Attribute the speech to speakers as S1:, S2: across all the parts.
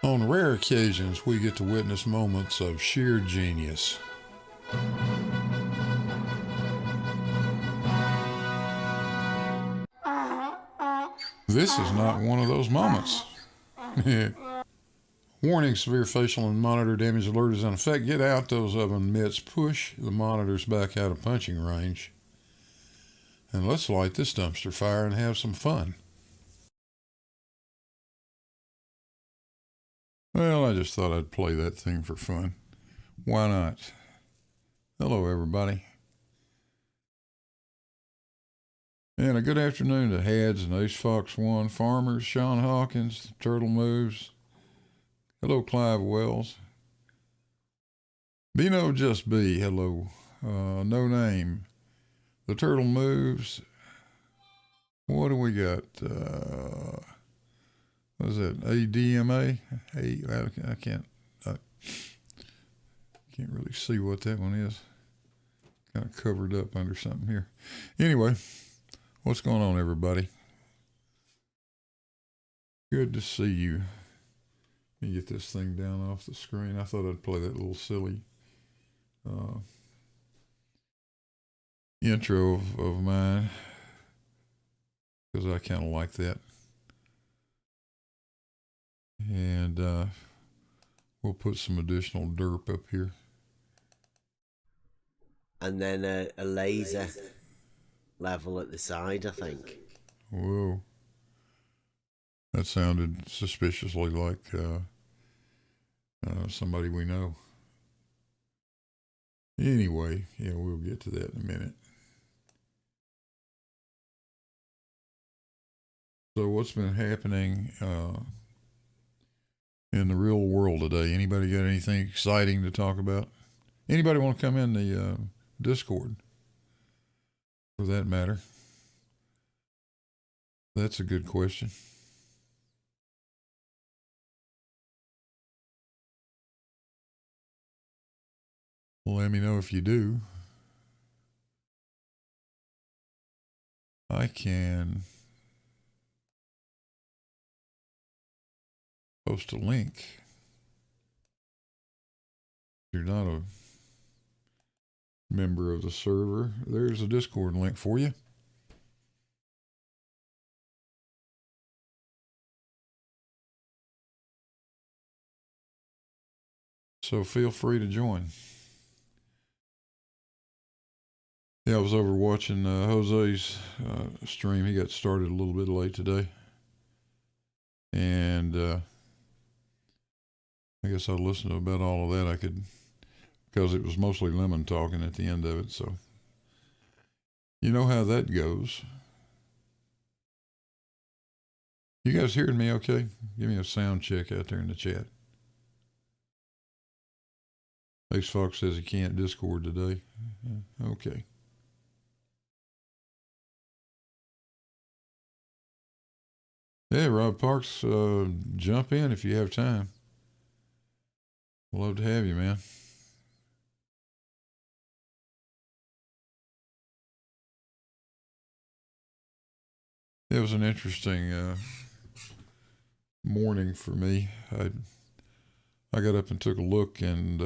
S1: On rare occasions, we get to witness moments of sheer genius. This is not one of those moments. Warning, severe facial and monitor damage alert is in effect. Get out those oven mitts. Push the monitors back out of punching range. And let's light this dumpster fire and have some fun. Well, I just thought I'd play that thing for fun. Why not? Hello, everybody. And a good afternoon to Hads and Ace Fox One, Farmers, Sean Hawkins, Turtle Moves. Hello, Clive Wells. Bino Just Be, hello. No Name. The Turtle Moves. What do we got? What is that? ADMA? I can't really see what that one is. Kind of covered up under something here. Anyway, what's going on, everybody? Good to see you. Let me get this thing down off the screen. I thought I'd play that little silly intro of mine because I kind of like that. And we'll put some additional derp up here.
S2: And then a laser level at the side, I think.
S1: Whoa. That sounded suspiciously like somebody we know. Anyway, yeah, we'll get to that in a minute. So what's been happening in the real world today? Anybody got anything exciting to talk about? Anybody want to come in the Discord, for that matter? That's a good question. Let me know if you do. I can post a link. If you're not a member of the server, there's a Discord link for you. So feel free to join. Yeah, I was over watching Jose's stream. He got started a little bit late today. And I guess I listened to about all of that. I could, because it was mostly Lemon talking at the end of it. So you know how that goes. You guys hearing me okay? Give me a sound check out there in the chat. Ace Fox says he can't Discord today. Okay. Yeah, Rob Parks, jump in if you have time. Love to have you, man. It was an interesting morning for me. I got up and took a look, and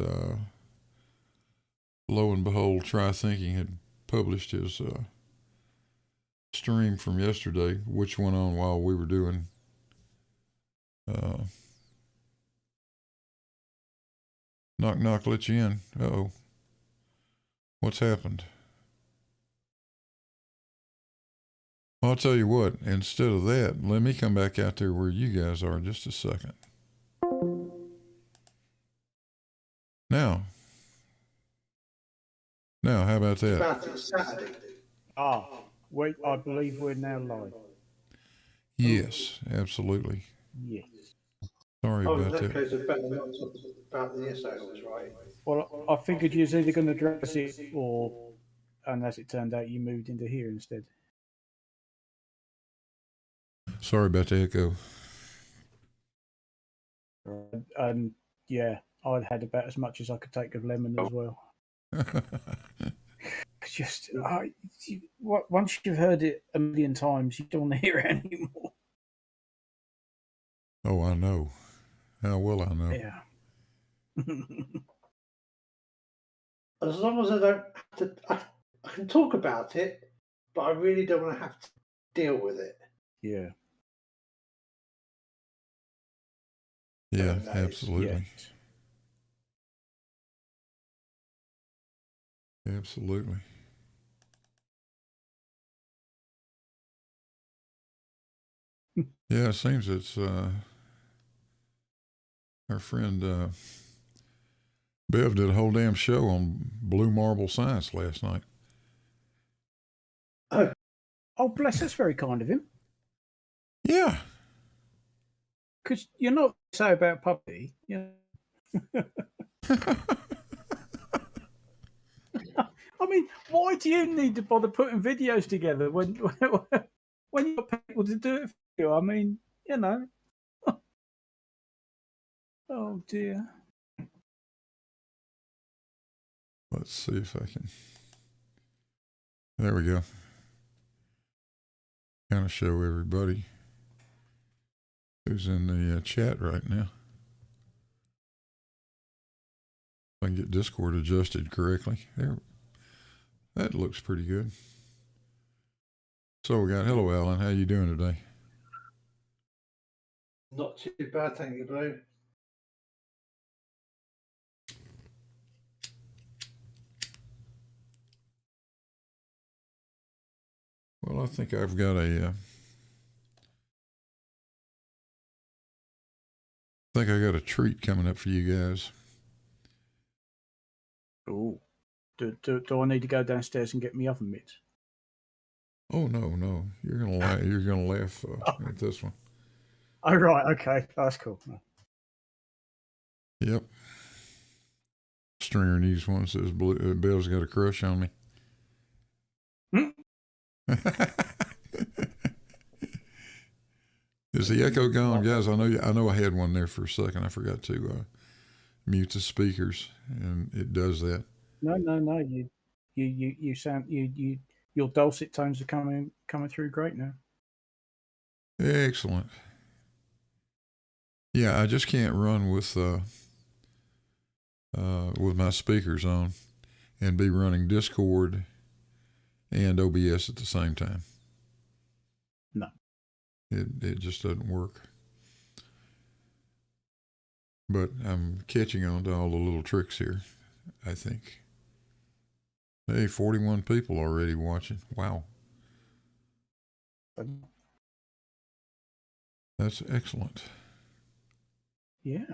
S1: lo and behold, Try Thinking had published his stream from yesterday, which went on while we were doing knock knock, let you in. Uh-oh. What's happened? Well, I'll tell you what, instead of that, let me come back out there where you guys are just a second. Now, how about that?
S3: It's Saturday.
S4: Wait, I believe we're now live.
S1: Yes, absolutely.
S4: Yes.
S1: Sorry about
S3: in that
S1: that.
S3: case, it's better not talk about the sales, right?
S4: Well, I figured you was either going to address it or, and as it turned out, you moved into here instead.
S1: Sorry about the echo.
S4: And yeah, I'd had about as much as I could take of Lemon as well. It's just, once you've heard it a million times, you don't want to hear it anymore.
S1: Oh, I know. How will I know?
S4: Yeah.
S3: As long as I don't have to, I can talk about it, but I really don't want to have to deal with it.
S4: Yeah.
S1: Yeah,
S3: That is.
S1: absolutely.
S4: Yes.
S1: Absolutely. Yeah, it seems it's our friend Bev did a whole damn show on blue marble science last night.
S4: Oh, bless. That's very kind of him.
S1: Yeah.
S4: Because you're not so about puppy. Yeah. I mean, why do you need to bother putting videos together when you've got people to do it for you? I mean, you know. Oh dear.
S1: Let's see if I can. There we go. Kind of show everybody who's in the chat right now. If I can get Discord adjusted correctly. There. That looks pretty good. So we got, hello Alan, how you doing today?
S3: Not too bad, thank you, Blue.
S1: Well, I think I've got a treat coming up for you guys.
S4: Oh. Do I need to go downstairs and get me oven mitts?
S1: Oh no, you're gonna laugh. You're gonna laugh at this one.
S4: Oh right, okay, that's cool.
S1: Yep. Stringer needs one. Says Bill's got a crush on me. Is the echo gone, guys? I know I had one there for a second. I forgot to mute the speakers, and it does that.
S4: No. You sound your dulcet tones are coming through great now.
S1: Excellent. Yeah, I just can't run with my speakers on and be running Discord and OBS at the same time.
S4: No.
S1: It just doesn't work. But I'm catching on to all the little tricks here, I think. Hey, 41 people already watching. Wow. That's excellent.
S4: Yeah.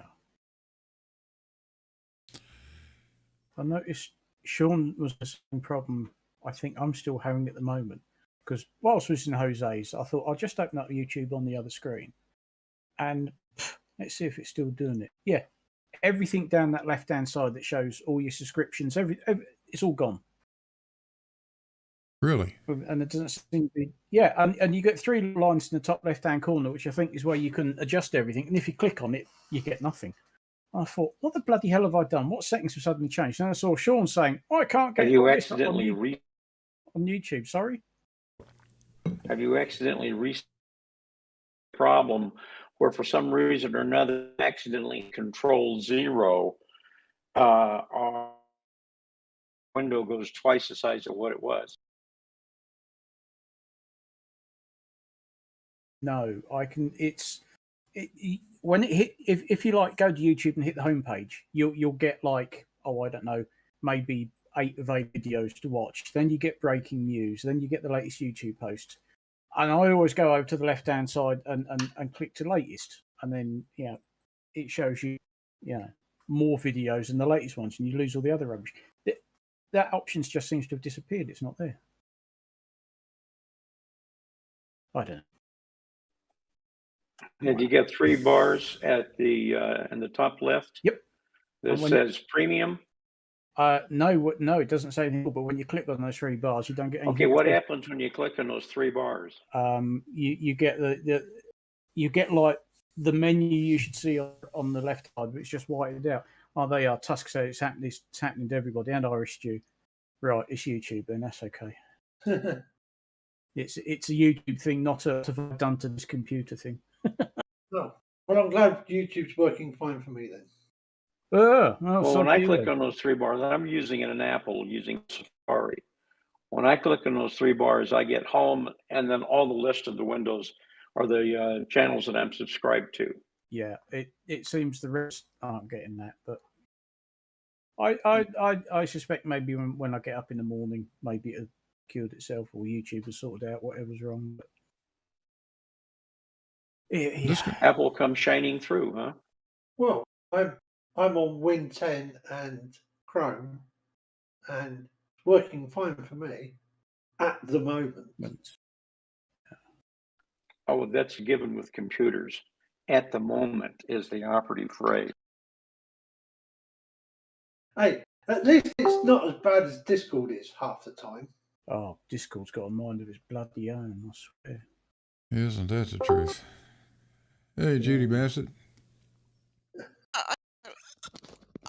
S4: I noticed Sean was the same problem I think I'm still having at the moment. Because whilst I was in Jose's, I thought I'll just open up YouTube on the other screen. And let's see if it's still doing it. Yeah. Everything down that left-hand side that shows all your subscriptions, it's all gone.
S1: Really?
S4: And it doesn't seem to be. Yeah, and you get 3 lines in the top left-hand corner, which I think is where you can adjust everything. And if you click on it, you get nothing. I thought, what the bloody hell have I done? What settings have suddenly changed? And I saw Sean saying, I can't get
S5: Have you
S4: this
S5: accidentally
S4: on YouTube. Sorry?
S5: Have you accidentally reset the problem where for some reason or another accidentally Control-0 our window goes twice the size of what it was?
S4: No, I can. When it hit. If you like go to YouTube and hit the homepage, you'll get like, oh, I don't know, maybe 8 of 8 videos to watch. Then you get breaking news. Then you get the latest YouTube post. And I always go over to the left hand side and click to latest, and then it shows you more videos than the latest ones, and you lose all the other rubbish. That option just seems to have disappeared. It's not there. I don't know.
S5: And you get 3 bars at the in the top left.
S4: Yep.
S5: That says premium.
S4: No, it doesn't say anything. But when you click on those 3 bars, you don't get anything.
S5: Okay, what happens when you click on those 3 bars?
S4: You get you get like the menu you should see on the left side, but it's just whited out. Oh, they are. Tusk said it's happening to everybody, and Irish Stew. Right, it's YouTube, and that's okay. It's a YouTube thing, not a done to this computer thing.
S3: Oh. Well, I'm glad YouTube's working fine for me then.
S4: Well,
S5: Well, when I click on those three bars, I'm using an Apple using Safari. When I click on those three bars, I get home and then all the list of the windows or the channels that I'm subscribed to.
S4: Yeah, it seems the rest aren't getting that, but I suspect maybe when I get up in the morning, maybe it cured itself or YouTube has sorted out whatever's wrong. But yeah.
S5: Apple comes shining through, huh?
S3: Well, I'm on Win 10 and Chrome, and it's working fine for me at the moment.
S5: Oh, that's a given with computers. At the moment is the operative phrase.
S3: Hey, at least it's not as bad as Discord is half the time.
S4: Oh, Discord's got a mind of its bloody own, I swear.
S1: Isn't that the truth? Hey, Judy Bassett.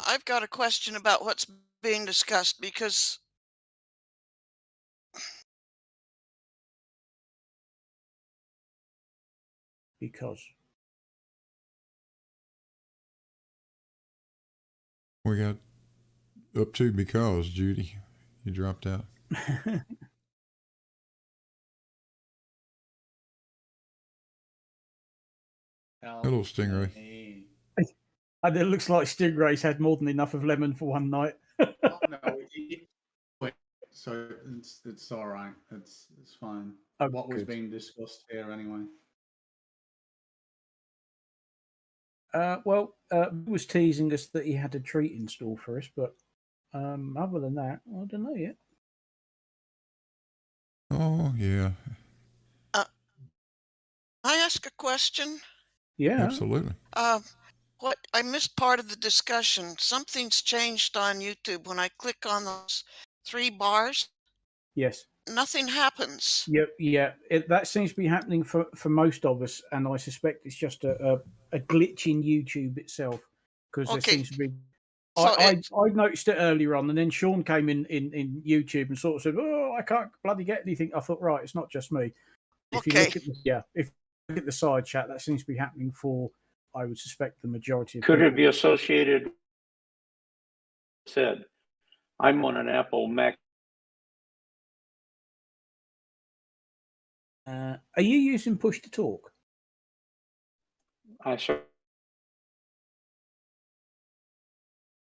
S6: I've got a question about what's being discussed because
S1: We got up to because, Judy. You dropped out. Hello, Stingray.
S4: And it looks like Stingray's had more than enough of lemon for one night.
S7: So it's all right. It's fine.
S4: Oh,
S7: what was
S4: good.
S7: being discussed here anyway?
S4: He was teasing us that he had a treat in store for us, but other than that, I don't know yet.
S1: Oh, yeah.
S6: I ask a question?
S4: Yeah.
S1: Absolutely.
S6: What I missed part of the discussion. Something's changed on YouTube when I click on those three bars.
S4: Yes.
S6: Nothing happens.
S4: Yeah. That seems to be happening for most of us, and I suspect it's just a glitch in YouTube itself because there seems to be.
S6: So
S4: I noticed it earlier on, and then Sean came in YouTube and sort of said, "Oh, I can't bloody get anything." I thought, right, it's not just me. If you look at if you look at the side chat, that seems to be happening for, I would suspect, the majority of
S5: Could
S4: people.
S5: it be associated? Said, I'm on an Apple Mac.
S4: Are you using push to talk?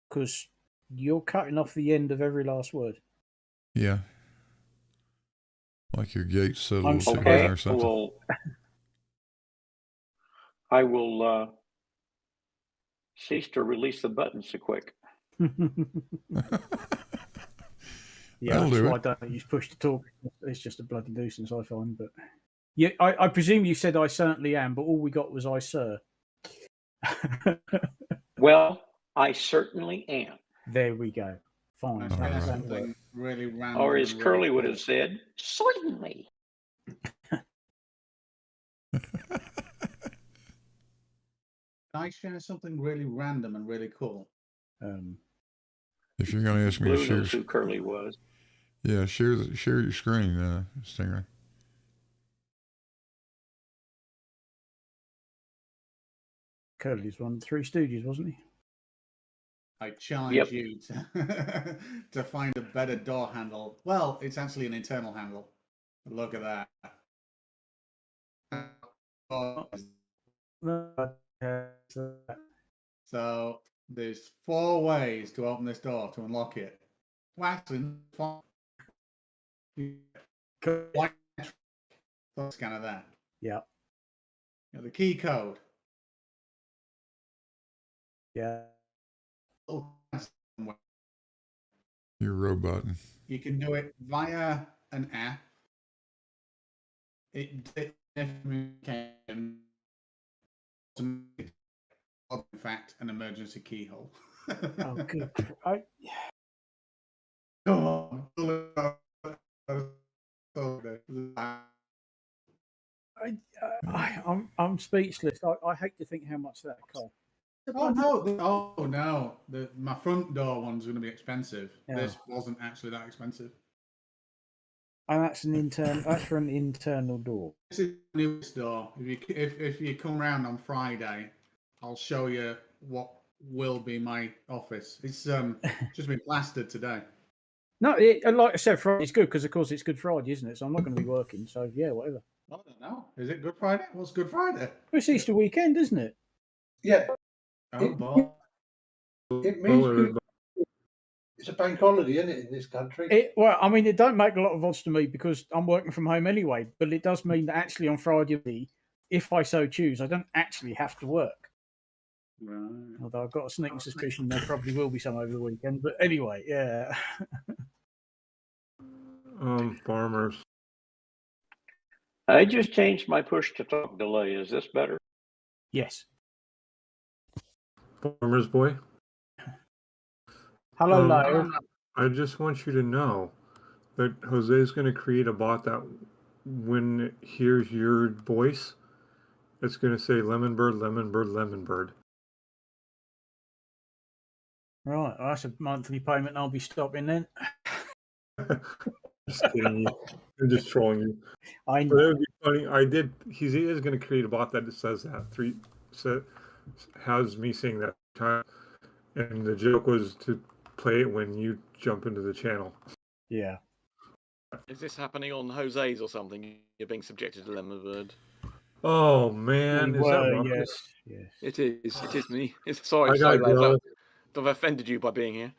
S4: Because you're cutting off the end of every last word.
S1: Yeah. Like your gate set a
S5: I'm
S1: little too
S5: okay.
S1: high or something.
S5: I will cease to release the button so quick.
S4: Yeah, that's why I don't use push to talk. It's just a bloody nuisance, I find. But yeah, I presume you said I certainly am, but all we got was I, sir.
S5: Well, I certainly am.
S4: There we go. Fine.
S7: Something really random.
S5: Or as Curly would have said, certainly.
S7: Can I share something really random and really cool?
S1: If you're going to ask me to share,
S5: who Curly was.
S1: Yeah, share your screen, Stinger.
S4: Curly's one of the Three Stooges, wasn't he?
S7: I challenge you to find a better door handle. Well, it's actually an internal handle. Look at that. So there's 4 ways to open this door to unlock it. Well, actually, scan of that.
S4: Yeah.
S7: The key code.
S4: Yeah.
S1: Your robot.
S7: You can do it via an app. It can, in fact, an emergency keyhole.
S4: Oh, good. I'm speechless. I hate to think how much that cost.
S7: Oh no! My front door one's going to be expensive.
S4: Yeah.
S7: This wasn't actually that expensive.
S4: And that's an internal. That's for an internal door.
S7: This is the newest door. If you come around on Friday, I'll show you what will be my office. It's just been plastered today.
S4: No, like I said, Friday's good because, of course, it's Good Friday, isn't it? So I'm not going to be working. So yeah, whatever.
S7: I don't know. Is it Good Friday? What's Good Friday?
S4: It's Easter weekend, isn't it?
S3: Yeah,
S7: Oh boy.
S3: it means it's a bank holiday, isn't it, in this country?
S4: Well, I mean, it don't make a lot of odds to me because I'm working from home anyway. But it does mean that actually on Friday, if I so choose, I don't actually have to work.
S7: Right.
S4: Although I've got a sneaking suspicion there probably will be some over the weekend. But anyway, yeah.
S1: Farmers.
S5: I just changed my push to talk delay. Is this better?
S4: Yes.
S1: Farmers boy.
S4: Hello, Lyle.
S1: I just want you to know that Jose is going to create a bot that when it hears your voice, it's going to say lemon bird, lemon bird, lemon bird.
S4: Right, well, that's a monthly payment. I'll be stopping then.
S1: Just kidding you. I'm just trolling you.
S4: I
S1: But it
S4: know.
S1: would be funny. He is going to create a bot that says that has me saying that time, and the joke was to play it when you jump into the channel.
S4: Yeah.
S8: Is this happening on Jose's or something? You're being subjected to lemon bird.
S1: Oh man,
S4: We
S1: is that
S4: were,
S1: Rumpus?
S4: yes.
S8: It is me. Sorry,
S1: I gotta
S8: lads.
S1: go.
S8: I've offended you by being here.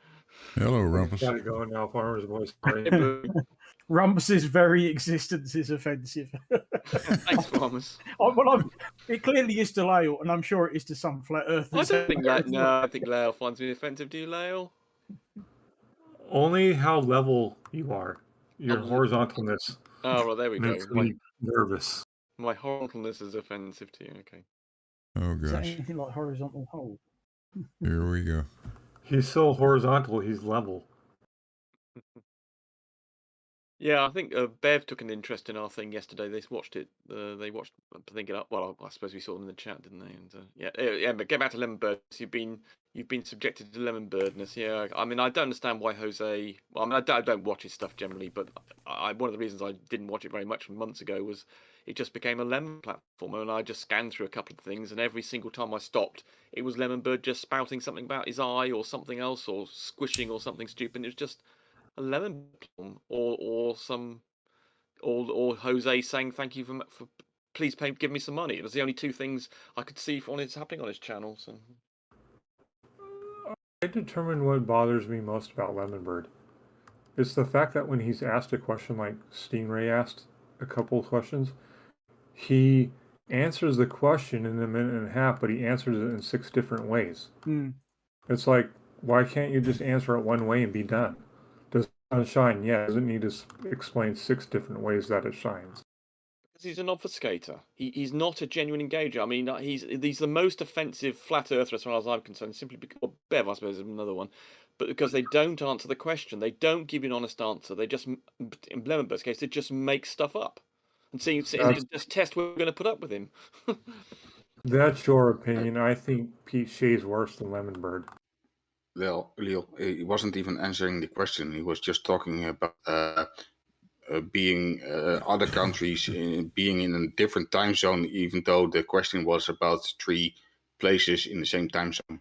S1: Hello, Rumpus. Gotta go now, Farmer's Boy. Sorry.
S4: Rumpus's very existence is offensive.
S8: Thanks, Farmers.
S4: It clearly is to Lyle, and I'm sure it is to some flat earthers.
S8: I think Lale finds me offensive. Do you, Lale?
S1: Only how level you are. Your horizontalness.
S8: Oh, well, there we go.
S1: Makes me nervous.
S8: My horizontalness is offensive to you. Okay.
S1: Oh
S4: Is that
S1: gosh.
S4: anything like horizontal hole?
S1: Here we go. He's so horizontal, he's level.
S8: Yeah, I think Bev took an interest in our thing yesterday. They watched it. They watched. I think it up. Well, I suppose we saw them in the chat, didn't they? And yeah. But get back to lemon birds. You've been subjected to lemon birdness. Yeah. I mean, I don't understand why Jose. Well, I mean, I don't watch his stuff generally, but one of the reasons I didn't watch it very much months ago was it just became a lemon platform, and I just scanned through a couple of things, and every single time I stopped, it was lemon bird just spouting something about his eye or something else, or squishing or something stupid. It was just a lemon platform or Jose saying thank you for please give me some money. It was the only two things I could see on it's happening on his channel. So
S1: I determine what bothers me most about Lemon Bird. It's the fact that when he's asked a question like Stingray asked a couple of questions, he answers the question in a minute and a half, but he answers it in 6 different ways. It's like, why can't you just answer it one way and be done? Does the sun shine? Yeah, doesn't need to explain 6 different ways that it shines.
S8: because he's an obfuscator. He's not a genuine engager. I mean, he's the most offensive flat earther as far as I'm concerned. Simply because, well, Bev, I suppose, is another one, but because they don't answer the question, they don't give you an honest answer. They just, in Lemon Bird's case, they just make stuff up and just test we're going to put up with him.
S1: That's your opinion. I think Pete Shea's worse than Lemon Bird.
S9: Well, Leo, he wasn't even answering the question. He was just talking about being other countries being in a different time zone, even though the question was about 3 places in the same time zone.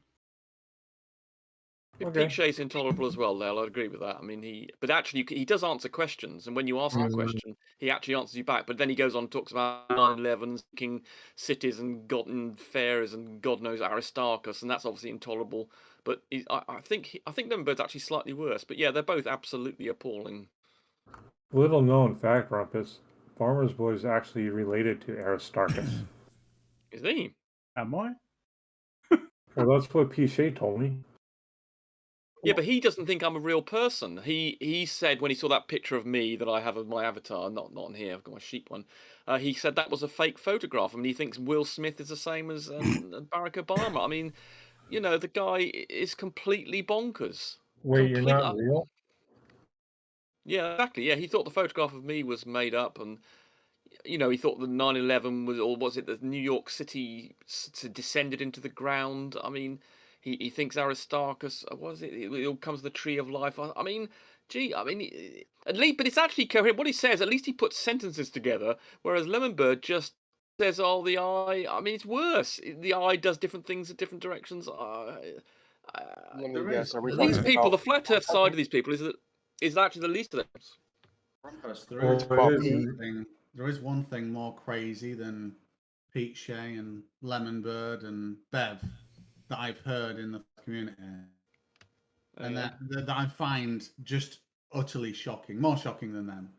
S8: Pete Shea's intolerable as well, Lale. I'd agree with that. I mean, but actually, he does answer questions, and when you ask a question, he actually answers you back. But then he goes on and talks about 9/11, king cities and fairs and God knows Aristarchus, and that's obviously intolerable. But I think Lemon Bird's actually slightly worse. But yeah, they're both absolutely appalling.
S1: Little known fact, Rumpus, Farmer's Boy is actually related to Aristarchus.
S8: Is he?
S4: Am I?
S1: Well, that's what Pichet told me.
S8: Yeah, but he doesn't think I'm a real person. He said when he saw that picture of me that I have of my avatar, not on here, I've got my sheep one. He said that was a fake photograph. I mean, he thinks Will Smith is the same as Barack Obama. I mean, you know, the guy is completely bonkers.
S1: Wait, you're not real?
S8: Yeah, exactly. Yeah, he thought the photograph of me was made up, and you know, he thought the 9/11 was, or was it that New York City descended into the ground? I mean, he thinks Aristarchus, what is it? It all comes to the tree of life. I mean, gee, I mean, at least, but it's actually coherent. What he says, at least he puts sentences together, whereas Lemon Bird just says, "Oh, the eye." I mean, it's worse. The eye does different things in different directions.
S10: Let me
S7: There
S10: guess.
S7: is
S10: Are we
S7: there
S8: These
S10: talking
S7: is
S8: people, the
S10: about
S8: flat Earth side of these people, is actually the least of them.
S7: Rumpus,
S1: Well, it is.
S7: there is one thing more crazy than Pete Shea and Lemonbird and Bev that I've heard in the community, and
S8: Yeah.
S7: that I find just utterly shocking, more shocking than them.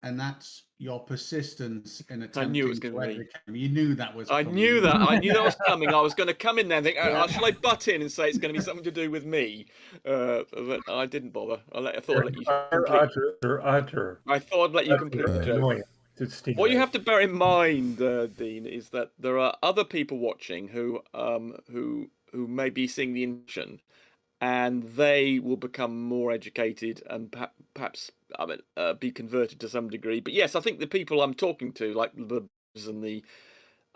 S7: And that's your persistence in
S8: I knew it was
S7: attempting
S8: going
S7: to
S8: to be.
S7: educate me. You knew that was
S8: I
S7: coming.
S8: knew that. I knew that was coming. I was going to come in there and think,
S10: Yeah.
S8: shall I butt in and say it's going to be something to do with me? But I didn't bother. I thought I'd let you complete. I thought I'd let you complete the joke.
S1: Annoying.
S8: What you have to bear in mind, Dean, is that there are other people watching who may be seeing the intention, and they will become more educated and perhaps be converted to some degree. But yes, I think the people I'm talking to, like the and the,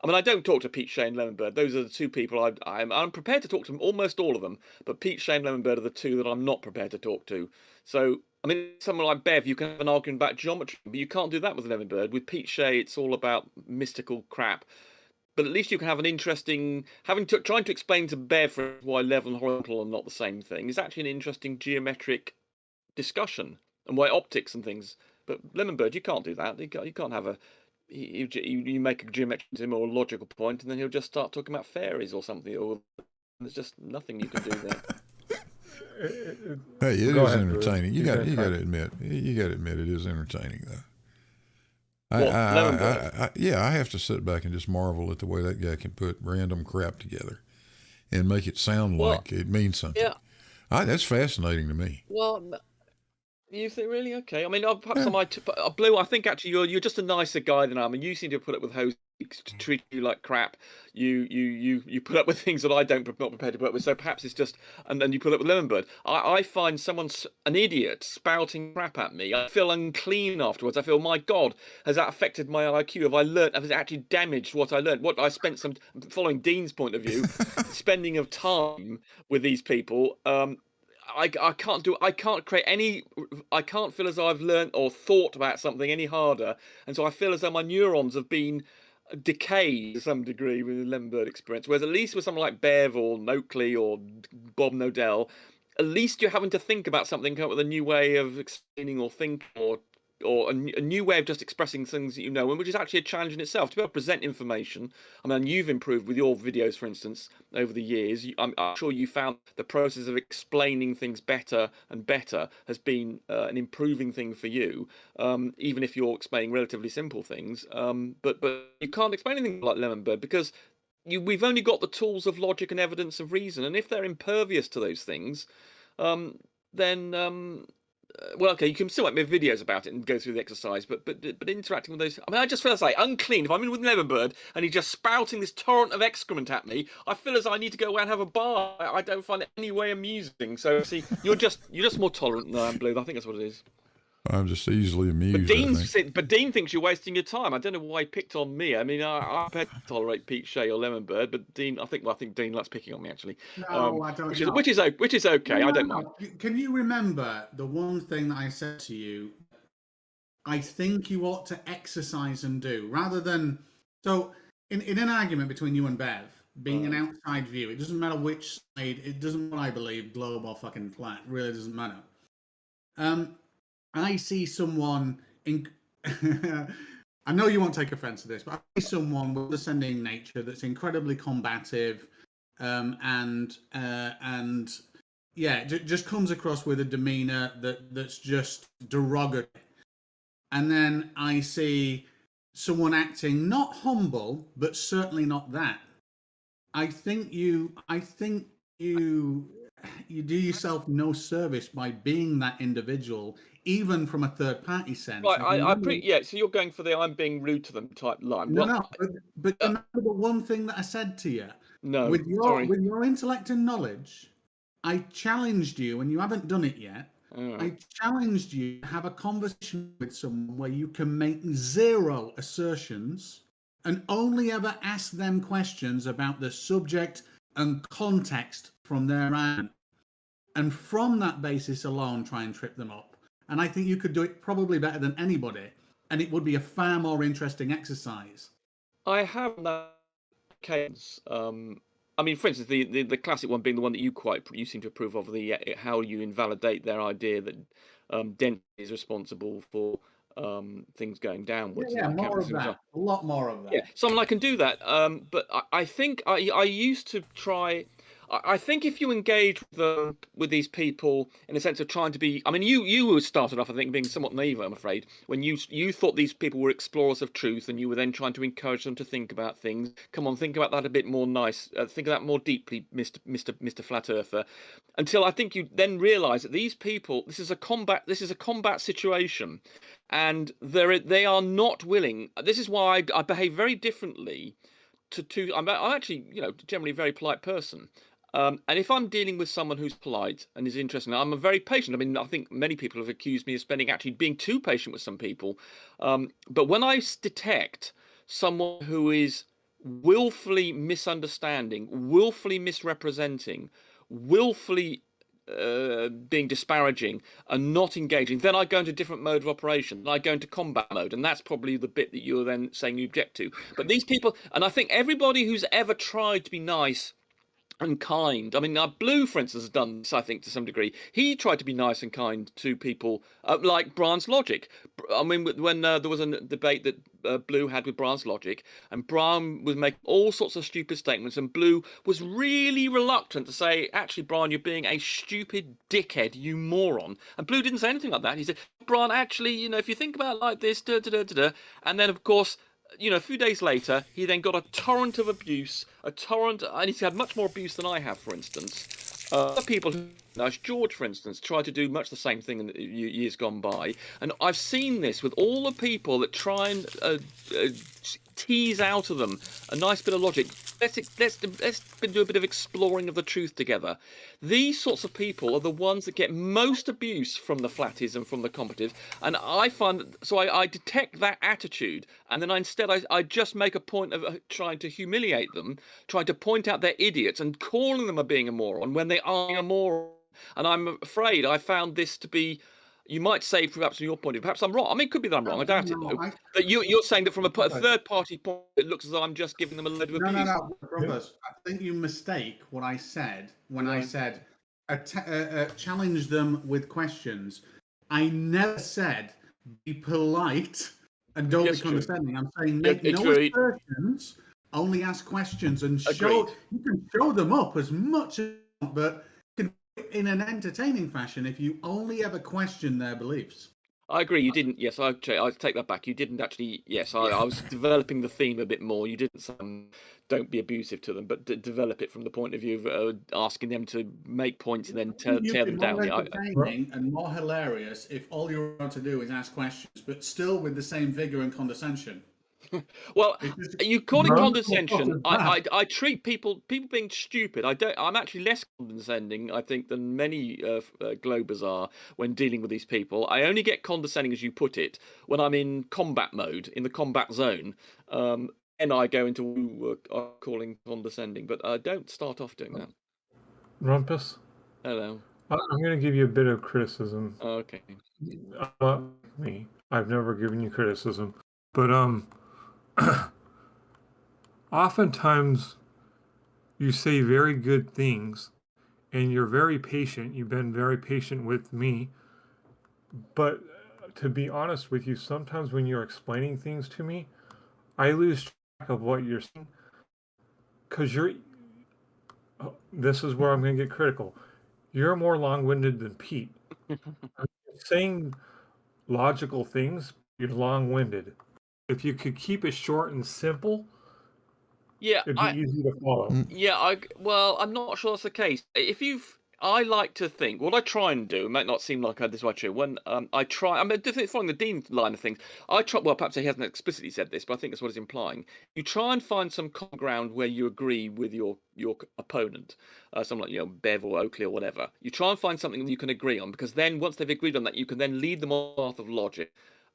S8: I mean, I don't talk to Pete Shea and Lemonbird. Those are the two people I'm prepared to talk to, almost all of them. But Pete Shea and Lemonbird are the two that I'm not prepared to talk to. So, I mean, someone like Bev, you can have an argument about geometry, but you can't do that with Lemonbird. With Pete Shea, it's all about mystical crap. But at least you can have an interesting, trying to explain to Bev why level and horizontal are not the same thing is actually an interesting geometric discussion, and why optics and things. But Lemonbird, you can't do that. You can't have a you make a geometric or logical point, and then he'll just start talking about fairies or something. Or there's just nothing you can do there.
S11: Hey, it is entertaining. You got to admit, it is entertaining though. I have to sit back and just marvel at the way that guy can put random crap together and make it sound like it means something.
S8: Yeah,
S11: that's fascinating to me.
S8: Well, you think really? Okay. I mean, perhaps I might. Blue, I think actually you're just a nicer guy than I am, and you seem to put up with hosts to treat you like crap. You put up with things that I not prepared to put up with. So perhaps it's just, and then you put up with Lemonbird. I find someone's an idiot spouting crap at me. I feel unclean afterwards. I feel, my God, has that affected my IQ? Have it actually damaged what I learned? What I spent following Dean's point of view, spending of time with these people. I can't create any. I can't feel as though I've learned or thought about something any harder, and so I feel as though my neurons have been decayed to some degree with the Lemonbird experience. Whereas at least with someone like Bev or Noakley or Bob Nodell, at least you're having to think about something, come up with a new way of explaining or thinking, or a new way of just expressing things that you know, and which is actually a challenge in itself to be able to present information. I mean, you've improved with your videos, for instance, over the years. I'm sure you found the process of explaining things better and better has been an improving thing for you, even if you're explaining relatively simple things. But you can't explain anything like Lemonbird because we've only got the tools of logic and evidence of reason, and if they're impervious to those things, then well, okay, you can still make videos about it and go through the exercise, but interacting with those, I mean, I just feel as like unclean. If I'm in with Lemonbird and he's just spouting this torrent of excrement at me, I feel as I need to go away and have a bar. I don't find it any way amusing. So see, you're just more tolerant than I am, Blue. I think that's what it is.
S11: I'm just easily amused.
S8: But Dean thinks you're wasting your time. I don't know why he picked on me. I mean, I'm prepared to tolerate Pete Shea or Lemonbird, but Dean, I think Dean likes picking on me actually.
S7: No, I don't.
S8: Which is okay.
S7: No,
S8: I don't mind.
S7: Can you remember the one thing that I said to you? I think you ought to exercise and do rather than so. In an argument between you and Bev, being an outside view, it doesn't matter which side. It doesn't matter what I believe, globe or fucking flat. It really doesn't matter. I see someone in. I know you won't take offense to this, but I see someone with descending nature that's incredibly combative, and yeah, just comes across with a demeanor that's just derogatory. And then I see someone acting not humble, but certainly not that. I think you do yourself no service by being that individual, even from a third party sense.
S8: Right, so you're going for the I'm being rude to them type line.
S7: But remember the one thing that I said to you.
S8: No,
S7: with your intellect and knowledge, I challenged you, and you haven't done it yet. I challenged you to have a conversation with someone where you can make zero assertions and only ever ask them questions about the subject and context from their end. And from that basis alone, try and trip them up. And I think you could do it probably better than anybody. And it would be a far more interesting exercise.
S8: I have that case. I mean, for instance, the classic one being the one that you seem to approve of, the how you invalidate their idea that density is responsible for things going downwards.
S7: Yeah,
S8: and
S7: more of that. A lot more of that.
S8: Yeah, someone I can do that. But I think I used to try. I think if you engage with these people in a sense of trying to be, I mean, you started off, I think, being somewhat naive, I'm afraid, when you thought these people were explorers of truth, and you were then trying to encourage them to think about things. Come on, think about that a bit more nice. Think of that more deeply, Mr. Flat Earther. Until I think you then realise that these people, this is a combat situation, and they are not willing. This is why I behave very differently to I'm actually, generally a very polite person. And if I'm dealing with someone who's polite and is interested, I'm a very patient. I mean, I think many people have accused me of being too patient with some people. But when I detect someone who is willfully misunderstanding, willfully misrepresenting, willfully being disparaging and not engaging, then I go into a different mode of operation. I go into combat mode, and that's probably the bit that you're then saying you object to. But these people, and I think everybody who's ever tried to be nice and kind. I mean, Blue, for instance, has done this, I think, to some degree. He tried to be nice and kind to people, like Brian's Logic. I mean, when there was a debate that Blue had with Brian's Logic, and Brian was making all sorts of stupid statements, and Blue was really reluctant to say, actually, Brian, you're being a stupid dickhead, you moron. And Blue didn't say anything like that. He said, Brian, actually, if you think about it like this, and then, of course, a few days later, he then got a torrent of abuse, and he's had much more abuse than I have, for instance. Other people, as George, for instance, tried to do much the same thing in the years gone by, and I've seen this with all the people that try and tease out of them a nice bit of logic. Let's do a bit of exploring of the truth together. These sorts of people are the ones that get most abuse from the flatties and from the combatives, and I find so I detect that attitude, and then I just make a point of trying to humiliate them, trying to point out they're idiots and calling them being a moron when they are a moron. And I'm afraid I found this to be, you might say, perhaps from your point of view, perhaps I'm wrong. I mean, it could be that I'm wrong. I doubt it, though. That you're saying that from a third-party point, it looks as though I'm just giving them a load of abuse.
S7: No, Grumpus, I think you mistake what I said when I said challenge them with questions. I never said be polite and don't be condescending. I'm saying make no assertions, only ask questions, and show. You can show them up as much as you want, but in an entertaining fashion if you only ever question their beliefs.
S8: I agree. You didn't. Yes, I take that back. You didn't actually. Yes, I was developing the theme a bit more. You didn't say don't be abusive to them, but develop it from the point of view of asking them to make points and then tear them down.
S7: More entertaining and more hilarious if all you're allowed to do is ask questions, but still with the same vigor and condescension.
S8: Well, you call it condescension. I treat people being stupid. I'm actually less condescending, I think, than many Globers are when dealing with these people. I only get condescending, as you put it, when I'm in combat mode, in the combat zone. And I go into calling condescending, but I don't start off doing that.
S1: Rumpus?
S8: Hello.
S1: I'm going to give you a bit of criticism.
S8: Okay.
S1: Me. I've never given you criticism, but oftentimes you say very good things and you're very patient. You've been very patient with me. But to be honest with you, sometimes when you're explaining things to me, I lose track of what you're saying. Because this is where I'm going to get critical. You're more long-winded than Pete. Saying logical things, you're long-winded. If you could keep it short and simple, it'd be easy to follow.
S8: Yeah, well, I'm not sure that's the case. I like to think, what I try and do, it might not seem like this is true, when following the Dean line of things, well, perhaps he hasn't explicitly said this, but I think that's what he's implying. You try and find some common ground where you agree with your opponent, someone like, Bev or Oakley or whatever. You try and find something that you can agree on, because then once they've agreed on that, you can then lead them on the path of logic.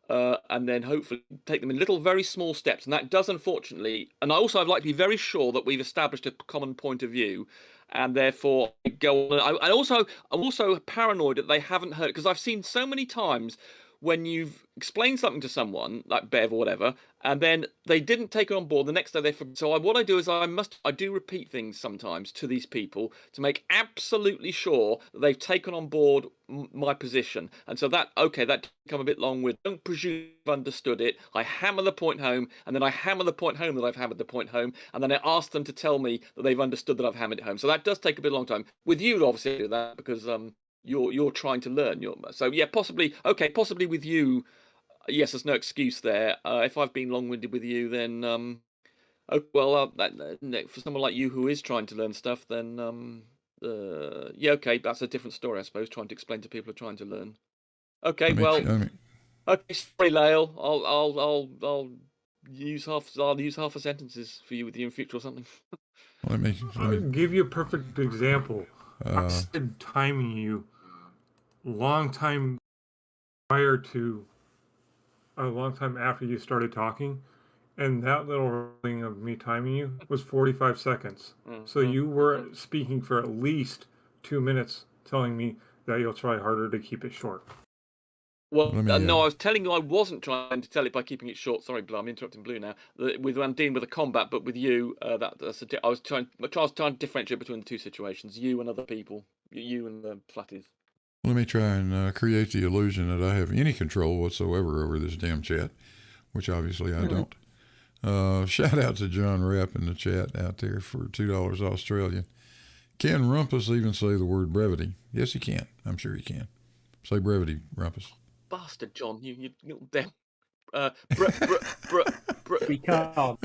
S8: And then hopefully take them in little, very small steps. And that does, unfortunately, and I'd like to be very sure that we've established a common point of view, and therefore go on. I'm also paranoid that they haven't heard, because I've seen so many times when you've explained something to someone like Bev or whatever, and then they didn't take it on board. The next day they forget. So what I do is I do repeat things sometimes to these people to make absolutely sure that they've taken on board my position. And so that come a bit long with. Don't presume I've understood it. I hammer the point home, and then I hammer the point home that I've hammered the point home, and then I ask them to tell me that they've understood that I've hammered it home. So that does take a bit long time. With you, obviously, I do that because you're trying to learn. So yeah, possibly with you. Yes, there's no excuse there. If I've been long-winded with you, then for someone like you who is trying to learn stuff, then okay, that's a different story, I suppose. Trying to explain to people who are trying to learn. Okay, okay, sorry, Lael. I'll use half a sentences for you with you in future or something.
S11: Let me
S1: give you a perfect example. I said timing you long time after you started talking, and that little thing of me timing you was 45 seconds. So you were speaking for at least 2 minutes, telling me that you'll try harder to keep it short.
S8: Well, no, I was telling you I wasn't trying to tell it by keeping it short. Sorry, Blue, I'm interrupting Blue now. I'm dealing with a combat, but with you, I was trying to differentiate between the two situations, you and other people, you and the flatties.
S11: Let me try and create the illusion that I have any control whatsoever over this damn chat, which obviously I don't. Shout out to John Rapp in the chat out there for $2 Australian. Can Rumpus even say the word brevity? Yes, he can. I'm sure he can. Say brevity, Rumpus.
S8: Bastard, John, you little damn.
S4: He can't.
S8: Oh,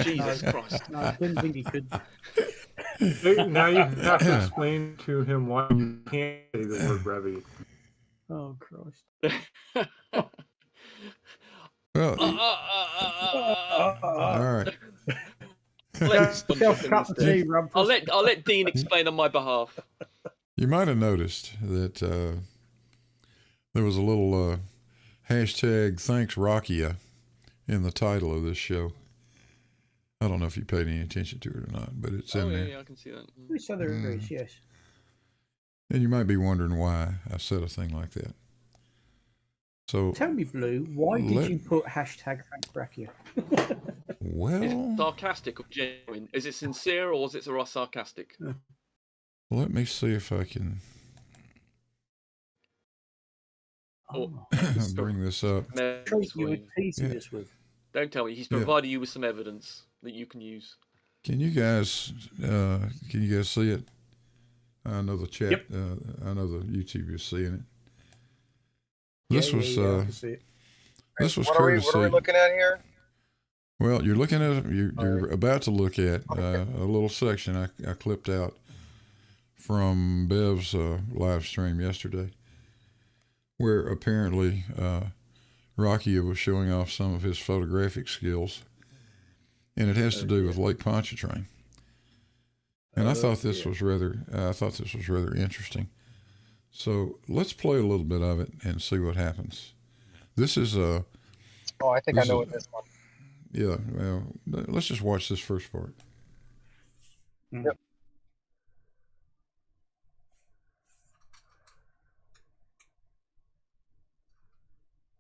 S8: Jesus Christ.
S4: No, I didn't think he could.
S1: Now you have to explain to him why you can't say the word brevity.
S4: Oh, Christ.
S11: Well, all right.
S8: I'll let Dean explain on my behalf.
S11: You might have noticed that there was a little hashtag thanks Rockia in the title of this show. I don't know if you paid any attention to it or not, but it's in there.
S8: Yeah, I can see that.
S4: Which other is, yes.
S11: And you might be wondering why I said a thing like that. So
S4: tell me, Blue, why did you put hashtag thanks Rockia?
S11: Well,
S8: is it sarcastic or genuine? Is it sincere or is it sarcastic?
S11: Let me see if I can bring this up.
S8: Don't tell me. He's provided you with some evidence that you can use.
S11: Can you guys see it? I know the chat. Yep. I know the YouTube is seeing it. This was courtesy.
S10: What are we looking at here?
S11: Well, you're looking at you're about to look at a little section I clipped out from Bev's live stream yesterday, where apparently Rocky was showing off some of his photographic skills, and it has to do with Lake Pontchartrain. And I thought this was rather interesting. So let's play a little bit of it and see what happens. This is I
S10: think I know what this one.
S11: Yeah, well, let's just watch this first part.
S10: Yep.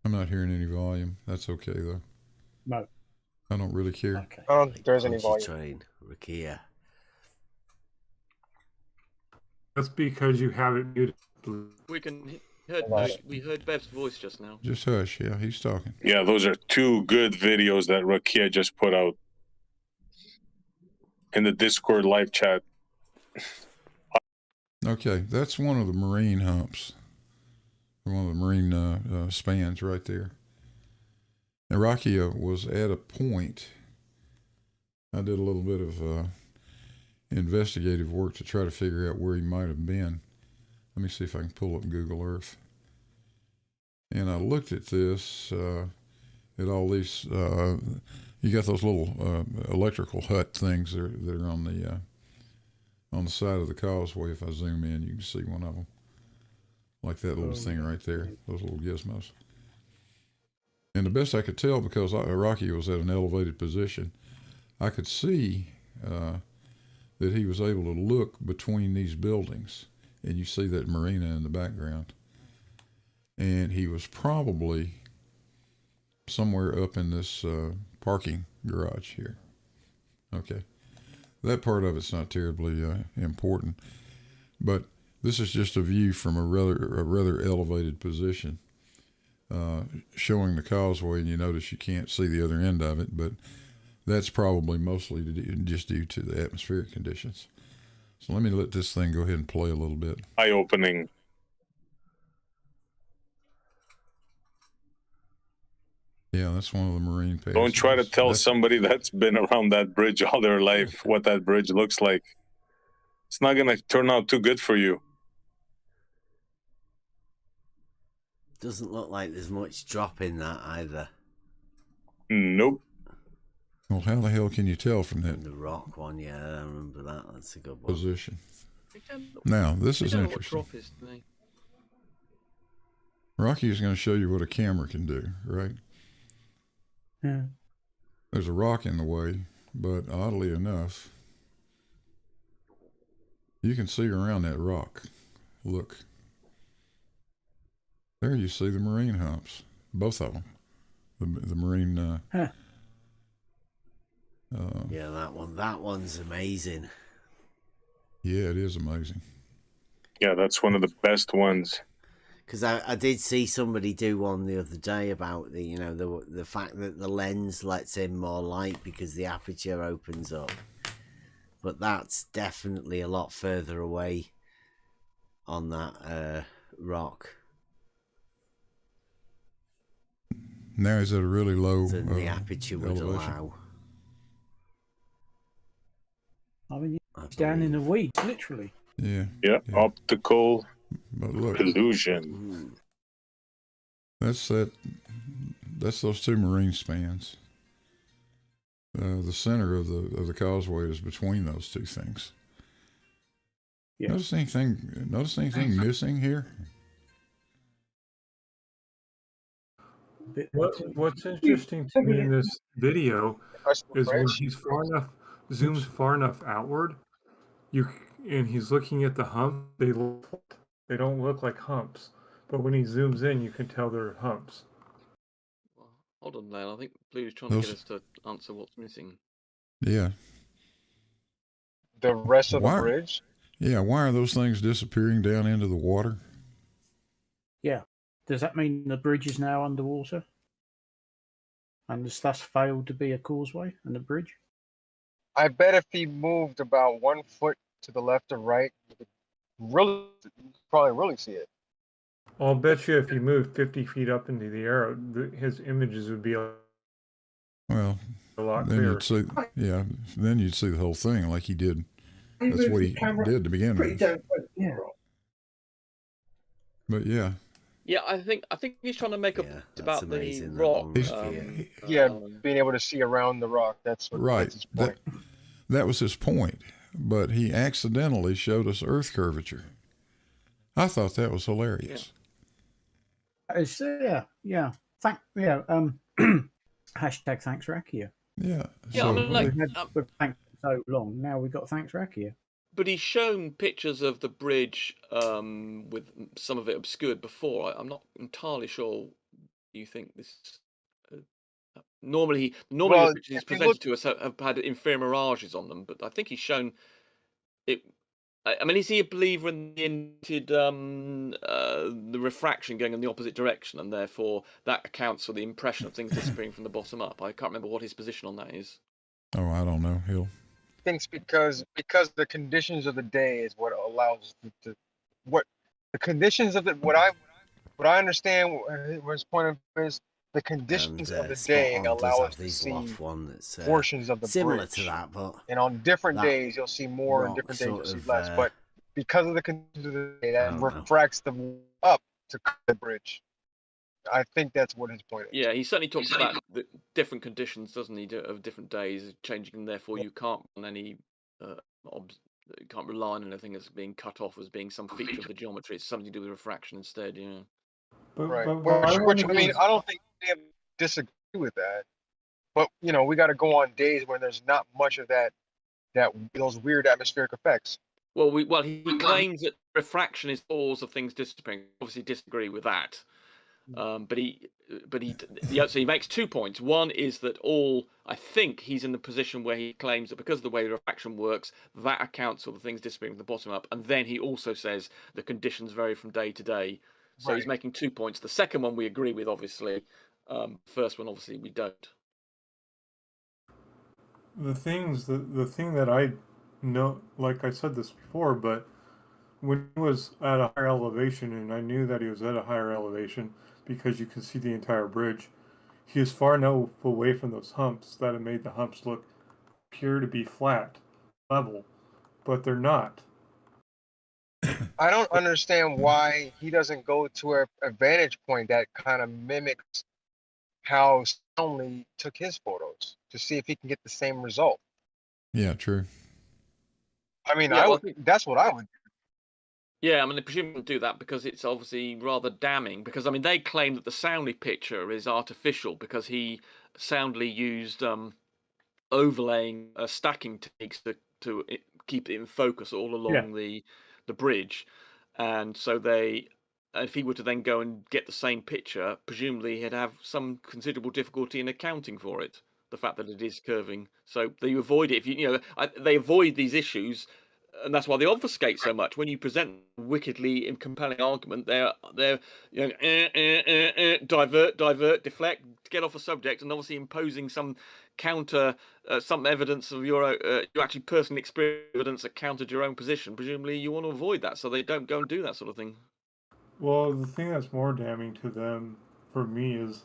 S11: I'm not hearing any volume. That's okay though.
S4: No.
S11: I don't really care.
S4: Okay.
S10: I don't think there's any volume.
S2: Rakia.
S1: That's because you have it muted.
S8: We heard Bev's voice just now.
S11: Just hush, yeah, he's talking.
S12: Yeah, those are two good videos that Rakia just put out in the Discord live chat.
S11: Okay, that's one of the marine humps. One of the marine spans right there. And Rakia was at a point. I did a little bit of investigative work to try to figure out where he might have been. Let me see if I can pull up Google Earth. And I looked at this, at all these, you got those little electrical hut things that are on the side of the causeway. If I zoom in, you can see one of them. Like that little thing right there, those little gizmos. And the best I could tell, because Rocky was at an elevated position, I could see that he was able to look between these buildings. And you see that marina in the background. and he was probably somewhere up in this parking garage here. Okay, that part of it's not terribly important, but this is just a view from a rather elevated position, showing the causeway, and you notice you can't see the other end of it, but that's probably mostly just due to the atmospheric conditions. So let me let this thing go ahead and play a little bit.
S12: Eye-opening.
S11: Yeah, that's one of the marine passages.
S12: Don't try to tell somebody that's been around that bridge all their life what that bridge looks like. It's not going to turn out too good for you.
S2: Doesn't look like there's much drop in that either.
S12: Nope.
S11: Well, how the hell can you tell from that?
S2: The rock one, yeah, I remember that. That's a good one.
S11: Position. Now, this is interesting. Rocky is going to show you what a camera can do, right?
S4: Yeah.
S11: There's a rock in the way, but oddly enough, you can see around that rock. Look. There you see the marine humps, both of them. The marine...
S2: yeah, that one's amazing.
S11: Yeah, it is amazing.
S12: Yeah, that's one of the best ones.
S2: Because I did see somebody do one the other day about the fact that the lens lets in more light because the aperture opens up. But that's definitely a lot further away on that rock.
S11: Now is at a really low
S2: than the aperture would
S11: elevation.
S2: allow.
S4: I mean, it's down in the weeds, literally.
S11: Yeah.
S12: Yeah, optical
S11: but look,
S12: illusion.
S11: That's those two marine spans. The center of the causeway is between those two things.
S4: Yeah.
S11: Notice anything missing here?
S1: What's interesting to me in this video is when he's zooms far enough outward, and he's looking at the hump, they don't look like humps. But when he zooms in, you can tell they're humps.
S8: Well, hold on, Lyle. I think Blue's trying to get us to answer what's missing.
S11: Yeah.
S10: The rest of the bridge?
S11: Yeah, why are those things disappearing down into the water?
S4: Yeah. Does that mean the bridge is now underwater? And has thus failed to be a causeway and a bridge?
S10: I bet if he moved about 1 foot to the left or right, you could probably really see it.
S1: I'll bet you if he moved 50 feet up into the air, his images would be a lot clearer.
S11: Then you'd see the whole thing like he did. That's what he did to begin with.
S4: Yeah.
S11: But yeah.
S8: Yeah, I think he's trying to make a point about the rock.
S10: Being able to see around the rock. That's what
S11: right.
S10: That's his point.
S11: That was his point. But he accidentally showed us Earth curvature. I thought that was hilarious.
S4: Yeah. Hashtag thanks Rakia.
S11: Yeah.
S4: So we've thanked so long. Now we've got thanks Rakia.
S8: But he's shown pictures of the bridge with some of it obscured before. I'm not entirely sure. You think this? Normally the pictures he's presented to us have had infrared on them, but I think he's shown it. I mean, is he a believer in the refraction going in the opposite direction, and therefore that accounts for the impression of things disappearing from the bottom up? I can't remember what his position on that is.
S11: Oh, I don't know. Hill.
S10: I think because the conditions of the day is what allows what I understand what his point of is the conditions of the day allow us to see portions of the
S2: similar
S10: bridge.
S2: to that, but
S10: and on different days you'll see more, and different days you'll see less. But because of the conditions of the day, that refracts the up to the bridge. I think that's what his point is.
S8: Yeah, he certainly talks about the different conditions, doesn't he, of different days changing, and therefore you can't on any you can't rely on anything that's being cut off as being some feature of the geometry. It's something to do with refraction instead. Yeah.
S10: Right. Which I mean, I don't think they disagree with that. But we got to go on days when there's not much of those weird atmospheric effects.
S8: Well, he claims that refraction is cause of things disappearing. Obviously, disagree with that. But so he makes 2 points. One is that I think he's in the position where he claims that because of the way refraction works, that accounts for the things disappearing from the bottom up. And then he also says the conditions vary from day to day. So he's making 2 points. The second one we agree with, obviously. First one, obviously, we don't.
S1: The thing that I know, like I said this before, but when he was at a higher elevation, and I knew that he was at a higher elevation because you can see the entire bridge, he was far enough away from those humps that it made the humps appear to be flat, level, but they're not.
S10: I don't understand why he doesn't go to a vantage point that kind of mimics how Stanley took his photos to see if he can get the same result.
S11: Yeah, true.
S10: I mean,
S8: Yeah,
S10: that's what I would do.
S8: Yeah, I mean, they presumably do that because it's obviously rather damning. Because, I mean, they claim that the Soundly picture is artificial because he Soundly used overlaying stacking techniques to keep it in focus all along the bridge. And so if he were to then go and get the same picture, presumably he'd have some considerable difficulty in accounting for it, the fact that it is curving. So they avoid it. They avoid these issues, and that's why they obfuscate so much. When you present a wickedly compelling argument, they're divert, deflect, get off a subject, and obviously imposing some counter, some evidence of your actually personal experience evidence that countered your own position. Presumably, you want to avoid that, so they don't go and do that sort of thing.
S1: Well, the thing that's more damning to them, for me, is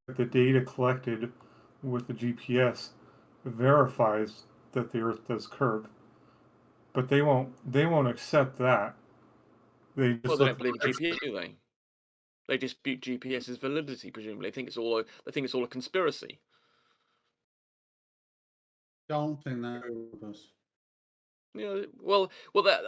S1: the data collected with the GPS verifies that the Earth does curve, but they won't accept that. They just
S8: they don't believe GPS, do they? They dispute GPS's validity. Presumably, they think it's all a conspiracy.
S7: Don't think that does.
S8: Yeah,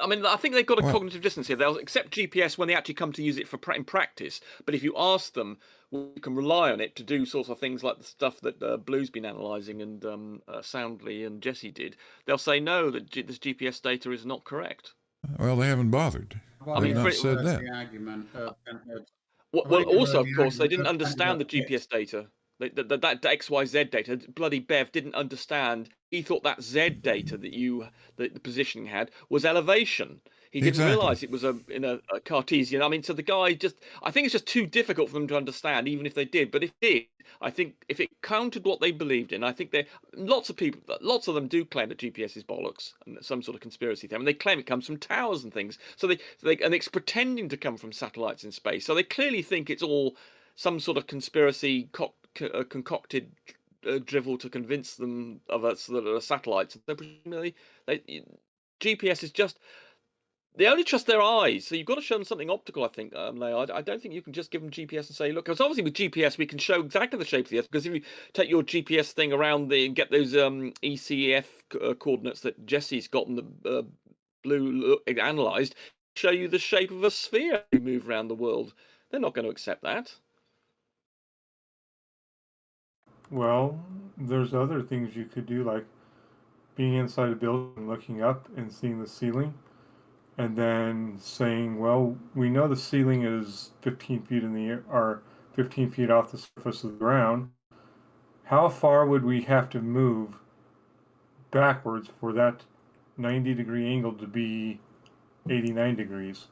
S8: I mean, I think they've got a cognitive dissonance here. They'll accept GPS when they actually come to use it in practice. But if you ask them, well, you can rely on it to do sorts of things like the stuff that Blue's been analysing and Soundly and Jesse did, they'll say no, that this GPS data is not correct.
S11: Well, they haven't bothered. They've not said that.
S8: Well, also, of course, they didn't understand the GPS data. That XYZ data, bloody Bev didn't understand. He thought that Z data that the positioning had was elevation. He didn't realise it was in a Cartesian. I mean, so the guy I think it's just too difficult for them to understand, even if they did. But if it did, I think if it countered what they believed in, I think lots of them do claim that GPS is bollocks and some sort of conspiracy theory. And they claim it comes from towers and things. And it's pretending to come from satellites in space. So they clearly think it's all some sort of conspiracy concocted drivel to convince them of us that are satellites. So presumably, GPS is just. They only trust their eyes, so you've got to show them something optical, I think, Leo. I don't think you can just give them GPS and say, look, because obviously with GPS we can show exactly the shape of the Earth, because if you take your GPS thing around and get those ECF coordinates that Jesse's gotten the Blue analysed, show you the shape of a sphere you move around the world. They're not going to accept that.
S1: Well, there's other things you could do, like being inside a building, looking up and seeing the ceiling, and then saying, well, we know the ceiling is 15 feet in the air, or 15 feet off the surface of the ground. How far would we have to move backwards for that 90-degree angle to be 89 degrees?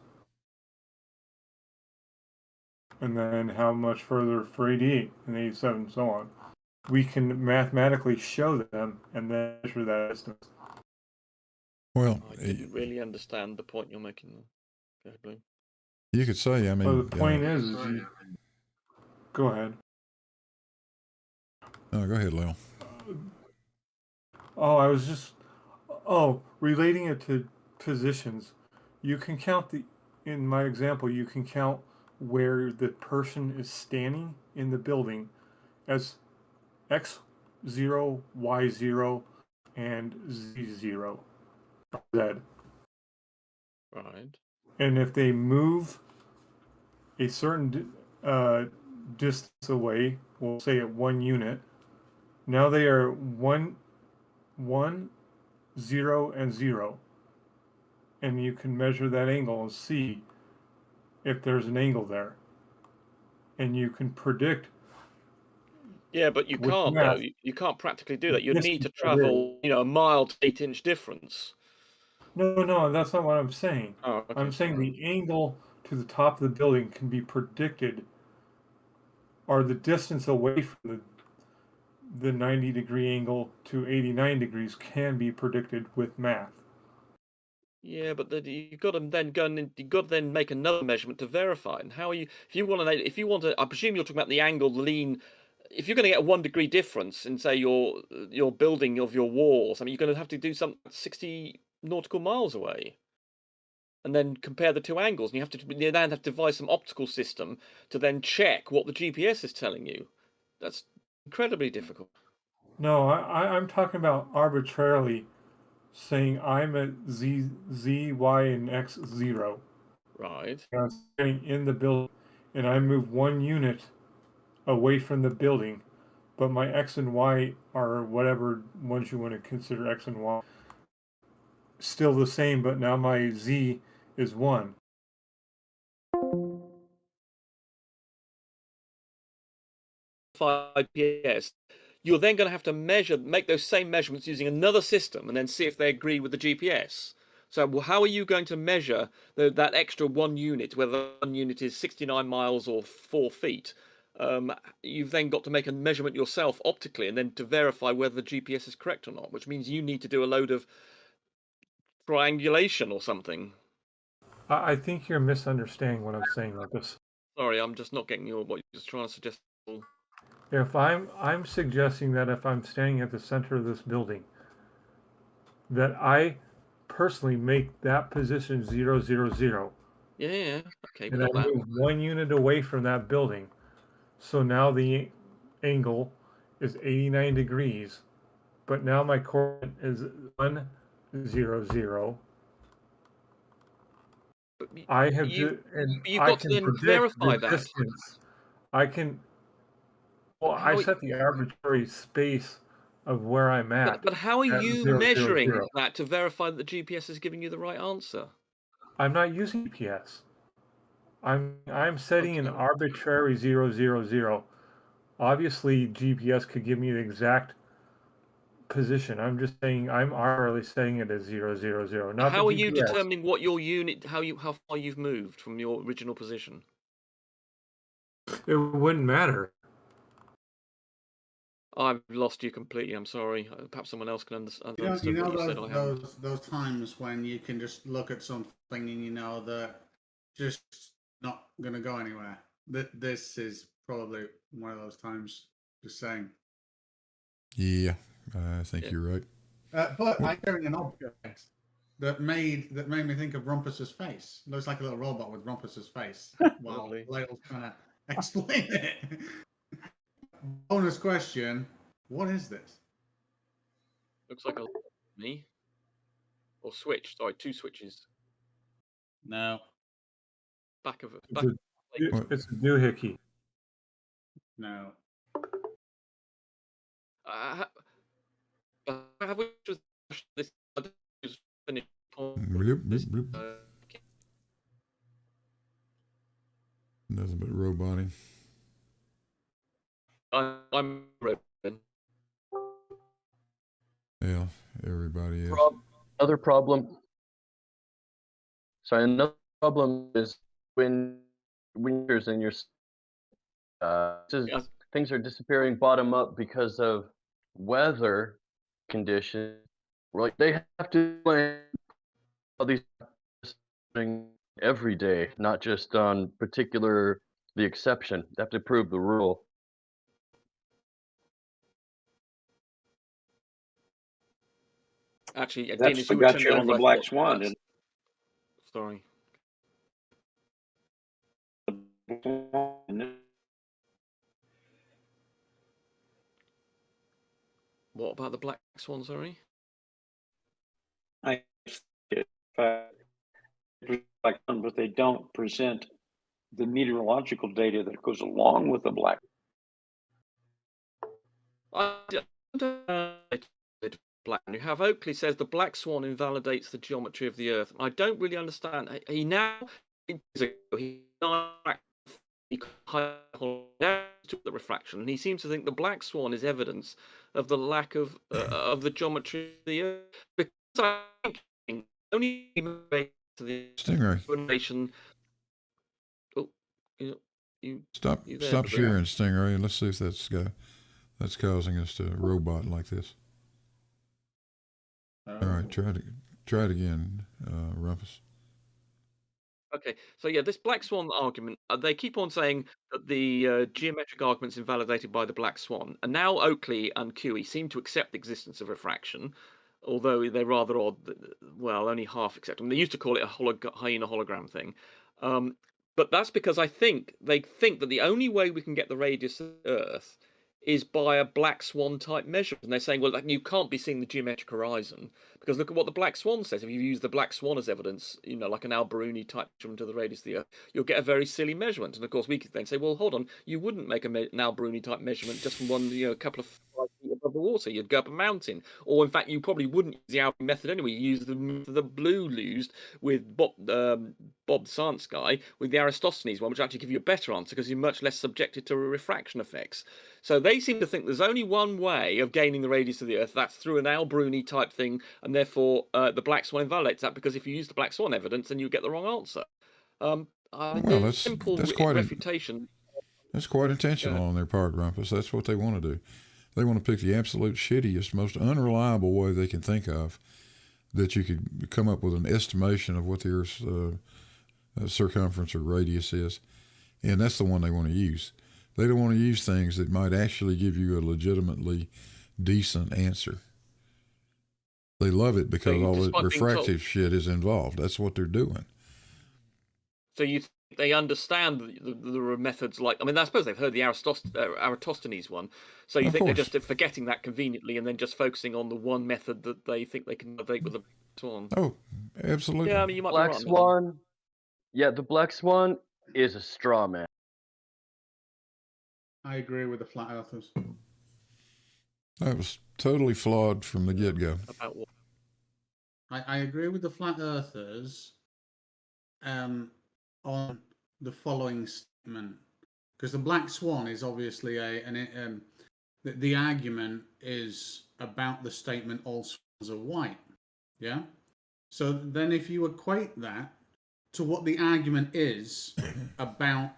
S1: And then how much further for 88 and 87 and so on? We can mathematically show them and then measure that distance.
S11: Well,
S8: I didn't really understand the point you're making. Go ahead, Blue.
S11: You could say, I mean...
S1: Well, the point is go ahead.
S11: No, go ahead, Lil.
S1: Relating it to positions. You can count in my example, you can count where the person is standing in the building as X0, Y0, and Z0. Z.
S8: Right.
S1: And if they move a certain distance away, we'll say at 1 unit, now they are 1, 0, and 0. And you can measure that angle and see if there's an angle there. and you can predict.
S8: Yeah, but you
S1: with
S8: can't
S1: math
S8: though. You can't practically do
S1: the
S8: that. You'd need to
S1: distance that is.
S8: travel, a mile to 8-inch difference.
S1: No, that's not what I'm saying.
S8: Oh, okay.
S1: I'm saying the angle to the top of the building can be predicted, or the distance away from the 90-degree angle to 89 degrees can be predicted with math.
S8: Yeah, but you've got to then go and you've got to then make another measurement to verify. And how are you? If you want to, I presume you're talking about the angle lean. If you're going to get a 1 degree difference in, say, your building of your walls, I mean, you're going to have to do something 60 nautical miles away, and then compare the two angles. And you then have to devise some optical system to then check what the GPS is telling you. That's incredibly difficult.
S1: No, I'm talking about arbitrarily saying I'm at z, y, and x 0.
S8: Right.
S1: And I'm standing in the building, and I move 1 unit away from the building, but my x and y are whatever ones you want to consider x and y. Still the same, but now my z is 1.
S8: GPS, you're then going to have to make those same measurements using another system, and then see if they agree with the GPS. So how are you going to measure that extra 1 unit, whether 1 unit is 69 miles or 4 feet? You've then got to make a measurement yourself optically, and then to verify whether the GPS is correct or not, which means you need to do a load of triangulation or something.
S1: I think you're misunderstanding what I'm saying, Lucas.
S8: Sorry, I'm just not getting what you're just trying to suggest.
S1: If I'm suggesting that if I'm standing at the center of this building, that I personally make that position 0, 0, 0.
S8: Yeah, okay.
S1: And I move 1 unit away from that building. So now the angle is 89 degrees, but now my coordinate is 1, 0, 0. I have to, and
S8: you've
S1: I
S8: got to
S1: can
S8: then
S1: predict
S8: verify
S1: the
S8: that.
S1: distance. I can. Well, I set the arbitrary space of where I'm at.
S8: But how are you
S1: 0, 0,
S8: measuring
S1: 0.
S8: that to verify that the GPS is giving you the right answer?
S1: I'm not using GPS. I'm setting an arbitrary 0, 0, 0. Obviously, GPS could give me the exact position. I'm just saying I'm arbitrarily setting it as 0, 0, 0. Not
S8: How
S1: the
S8: are you
S1: GPS.
S8: determining what your unit, how far you've moved from your original position?
S1: It wouldn't matter.
S8: I've lost you completely. I'm sorry. Perhaps someone else can understand what you said. I haven't.
S7: Those times when you can just look at something and you know that just not going to go anywhere. This is probably one of those times. Just saying.
S11: Yeah, I think you're right.
S7: But I'm carrying an object that made me think of Rumpus's face. Looks like a little robot with Rumpus's face. While Layle's trying to explain it. Bonus question: what is this?
S8: Looks like a me or switch. Sorry, 2 switches.
S7: No.
S8: Back of it.
S1: It's a doohickey.
S7: No.
S8: Have we just this?
S11: Nothing but roboting.
S8: I'm Robin.
S11: Yeah, everybody is.
S13: Another problem. Sorry, another problem is when you're in your things are disappearing bottom up because of weather conditions. Like they have to plan all these every day, not just on the exception. They have to prove the rule.
S8: Actually,
S5: that's what got you on the Black Swan.
S8: Sorry. What about the Black Swan? Sorry.
S5: But they don't present the meteorological data that goes along with the black.
S8: You have Oakley says the Black Swan invalidates the geometry of the Earth. I don't really understand. He the refraction, and he seems to think the black swan is evidence of the lack of the geometry of the Earth. Because I think only to the
S11: Stingray.
S8: explanation. Oh, you
S11: Stop
S8: you there,
S11: stop
S8: brother?
S11: sharing, Stingray, and let's see if that's causing us to robot like this. All right, try it again, Rumpus.
S8: Okay, so yeah, this black swan argument, they keep on saying that the geometric argument's invalidated by the black swan, and now Oakley and QE seem to accept the existence of refraction, although they're rather odd. Well, only half accept them. They used to call it a hyena hologram thing, but that's because they think that the only way we can get the radius of the Earth is by a black swan type measurement, and they're saying, well, you can't be seeing the geometric horizon. Because look at what the black swan says. If you use the black swan as evidence, like an Alberuni type measurement of the radius of the Earth, you'll get a very silly measurement. And of course, we could then say, well, hold on, you wouldn't make an Alberuni type measurement just from one, a couple of 5 feet above the water. You'd go up a mountain, or in fact, you probably wouldn't use the Alberuni method anyway. You use the blue used with Bob the Science Guy with the Aristophanes one, which actually give you a better answer because you're much less subjected to refraction effects. So they seem to think there's only one way of gaining the radius of the Earth. That's through an Alberuni type thing, and therefore the black swan invalidates that, because if you use the black swan evidence, then you get the wrong answer.
S11: Well, that's quite
S8: refutation.
S11: That's quite intentional on their part, Rumpus. That's what they want to do. They want to pick the absolute shittiest, most unreliable way they can think of that you could come up with an estimation of what the Earth's circumference or radius is, and that's the one they want to use. They don't want to use things that might actually give you a legitimately decent answer. They love it because all the refractive shit is involved. That's what they're doing.
S8: So they understand the methods like, I suppose they've heard the Eratosthenes one. So you think they're just forgetting that conveniently and then just focusing on the one method that they think they can take with the swan.
S11: Oh, absolutely.
S8: Yeah, you might
S13: black
S8: be right.
S13: Swan. Yeah, the black swan is a straw man.
S7: I agree with the flat earthers.
S11: That was totally flawed from the get-go.
S8: About what?
S7: I agree with the flat earthers on the following statement, because the black swan is obviously the argument is about the statement all swans are white. Yeah. So then if you equate that to what the argument is about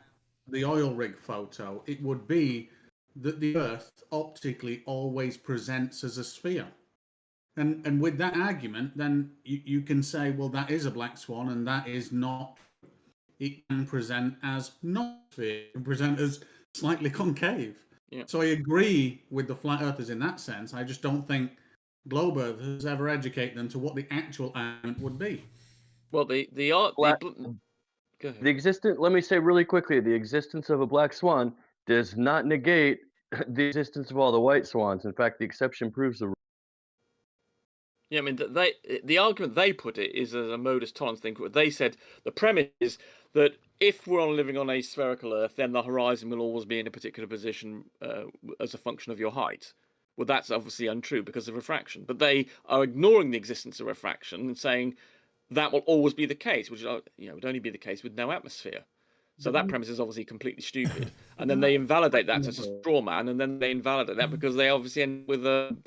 S7: the oil rig photo, it would be that the Earth optically always presents as a sphere. And with that argument, then you can say, well, that is a black swan, and that is not. It can present as not a sphere. It can present as slightly concave.
S8: Yeah.
S7: So I agree with the flat earthers in that sense. I just don't globe earthers ever educate them to what the actual argument would be.
S8: Well,
S13: let me say really quickly, the existence of a black swan does not negate the existence of all the white swans. In fact, the exception proves the rule.
S8: Yeah, the argument they put it is as a modus tollens thing. They said the premise is that if we're living on a spherical Earth, then the horizon will always be in a particular position as a function of your height. Well, that's obviously untrue because of refraction. But they are ignoring the existence of refraction and saying that will always be the case, which would only be the case with no atmosphere. So that premise is obviously completely stupid. And then they invalidate that as a straw man, and then they invalidate that because they obviously end with a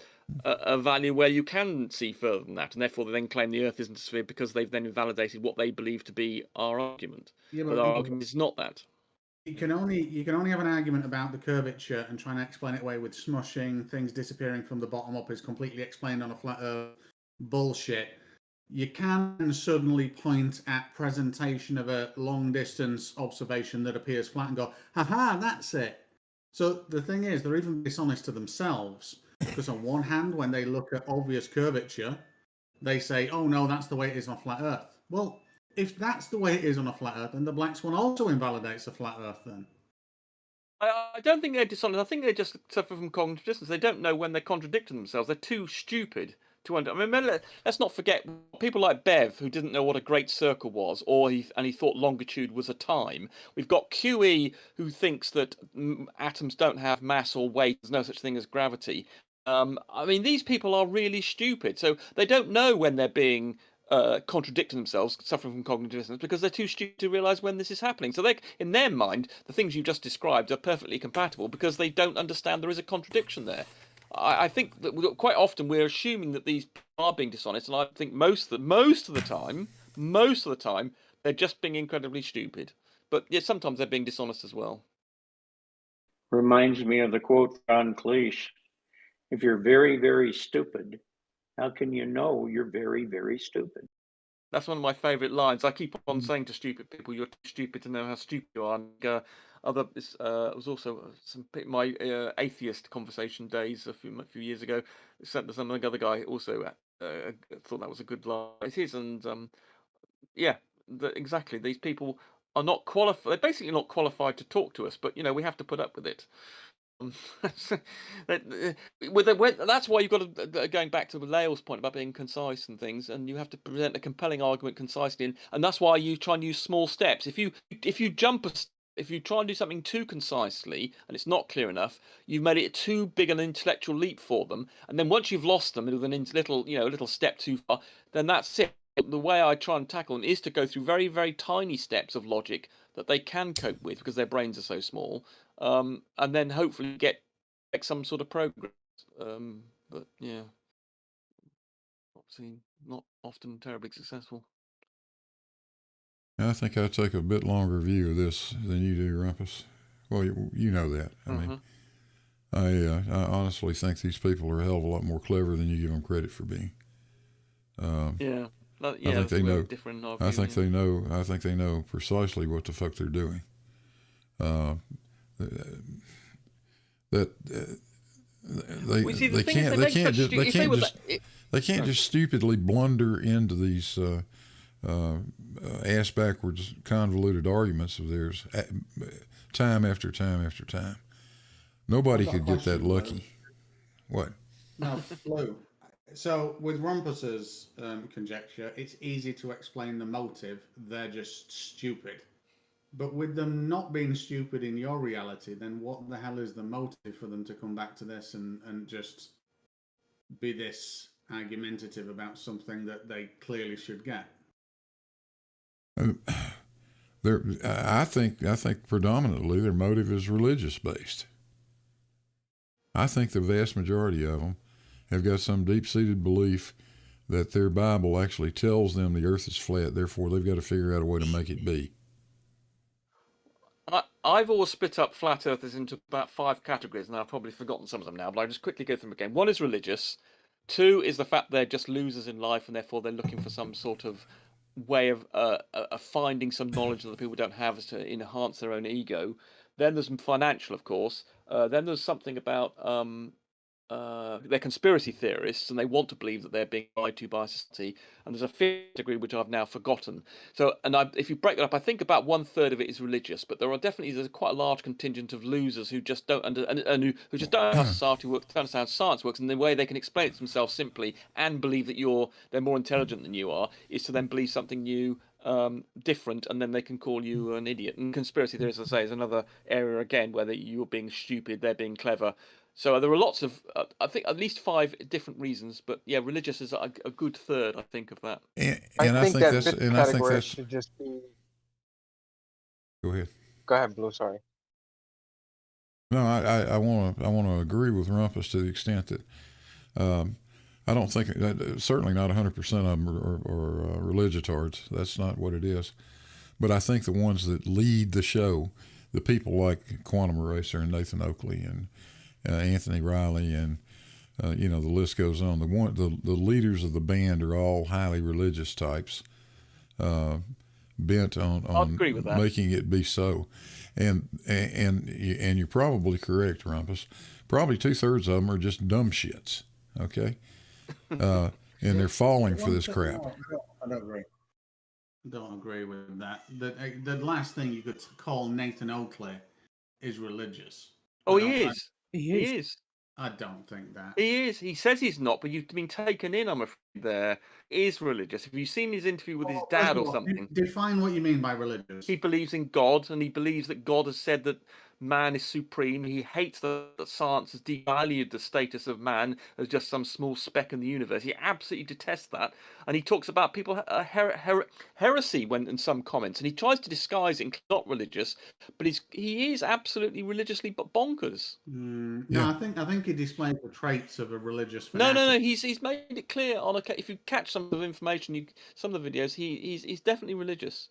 S8: value where you can see further than that, and therefore they then claim the Earth isn't a sphere because they've then invalidated what they believe to be our argument.
S7: Yeah,
S8: but our argument is not that.
S7: You can only have an argument about the curvature and trying to explain it away with smushing, things disappearing from the bottom up is completely explained on a flat Earth bullshit. You can suddenly point at presentation of a long distance observation that appears flat and go, haha, that's it. So the thing is, they're even dishonest to themselves, because on one hand, when they look at obvious curvature, they say, oh no, that's the way it is on a flat Earth. Well, if that's the way it is on a flat Earth, then the black swan also invalidates a flat Earth then.
S8: I don't think they're dishonest. I think they just suffer from cognitive dissonance. They don't know when they're contradicting themselves. They're too stupid to let's not forget people like Bev, who didn't know what a great circle was, and he thought longitude was a time. We've got QE, who thinks that atoms don't have mass or weight. There's no such thing as gravity. These people are really stupid. So they don't know when they're being contradicting themselves, suffering from cognitive dissonance, because they're too stupid to realise when this is happening. So they, in their mind, the things you've just described are perfectly compatible because they don't understand there is a contradiction there. I think that quite often we're assuming that these people are being dishonest, and I think most of the time, they're just being incredibly stupid. But yeah, sometimes they're being dishonest as well.
S5: Reminds me of the quote on Cleese: "If you're very, very stupid, how can you know you're very, very stupid?"
S8: That's one of my favourite lines. I keep on saying to stupid people, "You're too stupid to know how stupid you are." And it was also my atheist conversation days a few years ago. Some other guy also thought that was a good line. It is, and yeah, exactly. These people are not qualified. They're basically not qualified to talk to us, but we have to put up with it. That's why you've got to, going back to Lael's point about being concise and things, and you have to present a compelling argument concisely, and that's why you try and use small steps. If you try and do something too concisely and it's not clear enough, you've made it too big an intellectual leap for them, and then once you've lost them with a little step too far, then that's it. The way I try and tackle them is to go through very, very tiny steps of logic that they can cope with because their brains are so small, and then hopefully get some sort of progress. But yeah, obviously not often terribly successful.
S11: I think I take a bit longer view of this than you do, Rumpus. Well, you know that. I mean, I honestly think these people are a hell of a lot more clever than you give them credit for being.
S8: Yeah.
S11: I think they know. I think they know precisely what the fuck they're doing. They can't just stupidly blunder into these ass backwards convoluted arguments of theirs time after time after time. Nobody could get that lucky. What?
S7: Now, Blue. So with Rumpus's conjecture, it's easy to explain the motive. They're just stupid. But with them not being stupid in your reality, then what the hell is the motive for them to come back to this and just be this argumentative about something that they clearly should get?
S11: I think predominantly their motive is religious based. I think the vast majority of them have got some deep-seated belief that their Bible actually tells them the earth is flat, therefore they've got to figure out a way to make it be.
S8: I've always split up flat earthers into about 5 categories, and I've probably forgotten some of them now, but I'll just quickly go through them again. 1 is religious. 2 is the fact they're just losers in life, and therefore they're looking for some sort of way of finding some knowledge that the people don't have to enhance their own ego. Then there's financial, of course. Then there's something about they're conspiracy theorists, and they want to believe that they're being lied to by society. And there's a 5th degree which I've now forgotten. So, if you break that up, I think about 1/3 of it is religious, but there's quite a large contingent of losers who just don't who just don't know how society works, don't understand how science works, and the way they can explain it to themselves simply and believe that they're more intelligent than you are is to then believe something new, different, and then they can call you an idiot. And conspiracy theories, as I say, is another area again where you're being stupid, they're being clever. So there are lots of, I think, at least 5 different reasons. But yeah, religious is a good third, I think, of that.
S10: And I think that 5th category should just be.
S11: Go ahead.
S10: Go ahead, Blue. Sorry.
S11: No, I want to agree with Rumpus to the extent that I don't think certainly not 100% of them are religiotards. That's not what it is. But I think the ones that lead the show, the people like Quantum Eraser and Nathan Oakley and Anthony Riley and the list goes on. The leaders of the band are all highly religious types, bent on making it be so. And you're probably correct, Rumpus. Probably 2/3 of them are just dumb shits. Okay, and they're falling for this crap.
S7: I don't agree. Don't agree with that. The last thing you could call Nathan Oakley is religious.
S8: Oh, he is. He is.
S7: I don't think that.
S8: He is. He says he's not, but you've been taken in, I'm afraid, there. He is religious. Have you seen his interview with his dad or something?
S7: Define what you mean by religious.
S8: He believes in God, and he believes that God has said that man is supreme. He hates that science has devalued the status of man as just some small speck in the universe. He absolutely detests that, and he talks about people heresy when in some comments, and he tries to disguise it, not religious, but he is absolutely religiously bonkers.
S7: No, I think he displays the traits of a religious
S8: No,
S7: fanatic.
S8: he's made it clear on a. If you catch some of the information, some of the videos, he's definitely religious.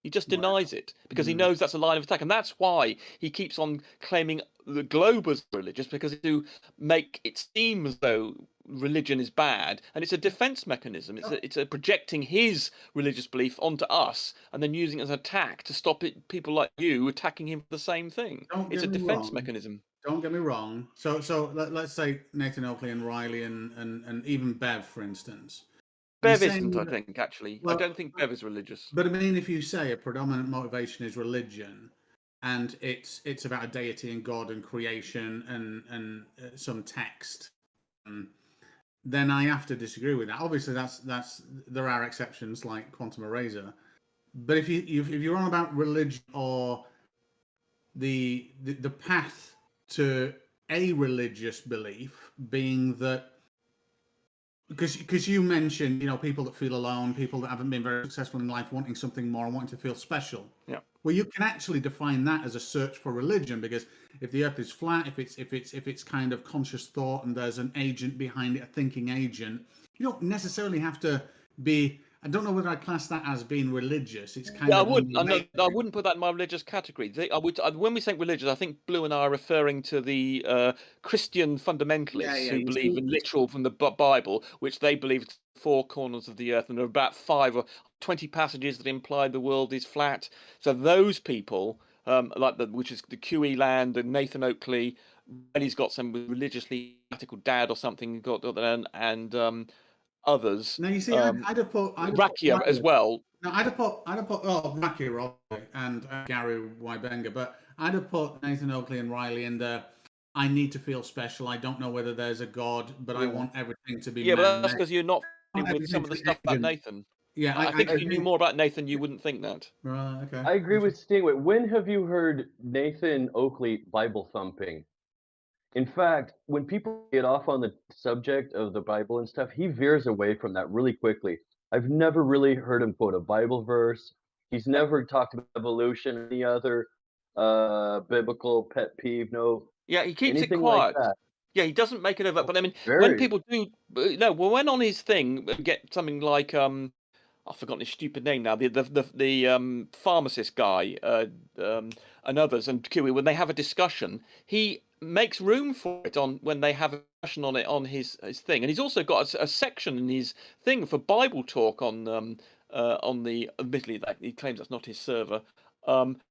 S8: He just denies it because he knows that's a line of attack, and that's why he keeps on claiming the globe as religious, because to make it seem as though religion is bad, and it's a defense mechanism. It's a projecting his religious belief onto us, and then using it as an attack to stop people like you attacking him for the same thing. It's a defense mechanism.
S7: Don't get me wrong. So let's say Nathan Oakley and Riley and even Bev, for instance.
S8: Bev isn't, I think, actually. I don't think Bev is religious.
S7: But I mean, if you say a predominant motivation is religion, and it's about a deity and God and creation and some text, then I have to disagree with that. Obviously, there are exceptions like Quantum Eraser, but if you're on about religion or the path to a religious belief being that. Because you mentioned, people that feel alone, people that haven't been very successful in life, wanting something more and wanting to feel special.
S8: Yeah.
S7: Well, you can actually define that as a search for religion, because if the Earth is flat, if it's kind of conscious thought and there's an agent behind it, a thinking agent, you don't necessarily have to be. I don't know whether I class that as being religious. It's kind of.
S8: I wouldn't put that in my religious category. When we say religious, I think Blue and I are referring to the Christian fundamentalists who believe in literal from the Bible, which they believe it's 4 corners of the earth, and there are about 5 or 20 passages that imply the world is flat. So those people, which is the QE Land and Nathan Oakley, and he's got some religiously fanatical dad or something, and others.
S7: Now you see, I'd have put
S8: Rakia as well.
S7: No, I'd have put Rakia and Gary Wybenga, but I'd have put Nathan Oakley and Riley in the. I need to feel special. I don't know whether there's a God, but I want everything to be.
S8: Yeah, but that's because you're not with some of the stuff about Nathan.
S7: Yeah,
S8: I think if you knew more about Nathan, you wouldn't think that.
S7: Right. Okay.
S13: I agree with Stingway. When have you heard Nathan Oakley Bible thumping? In fact, when people get off on the subject of the Bible and stuff, he veers away from that really quickly. I've never really heard him quote a Bible verse. He's never talked about evolution or any other biblical pet peeve. No.
S8: Yeah, he keeps it quiet.
S13: Like that.
S8: Yeah, he doesn't make it over. But I mean, when people do, when on his thing, get something like I've forgotten his stupid name now. The pharmacist guy and others and QE, when they have a discussion, he makes room for it when they have a discussion on it on his thing, and he's also got a section in his thing for Bible talk on the. Admittedly, that he claims that's not his server.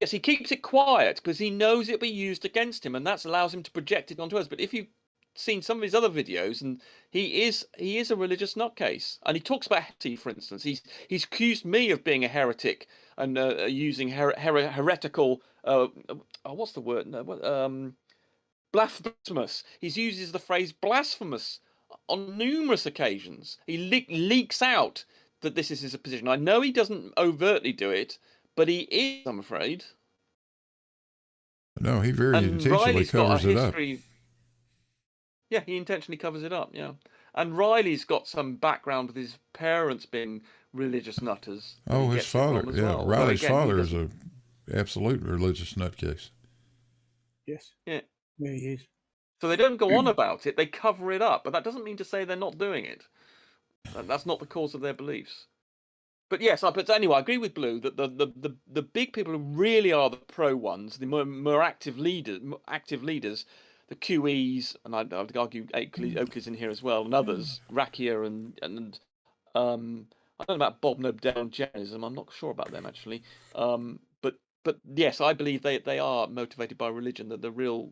S8: Yes, he keeps it quiet because he knows it'll be used against him, and that allows him to project it onto us. But if you've seen some of his other videos, and he is a religious nutcase, and he talks about heresy, for instance. He's accused me of being a heretic and using heretical. What's the word? Blasphemous. He uses the phrase blasphemous on numerous occasions. He leaks out that this is his position. I know he doesn't overtly do it, but he is, I'm afraid.
S11: No, he very intentionally covers it up.
S8: Yeah, he intentionally covers it up, yeah. And Riley's got some background with his parents being religious nutters.
S11: Oh, his father, yeah.
S8: Well.
S11: Riley's father is a absolute religious nutcase.
S4: Yes.
S8: Yeah.
S4: Yeah, he is.
S8: So they don't go on about it, they cover it up, but that doesn't mean to say they're not doing it. That's not the cause of their beliefs. But yes, but anyway, I agree with Blue that the big people who really are the pro ones, the more active leaders, the QEs, and I'd argue Oakley's in here as well, and others, Rakia and I don't know about Bob Nobel Jainism. I'm not sure about them actually. But yes, I believe they are motivated by religion. That the real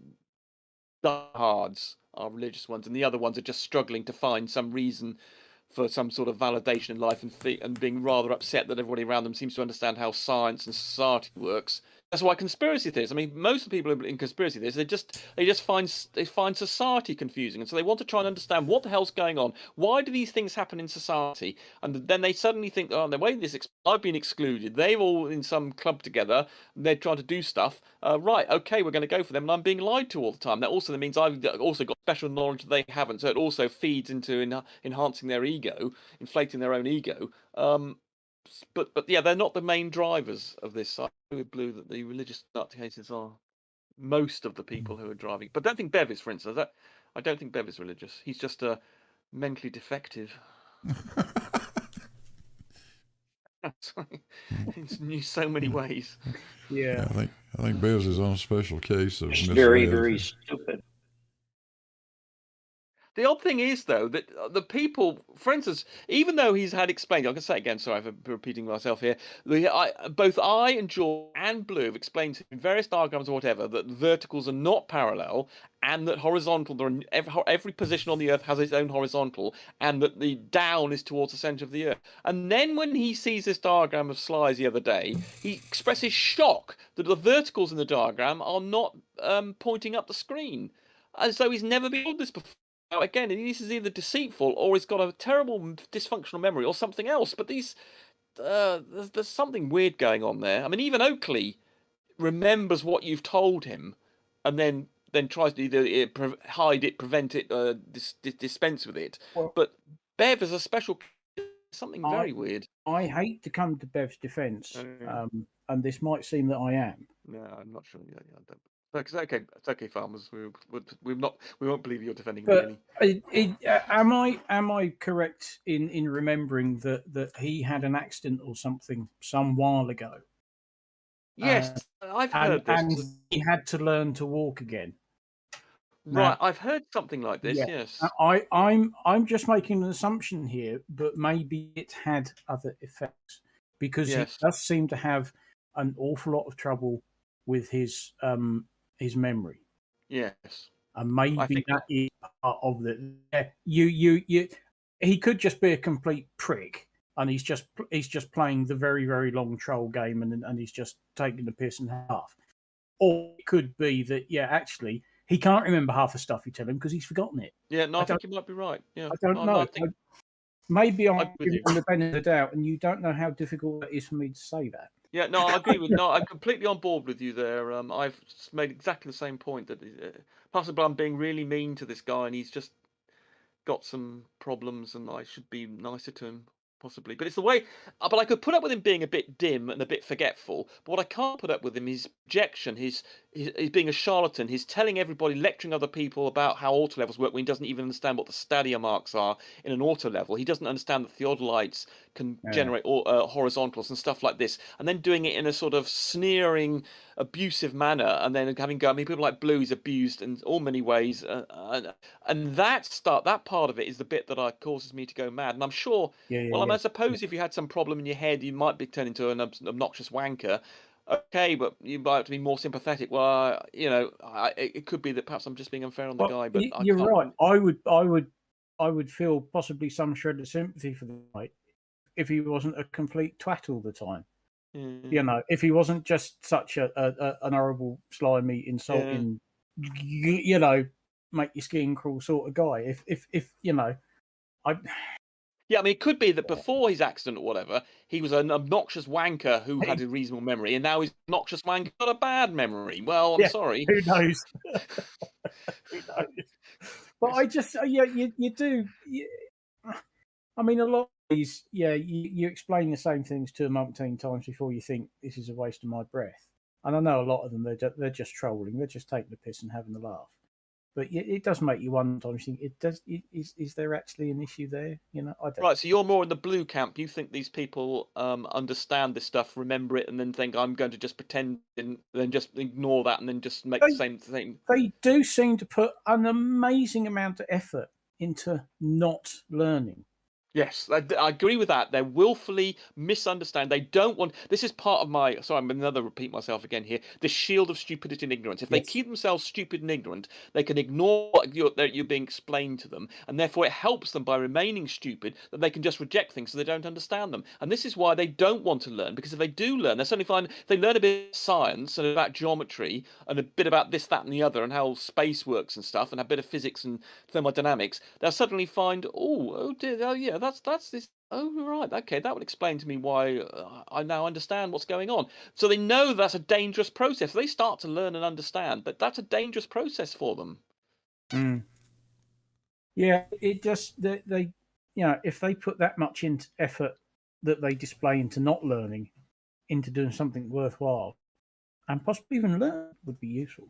S8: diehards are religious ones, and the other ones are just struggling to find some reason for some sort of validation in life, and being rather upset that everybody around them seems to understand how science and society works, That's why conspiracy theories. I mean, most of the people in conspiracy theories, they just find society confusing, and so they want to try and understand what the hell's going on. Why do these things happen in society? And then they suddenly think, oh, the way I've been excluded. They've all in some club together. They're trying to do stuff. Right? Okay, we're going to go for them, and I'm being lied to all the time. That also means I've also got special knowledge that they haven't. So it also feeds into enhancing their ego, inflating their own ego. But yeah, they're not the main drivers of this. I agree with Blue that the religious nutcases are most of the people who are driving. But I don't think Bev is, for instance. I don't think Bev is religious. He's just mentally defective. In so many ways.
S4: Yeah.
S11: I think Bev's his own special case of
S5: It's
S11: misled.
S5: very, very stupid.
S8: The odd thing is, though, that the people, for instance, even though he's had explained, I can say it again, sorry for repeating myself here, both I and George and Blue have explained in various diagrams or whatever that verticals are not parallel and that horizontal, every position on the Earth has its own horizontal, and that the down is towards the centre of the Earth. And then when he sees this diagram of Sly's the other day, he expresses shock that the verticals in the diagram are not pointing up the screen, as though he's never been told this before. Now, again, this is either deceitful or he's got a terrible dysfunctional memory or something else. But there's something weird going on there. I mean, even Oakley remembers what you've told him, and then tries to either hide it, prevent it, dispense with it.
S4: Well,
S8: but Bev is a special something very weird.
S4: I hate to come to Bev's defence, and this might seem that I am.
S8: No, I'm not sure. Yeah, I don't. It's okay, farmers. We won't believe you're defending him. Really.
S4: Am I correct in remembering that he had an accident or something some while ago?
S8: Yes, I've heard this.
S4: And he had to learn to walk again.
S8: Right, I've heard something like this. Yes,
S4: I'm just making an assumption here, but maybe it had other effects because he does seem to have an awful lot of trouble with his memory.
S8: Yes,
S4: and maybe that is part of the. He could just be a complete prick, and he's just playing the very, very long troll game, and he's just taking the piss in half. Or it could be that actually he can't remember half the stuff you tell him because he's forgotten it.
S8: Yeah, no, I think you might be right. Yeah,
S4: I don't know. Maybe I'm giving him the benefit of the doubt, and you don't know how difficult it is for me to say that.
S8: Yeah, no, I agree with. No, I'm completely on board with you there. I've made exactly the same point that possibly I'm being really mean to this guy, and he's just got some problems, and I should be nicer to him. Possibly, but it's the way. But I could put up with him being a bit dim and a bit forgetful. But what I can't put up with him is projection. His being a charlatan. He's telling everybody, lecturing other people about how auto levels work when he doesn't even understand what the stadia marks are in an auto level. He doesn't understand that theodolites can generate horizontals and stuff like this, and then doing it in a sort of sneering, abusive manner, and then having go. I mean, people like Blue is abused in all many ways, and that part of it is the bit that causes me to go mad. And I'm sure. I suppose if you had some problem in your head, you might be turned into an obnoxious wanker. Okay, but you might have to be more sympathetic. Well, it could be that perhaps I'm just being unfair on the guy. But
S4: you're right. I would feel possibly some shred of sympathy for the guy if he wasn't a complete twat all the time. If he wasn't just such an horrible, slimy, insulting, make your skin crawl sort of guy. If
S8: Yeah, I mean, it could be that before his accident or whatever, he was an obnoxious wanker who had a reasonable memory, and now he's an obnoxious wanker got a bad memory. Well, I'm sorry.
S4: Who knows? Who knows? But I just, you do. I mean, a lot of these, you explain the same things to them umpteen times before you think this is a waste of my breath. And I know a lot of them, they're just trolling, they're just taking the piss and having a laugh. But it does make you wonder. Think is there actually an issue there? I don't.
S8: Right. So you're more in the Blue camp. You think these people understand this stuff, remember it, and then think I'm going to just pretend, and then just ignore that, and then just make the same thing.
S4: They do seem to put an amazing amount of effort into not learning.
S8: Yes, I agree with that. They're willfully misunderstand. They don't want. This is part of my. Sorry, I'm another repeat myself again here. The shield of stupidity and ignorance. If they
S4: Yes.
S8: keep themselves stupid and ignorant, they can ignore what you're being explained to them, and therefore it helps them by remaining stupid that they can just reject things so they don't understand them. And this is why they don't want to learn, because if they do learn, they suddenly find if they learn a bit of science and about geometry and a bit about this, that, and the other, and how space works and stuff, and a bit of physics and thermodynamics, they'll suddenly find, oh dear, oh yeah, that's this. Oh right, okay, that would explain to me why I now understand what's going on. So they know that's a dangerous process. They start to learn and understand that that's a dangerous process for them.
S4: Mm. Yeah, it just they if they put that much into effort that they display into not learning, into doing something worthwhile, and possibly even learn would be useful.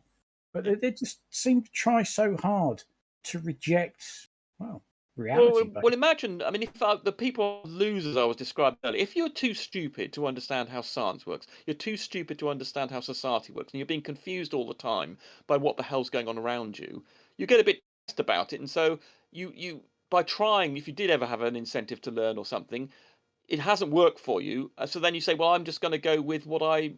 S4: But they just seem to try so hard to reject, well, reality.
S8: Well, imagine. I mean, if the people losers I was describing earlier, if you're too stupid to understand how science works, you're too stupid to understand how society works, and you're being confused all the time by what the hell's going on around you, you get a bit stressed about it, and so you by trying, if you did ever have an incentive to learn or something, it hasn't worked for you. So then you say, well, I'm just going to go with what I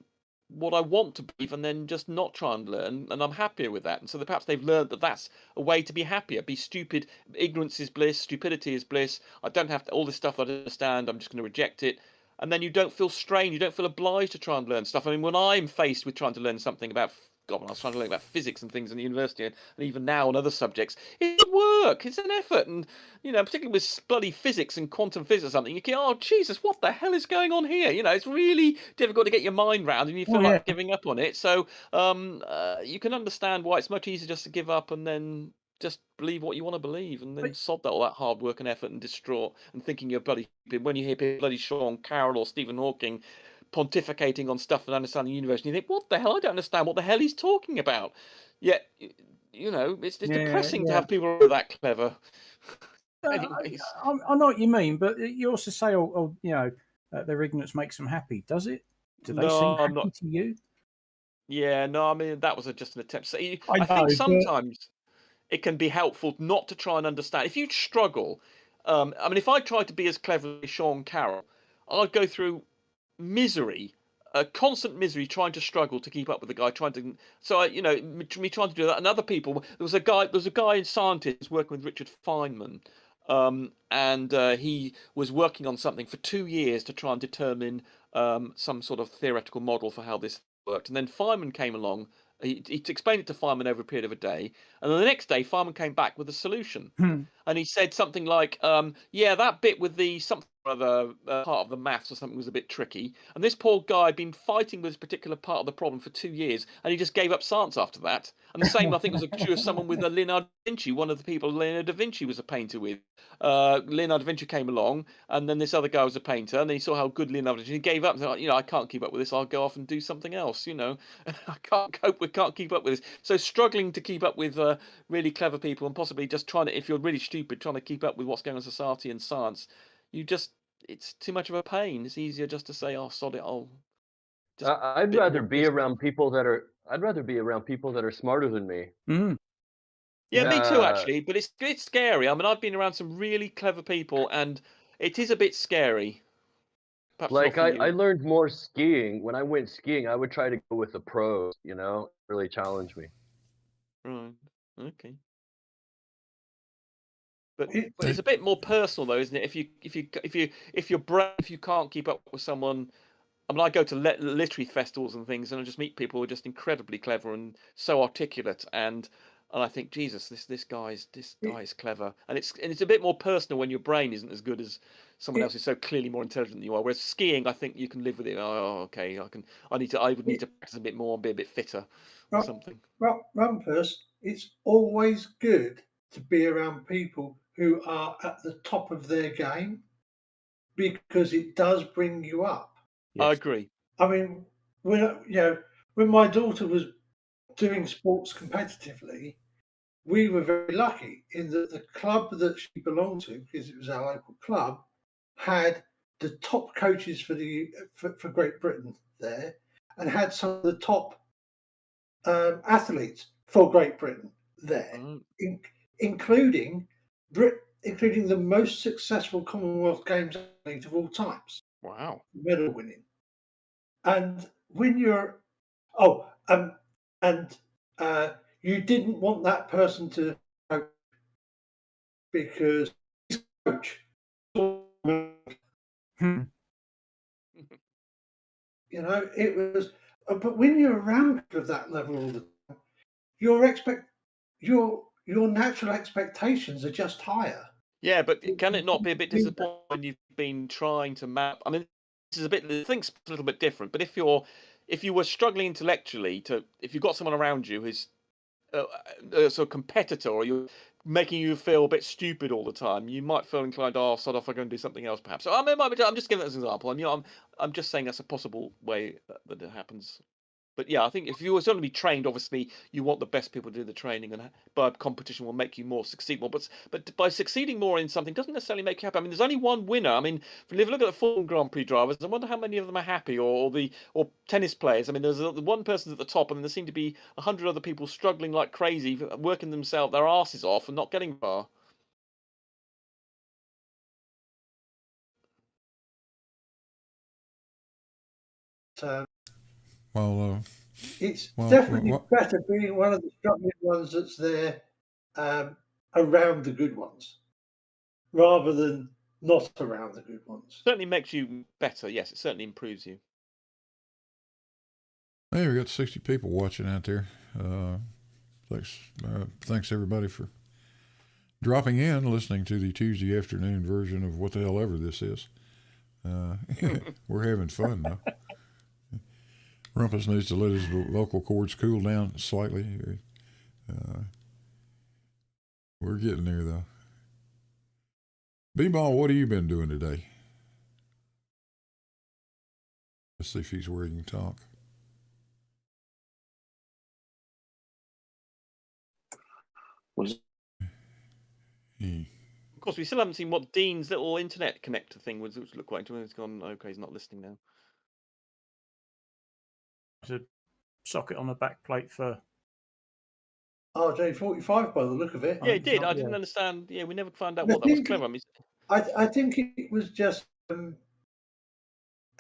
S8: want to believe, and then just not try and learn, and I'm happier with that. And so perhaps they've learned that that's a way to be happier. Be stupid. Ignorance is bliss. Stupidity is bliss. I don't have to, all this stuff I don't understand. I'm just going to reject it. And then you don't feel strained. You don't feel obliged to try and learn stuff. I mean, when I'm faced with trying to learn something about God, when I was trying to learn about physics and things in the university, and even now on other subjects, it's work. It's an effort, and particularly with bloody physics and quantum physics or something, you can, oh Jesus, what the hell is going on here? It's really difficult to get your mind round, and you feel like giving up on it. So you can understand why it's much easier just to give up and then just believe what you want to believe, and then sod that all that hard work and effort and distraught and thinking you're bloody stupid. When you hear people, bloody Sean Carroll or Stephen Hawking pontificating on stuff and understanding the universe, and you think, what the hell? I don't understand what the hell he's talking about. Yet, it's depressing to have people who are that clever. Anyways,
S4: I know what you mean, but you also say, their ignorance makes them happy. Does it? Do they seem happy to you?
S8: Yeah, no, I mean that was just an attempt. So
S4: I
S8: think
S4: know,
S8: sometimes it can be helpful not to try and understand. If you struggle, I mean, if I tried to be as clever as Sean Carroll, I'd go through misery, constant misery, trying to struggle to keep up with the guy, trying to. So me trying to do that, and other people. There was a guy in scientists working with Richard Feynman, and he was working on something for 2 years to try and determine some sort of theoretical model for how this worked. And then Feynman came along. He explained it to Feynman over a period of a day, and then the next day Feynman came back with a solution. And he said something like, yeah, that bit with the something or other part of the maths or something was a bit tricky. And this poor guy had been fighting with this particular part of the problem for 2 years, and he just gave up science after that. And the same, I think, was true of someone with Leonardo da Vinci. One of the people Leonardo da Vinci was a painter with. Leonardo da Vinci came along, and then this other guy was a painter, and then he saw how good Leonardo da Vinci. He gave up. And said, I can't keep up with this. I'll go off and do something else. I can't cope. We can't keep up with this. So struggling to keep up with really clever people, and possibly just trying to, if you're really stupid, trying to keep up with what's going on in society and science, it's too much of a pain. It's easier just to say, oh, sod it, I'll just.
S13: I'd rather be around people that are. I'd rather be around people that are smarter than me.
S8: Yeah, me too, actually. But it's scary. I mean, I've been around some really clever people, and it is a bit scary. Perhaps
S13: Like
S8: not for you.
S13: I learned more skiing. When I went skiing, I would try to go with the pros. Really challenge me.
S8: Right. Okay. But it's a bit more personal, though, isn't it? If you're brave, if you can't keep up with someone. I mean, I go to literary festivals and things, and I just meet people who are just incredibly clever and so articulate, and I think, Jesus, this guy is clever, and it's a bit more personal when your brain isn't as good as someone else who's so clearly more intelligent than you are. Whereas skiing, I think you can live with it. Oh, okay, I would need to practice a bit more and be a bit fitter or something.
S3: Rumpus, it's always good to be around people who are at the top of their game, because it does bring you up.
S8: Yes. I agree.
S3: I mean, when my daughter was doing sports competitively, we were very lucky in that the club that she belonged to, because it was our local club, had the top coaches for Great Britain there, and had some of the top athletes for Great Britain there, including including the most successful Commonwealth Games athlete of all times.
S8: Wow.
S3: Medal winning. And when you're, you didn't want that person to coach because his coach. You know, it was. But when you're around people of that level all the time, your natural expectations are just higher.
S8: Yeah, but can it not be a bit disappointing when you've been trying to map? I mean, this is a bit. The thing's a little bit different. But if you were struggling intellectually if you've got someone around you who's a sort of competitor, or you're making you feel a bit stupid all the time, you might feel inclined, sod off, I go and do something else, perhaps. So I mean, I'm just giving that as an example. I mean, I'm just saying that's a possible way that it happens. But yeah, I think if you were going to be trained, obviously you want the best people to do the training, and by competition will make you succeed more. But by succeeding more in something doesn't necessarily make you happy. I mean, there's only one winner. I mean, if you look at the Formula Grand Prix drivers, I wonder how many of them are happy, or tennis players. I mean, there's one person at the top, and there seem to be 100 other people struggling like crazy, working their asses off, and not getting far.
S3: It's definitely better being one of the struggling ones that's there around the good ones, rather than not around the good ones.
S8: Certainly makes you better. Yes, it certainly improves you.
S11: Hey, we got 60 people watching out there. Thanks everybody for dropping in, listening to the Tuesday afternoon version of what the hell ever this is. We're having fun now. Rumpus needs to let his vocal cords cool down slightly. We're getting there, though. B-Ball, what have you been doing today? Let's see if he's where he can talk.
S8: Of course, we still haven't seen what Dean's little internet connector thing was, which looked quite interesting. He's gone, okay, he's not listening now.
S4: To socket on the back plate for
S3: RJ45 by the look of it.
S8: Yeah, it did. I didn't understand. Yeah, we never found out what that was clever. I mean,
S3: I think it was just a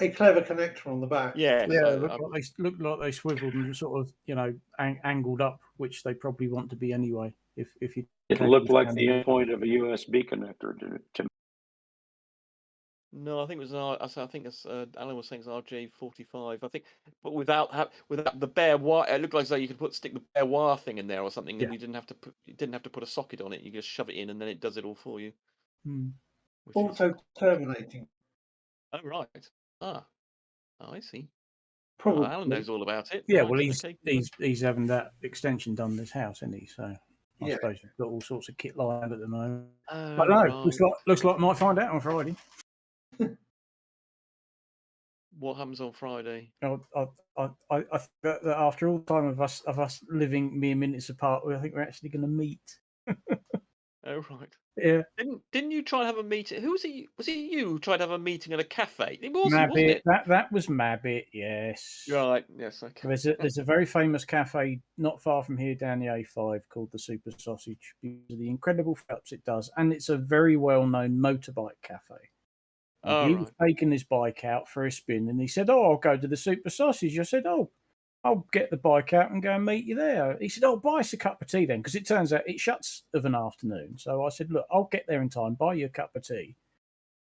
S3: clever connector on the back.
S8: Yeah,
S4: looked like they swiveled and sort of, angled up, which they probably want to be anyway. If you,
S5: it looked like the endpoint of a USB connector to
S8: No, I think it was. I think as Alan was saying, it's RJ45. I think, but without the bare wire, it looked like you could stick the bare wire thing in there or something, and you didn't have to put a socket on it. You just shove it in, and then it does it all for you.
S3: Auto terminating.
S8: Oh right. I see.
S3: Probably.
S8: Alan knows all about it.
S4: Yeah,
S8: right,
S4: well, he's having that extension done in his house, isn't he? So I suppose he's got all sorts of kit lined at the moment. I don't know.
S8: Right.
S4: Looks like I might find out on Friday.
S8: What happens on Friday?
S4: I think that after all the time of us living mere minutes apart, I think we're actually going to meet.
S8: Oh right.
S4: Yeah.
S8: Didn't you try and have a meeting? Who was it? Was it you who tried to have a meeting at a cafe? It was,
S4: Mabbit,
S8: wasn't it?
S4: That was Mabbit. Yes.
S8: Right. Yes. Okay.
S4: There's a very famous cafe not far from here down the A5 called the Super Sausage because of the incredible flips it does, and it's a very well known motorbike cafe. He was taking his bike out for a spin, and he said, "Oh, I'll go to the Super Sausage." I said, "Oh, I'll get the bike out and go and meet you there." He said, "Oh, buy us a cup of tea then," because it turns out it shuts of an afternoon. So I said, "Look, I'll get there in time, buy you a cup of tea."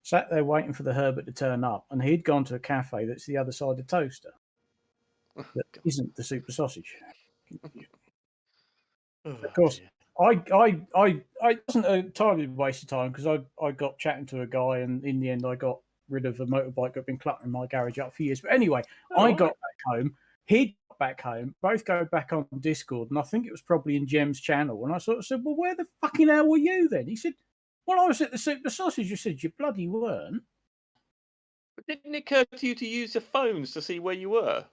S4: Sat there waiting for the Herbert to turn up, and he'd gone to a cafe that's the other side of Toaster. That isn't the Super Sausage. Of course, I wasn't entirely a waste of time because I got chatting to a guy, and in the end I got rid of a motorbike that had been cluttering my garage up for years. But anyway, I got back home. He got back home. Both go back on Discord, and I think it was probably in Jem's channel. And I sort of said, "Well, where the fucking hell were you then?" He said, "Well, I was at the Super Sausage." You said, "You bloody weren't."
S8: But didn't it occur to you to use your phones to see where you were?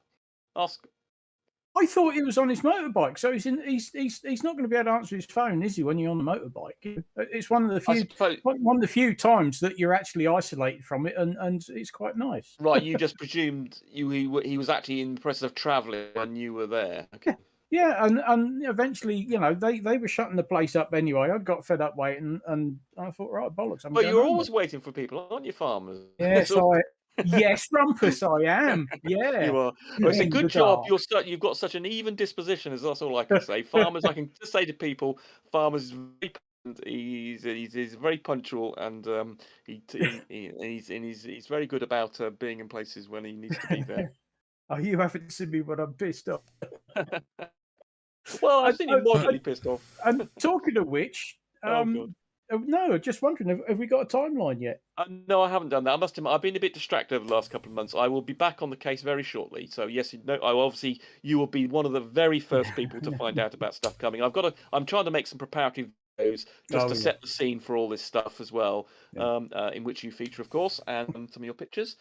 S8: Ask.
S4: I thought he was on his motorbike, so he's not going to be able to answer his phone, is he? When you're on the motorbike, it's one of the few times that you're actually isolated from it, and it's quite nice.
S8: Right, you just presumed he was actually in the process of travelling and you were there. Okay.
S4: Yeah, and eventually, you know, they were shutting the place up anyway. I got fed up waiting, and I thought, right, bollocks, I'm
S8: Well,
S4: going
S8: you're
S4: home.
S8: always waiting for people, aren't you, farmers?
S4: Yes, yes, Rumpus, I am. Yeah,
S8: You are. Well, it's a
S4: in
S8: good
S4: the
S8: job.
S4: dark.
S8: You've got such an even disposition. That's all I can say. Farmers, I can just say to people, farmers is very patient, he's very punctual, and he's very good about being in places when he needs to be there.
S4: Oh, you haven't seen me when I'm pissed off.
S8: Well, I've seen you moderately pissed off.
S4: And talking of which,
S8: Oh, God.
S4: no, just wondering, have we got a timeline yet?
S8: No, I haven't done that. I must admit, I've been a bit distracted over the last couple of months. I will be back on the case very shortly. So yes, obviously you will be one of the very first people to find out about stuff coming. I'm trying to make some preparatory videos just to set the scene for all this stuff as well, in which you feature, of course, and some of your pictures.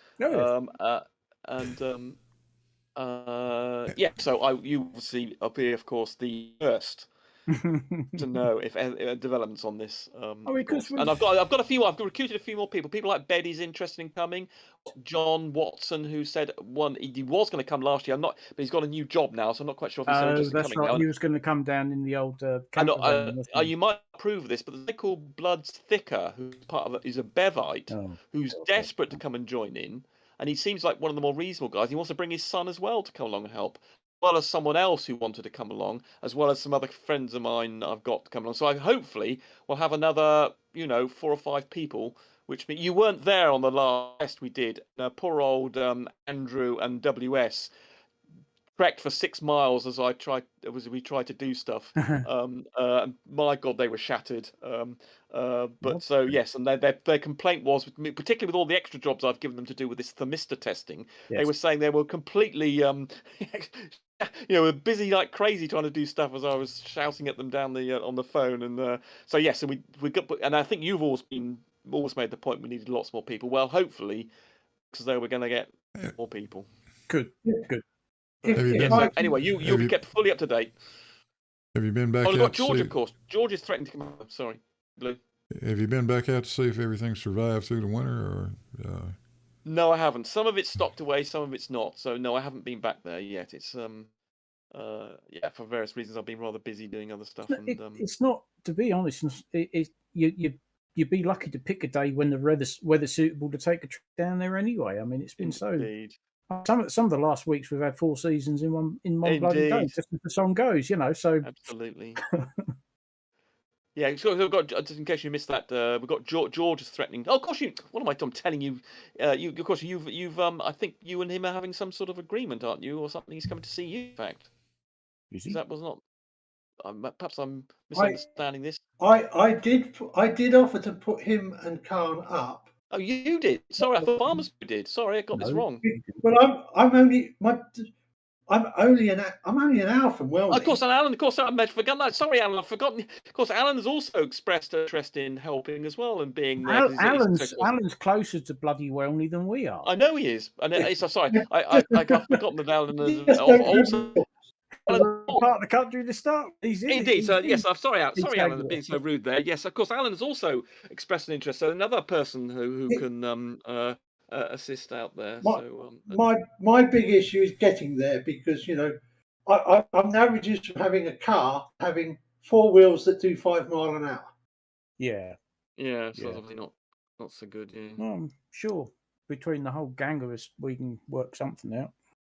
S8: So you will see up here, of course, the first to know if developments on this. And I've recruited a few more people. People like Betty's interested in coming. John Watson, who said he was going to come last year. But he's got a new job now, so I'm not quite sure if he's so interested in coming
S4: right.
S8: now.
S4: He was going to come down in the old camper van.
S8: You might approve of this, but the guy called Blood's Thicker, who's part of is a Bevite, who's desperate to come and join in. And he seems like one of the more reasonable guys. He wants to bring his son as well to come along and help, as well as someone else who wanted to come along, as well as some other friends of mine I've got to come along. So I hopefully will have another, 4 or 5 people. Which means you weren't there on the last test we did. Poor old Andrew and WS trekked for 6 miles as we tried to do stuff. My God, they were shattered. But so yes, and their complaint was, particularly with all the extra jobs I've given them to do with this thermistor testing, they were saying they were completely, busy like crazy trying to do stuff as I was shouting at them down the on the phone. And so yes, and we got, and I think you've always made the point we needed lots more people. Well, hopefully, because they were going to get more people.
S4: Good.
S8: Anyway, you'll be kept fully up to date.
S11: Have you been back?
S8: I've got George, of course. George is threatening to come up. Sorry, Blue.
S11: Have you been back out to see if everything survived through the winter, or?
S8: No, I haven't. Some of it's stocked away, some of it's not. So no, I haven't been back there yet. It's for various reasons, I've been rather busy doing other stuff.
S4: It's not, to be honest. You'd be lucky to pick a day when the weather's suitable to take a trip down there anyway. I mean, it's been
S8: Indeed.
S4: Some of the last weeks we've had 4 seasons in one bloody day, just as the song goes, So
S8: absolutely. Yeah, so we've got, just in case you missed that, we've got George is threatening. Oh, of course, I'm telling you, of course, you've I think you and him are having some sort of agreement, aren't you, or something? He's coming to see you. In fact, that was not. Perhaps I'm misunderstanding this.
S3: I did offer to put him and Khan up.
S8: Oh, you did. Sorry, I thought Farmers did. Sorry, I got this wrong.
S3: Well, I'm only an hour from Welling.
S8: Of course, and Alan. Of course, I'd forgotten that. Sorry, Alan, I've forgotten. Of course, Alan has also expressed interest in helping as well and being there.
S4: Alan's closer to bloody Welney than we are.
S8: I know he is. And sorry, I've forgotten that Alan is also.
S4: Part of the country to start.
S8: Indeed. So yes, I'm sorry, Alan. Sorry, Alan, for being so rude there. Yes, of course, Alan has also expressed an interest. So another person who can assist out there.
S3: My big issue is getting there because I'm now reduced from having a car having 4 wheels that do 5 miles an hour.
S4: Yeah.
S8: Yeah. So that's obviously not so good. Yeah.
S4: Well, I'm sure between the whole gang of us, we can work something out.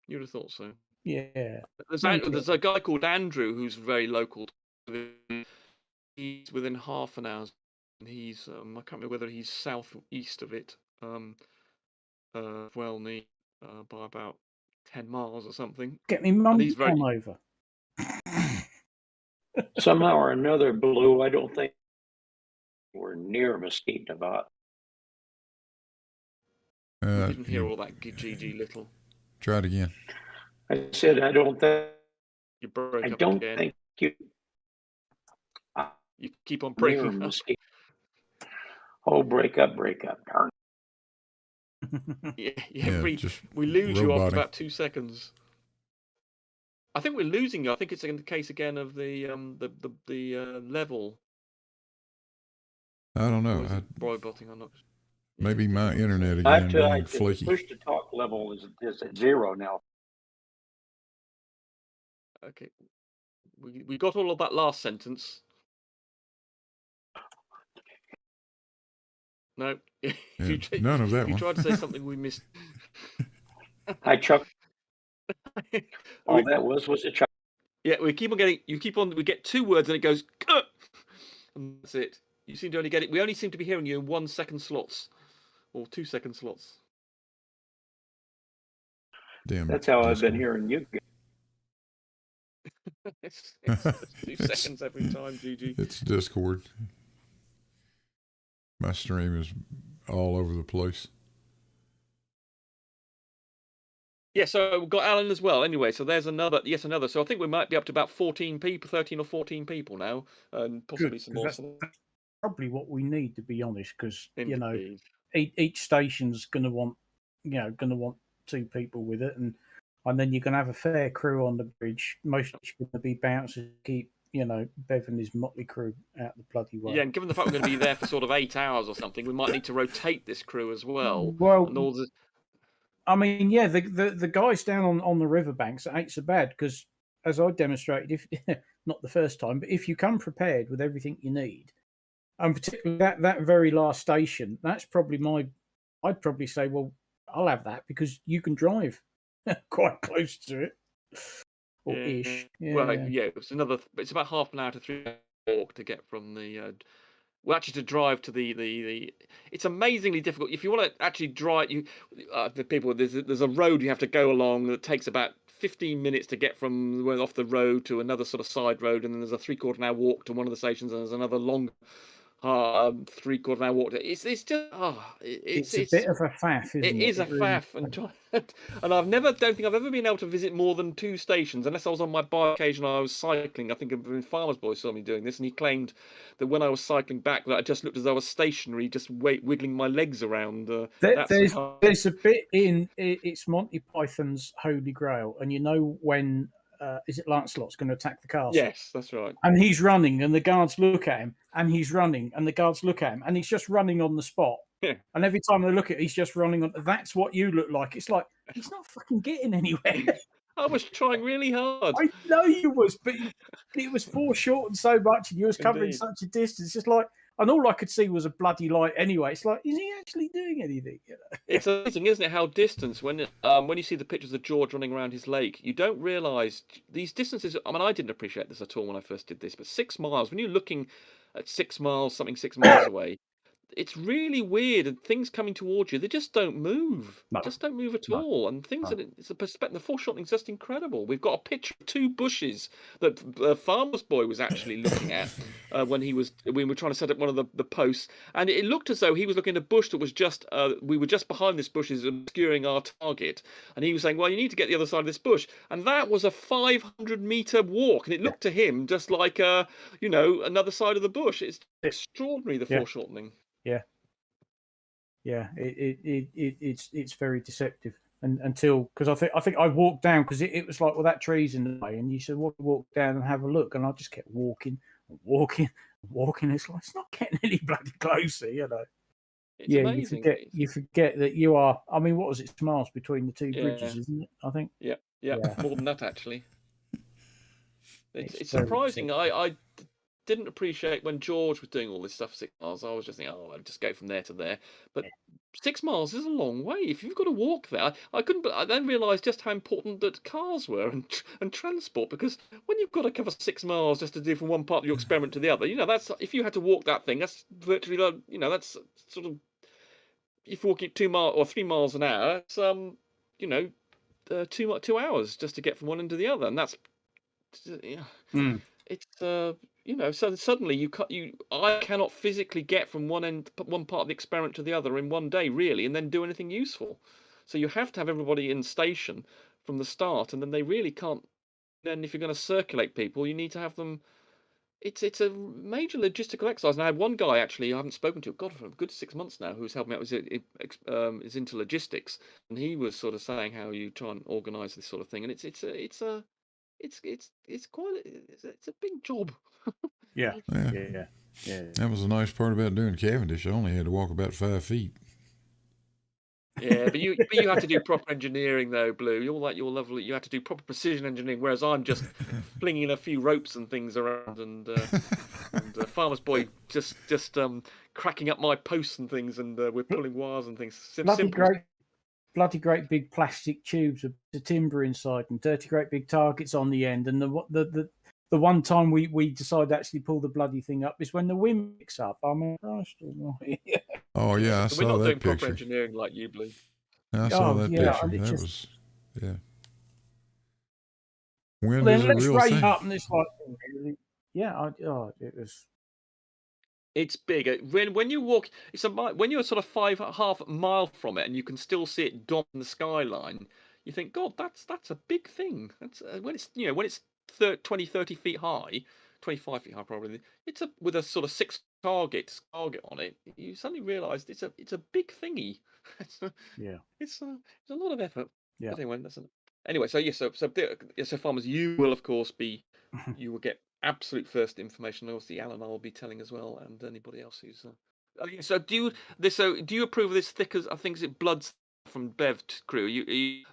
S8: You'd have thought so.
S4: Yeah.
S8: There's a guy called Andrew who's very local. He's within half an hour. And he's I can't remember whether he's southeast of it, Welney, by about 10 miles or something.
S4: Get me mum to come over.
S5: Somehow or another, Blue, I don't think we're near Mesquite, Nevada.
S8: I didn't hear all that GG little.
S11: Try it again.
S5: I said I don't think
S8: you broke
S5: I
S8: up
S5: don't
S8: again.
S5: think you.
S8: You keep on breaking up.
S5: Oh, break up, darn.
S8: We lose you after about 2 seconds. I think we're losing you. I think it's in the case again of the level.
S11: I don't know.
S8: Boybotting, I'm not.
S11: Maybe my internet again being flaky.
S5: The push to talk level is at 0 now.
S8: Okay. we got all of that last sentence. No, if
S11: Yeah, none of that
S8: if you
S11: one.
S8: tried to say something we missed.
S5: Hi, Chuck. All that was a Chuck.
S8: Yeah, we keep on getting. We get 2 words and it goes, and that's it. You seem to only get it. We only seem to be hearing you in 1 second slots, or 2 second slots.
S11: Damn.
S5: That's how I've been
S11: Discord.
S5: hearing you.
S8: It's 2 seconds every time, GG.
S11: It's Discord. My stream is all over the place.
S8: Yeah, so we've got Alan as well. Anyway, so there's another. So I think we might be up to about 14 people, 13 or 14 people now, and possibly
S4: Good,
S8: some
S4: 'cause
S8: more.
S4: that's probably what we need, to be honest, because you know
S8: Indeed.
S4: each station's going to want 2 people with it, and then you're going to have a fair crew on the bridge. Most are going to be bouncers, keep Bev and his motley crew out the bloody way.
S8: Yeah, and given the fact we're going to be there for sort of 8 hours or something, we might need to rotate this crew as well.
S4: Well,
S8: and all the...
S4: I mean, yeah, the guys down on the riverbanks ain't so bad because, as I demonstrated, if not the first time, but if you come prepared with everything you need, and particularly that very last station, that's probably I'd probably say, well, I'll have that because you can drive quite close to it, or ish. Yeah.
S8: Well, yeah, it's about half an hour to 3 hour walk to get from the. Well, actually, to drive to the it's amazingly difficult. If you want to actually drive, the people there's a road you have to go along that takes about 15 minutes to get from off the road to another sort of side road, and then there's a 3/4 hour walk to one of the stations, and there's another long 3/4 hour walk. It's just
S4: it's a bit of a faff, isn't it?
S8: It is a faff, and I don't think I've ever been able to visit more than 2 stations, unless I was on my bike occasion. I was cycling. I think a Farmer's Boy saw me doing this, and he claimed that when I was cycling back, that I just looked as though I was stationary, just wiggling my legs around.
S4: There's a bit in it's Monty Python's Holy Grail, and when is it Lancelot's going to attack the castle?
S8: Yes, that's right.
S4: And he's running, and the guards look at him, and he's running, and the guards look at him, and he's just running on the spot.
S8: Yeah.
S4: And every time they look at, he's just running on. That's what you look like. It's like he's not fucking getting anywhere.
S8: I was trying really hard.
S4: I know you was, but it was foreshortened so much, and you was covering
S8: Indeed.
S4: such a distance. It's like, and all I could see was a bloody light anyway. It's like, is he actually doing anything?
S8: It's amazing, isn't it, how distance, when you see the pictures of George running around his lake, you don't realise these distances. I mean, I didn't appreciate this at all when I first did this, but 6 miles, when you're looking at 6 miles, 6 miles away, it's really weird, and things coming towards you, they just don't move.
S4: No.
S8: Just don't move at all. And things it's a perspective. The foreshortening's just incredible. We've got a picture of 2 bushes that Farmer's Boy was actually looking at when we were trying to set up one of the posts, and it looked as though he was looking at a bush that was just we were just behind this bush, is obscuring our target, and he was saying, well, you need to get the other side of this bush, and that was a 500-meter walk, and it looked to him just like another side of the bush. It's extraordinary, the foreshortening.
S4: Yeah, it's very deceptive, and until because I think I walked down because it was like, well, that tree's in the way, and you said, walk down and have a look, and I just kept walking. It's like, it's not getting any bloody closer,
S8: It's amazing.
S4: You forget that you are. I mean, what was it? 6 miles between the 2 bridges, isn't it? I think.
S8: Yeah, more than that actually. It's surprising. I didn't appreciate when George was doing all this stuff 6 miles. I was just thinking, I'll just go from there to there. But 6 miles is a long way. If you've got to walk there, I couldn't. But I then realised just how important that cars were and transport. Because when you've got to cover 6 miles just to do from one part of your experiment to the other, that's if you had to walk that thing, that's virtually that's sort of, if you're walking 2 miles or 3 miles an hour, it's 2 hours just to get from one end to the other, and that's it's so suddenly I cannot physically get from one part of the experiment to the other in one day, really, and then do anything useful. So you have to have everybody in station from the start, and then they really can't. Then if you're going to circulate people, you need to have them. It's a major logistical exercise. And I had one guy actually I haven't spoken to, God, for a good 6 months now, who's helping out with is into logistics, and he was sort of saying how you try and organise this sort of thing, and it's a big job.
S4: Yeah.
S11: That was the nice part about doing Cavendish. I only had to walk about 5 feet.
S8: Yeah, but you have to do proper engineering though, Blue. You're like your level. You have to do proper precision engineering, whereas I'm just flinging a few ropes and things around, and Farmer's Boy just cracking up my posts and things, and we're pulling wires and things.
S4: Bloody great big plastic tubes with the timber inside, and dirty great big targets on the end. And the one time we decided to actually pull the bloody thing up is when the wind picks up. I mean,
S11: oh yeah, I
S8: So we're
S11: saw
S8: not doing
S11: that
S8: proper
S11: picture.
S8: engineering like you, Blue.
S11: I saw
S4: Oh,
S11: that
S4: yeah,
S11: picture.
S4: and it
S11: That
S4: just-
S11: was, yeah. Wind
S4: Then
S11: is a
S4: let's
S11: real
S4: raise
S11: thing.
S4: up, and it's like, yeah, it was.
S8: It's big. When you walk, when you're sort of half a mile from it, and you can still see it dot in the skyline. You think, God, that's a big thing. That's when it's when it's 20, 30 feet high, 25 feet high probably. It's with a sort of 6 target on it. You suddenly realise it's a big thingy.
S4: Yeah.
S8: It's a lot of effort.
S4: Yeah.
S8: But anyway, so yes, so farmers, you will of course you will get absolute first information. Obviously, Alan, I'll be telling as well, and anybody else who's. So do you approve of this thick as I think is it Bloods from Bev crew?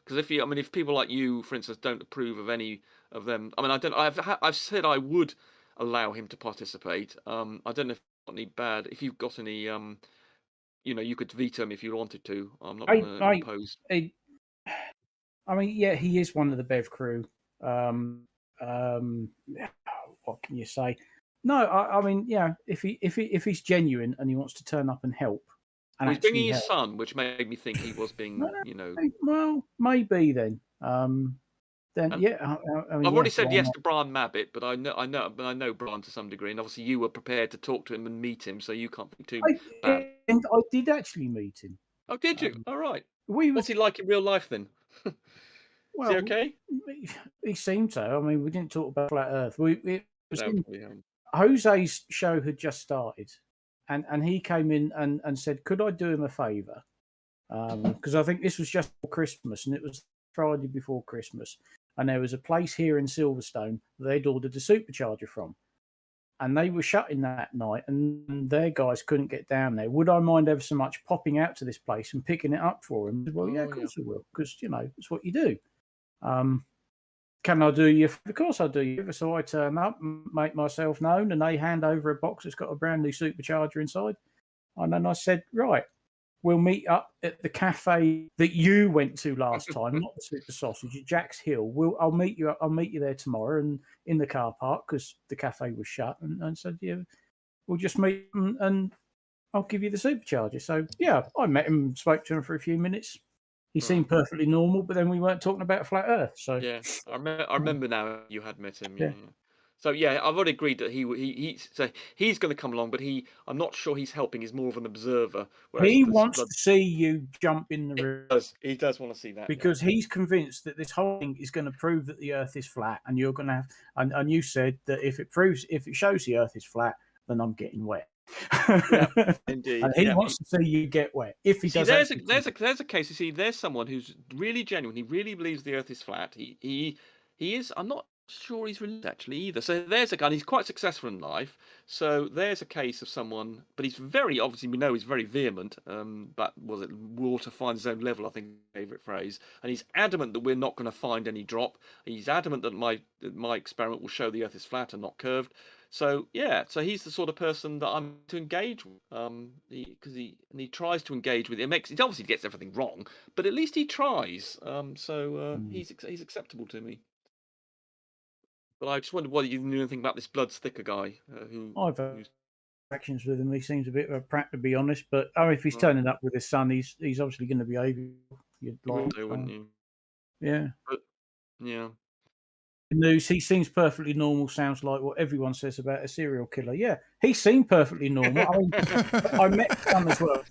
S8: Because if people like you, for instance, don't approve of any of them. I mean, I don't. I've said I would allow him to participate. I don't know if you've got any bad. If you've got any, you could veto him if you wanted to. I'm not going to impose.
S4: I mean, yeah, he is one of the Bev crew. What can you say? No, I mean, yeah, if he's genuine and he wants to turn up and help, and
S8: He's bringing his
S4: help,
S8: son, which made me think he was being,
S4: Well, maybe then. Yeah. I mean,
S8: I've already said
S4: why
S8: yes
S4: not?
S8: to Brian Mabbitt, but I know Brian to some degree, and obviously you were prepared to talk to him and meet him, so you can't think too bad.
S4: And I did actually meet him.
S8: Oh, did you? All right.
S4: What's
S8: he like in real life then?
S4: Well,
S8: Is he okay?
S4: He seemed so. I mean, we didn't talk about flat Earth.
S8: No,
S4: Jose's show had just started, and he came in and said, "Could I do him a favour?" Because I think this was just before Christmas, and it was Friday before Christmas, and there was a place here in Silverstone they'd ordered a supercharger from, and they were shutting that night, and their guys couldn't get down there. Would I mind ever so much popping out to this place and picking it up for him? Well, yeah, of course I will, because it's what you do. Can I do you? Of course I do you. So I turn up, make myself known, and they hand over a box that's got a brand new supercharger inside. And then I said, right, we'll meet up at the cafe that you went to last time, not the Super Sausage, at Jack's Hill. I'll meet you. I'll meet you there tomorrow, and in the car park because the cafe was shut. And said, yeah, we'll just meet and I'll give you the supercharger. So yeah, I met him, spoke to him for a few minutes. He seemed perfectly normal, but then we weren't talking about flat Earth. So
S8: yeah, I remember now you had met him.
S4: Yeah.
S8: So yeah, I've already agreed that he's going to come along, but I'm not sure he's helping. He's more of an observer.
S4: He wants to see you jump in the river.
S8: He does want to see that
S4: because he's convinced that this whole thing is going to prove that the Earth is flat, and you're going to have. And you said that if it shows the Earth is flat, then I'm getting wet.
S8: Yeah, indeed.
S4: And he wants to see you get wet. If he does,
S8: there's a case. You see, there's someone who's really genuine. He really believes the Earth is flat. He is. I'm not sure he's religious actually either. So there's a guy. He's quite successful in life. So there's a case of someone, but he's very obviously we know he's very vehement. But was it water finds its own level? I think favorite phrase. And he's adamant that we're not going to find any drop. He's adamant that my experiment will show the Earth is flat and not curved. So yeah, so he's the sort of person that I'm to engage with, because he tries to engage with it. It obviously gets everything wrong, but at least he tries. He's acceptable to me. But I just wondered whether you knew anything about this blood sticker guy.
S4: I've actions with him. He seems a bit of a prat, to be honest. But if he's turning up with his son, he's obviously going to be able. You'd like,
S8: wouldn't you?
S4: Yeah.
S8: But, yeah.
S4: News. He seems perfectly normal. Sounds like what everyone says about a serial killer. Yeah, he seemed perfectly normal. I mean, I met his son as well.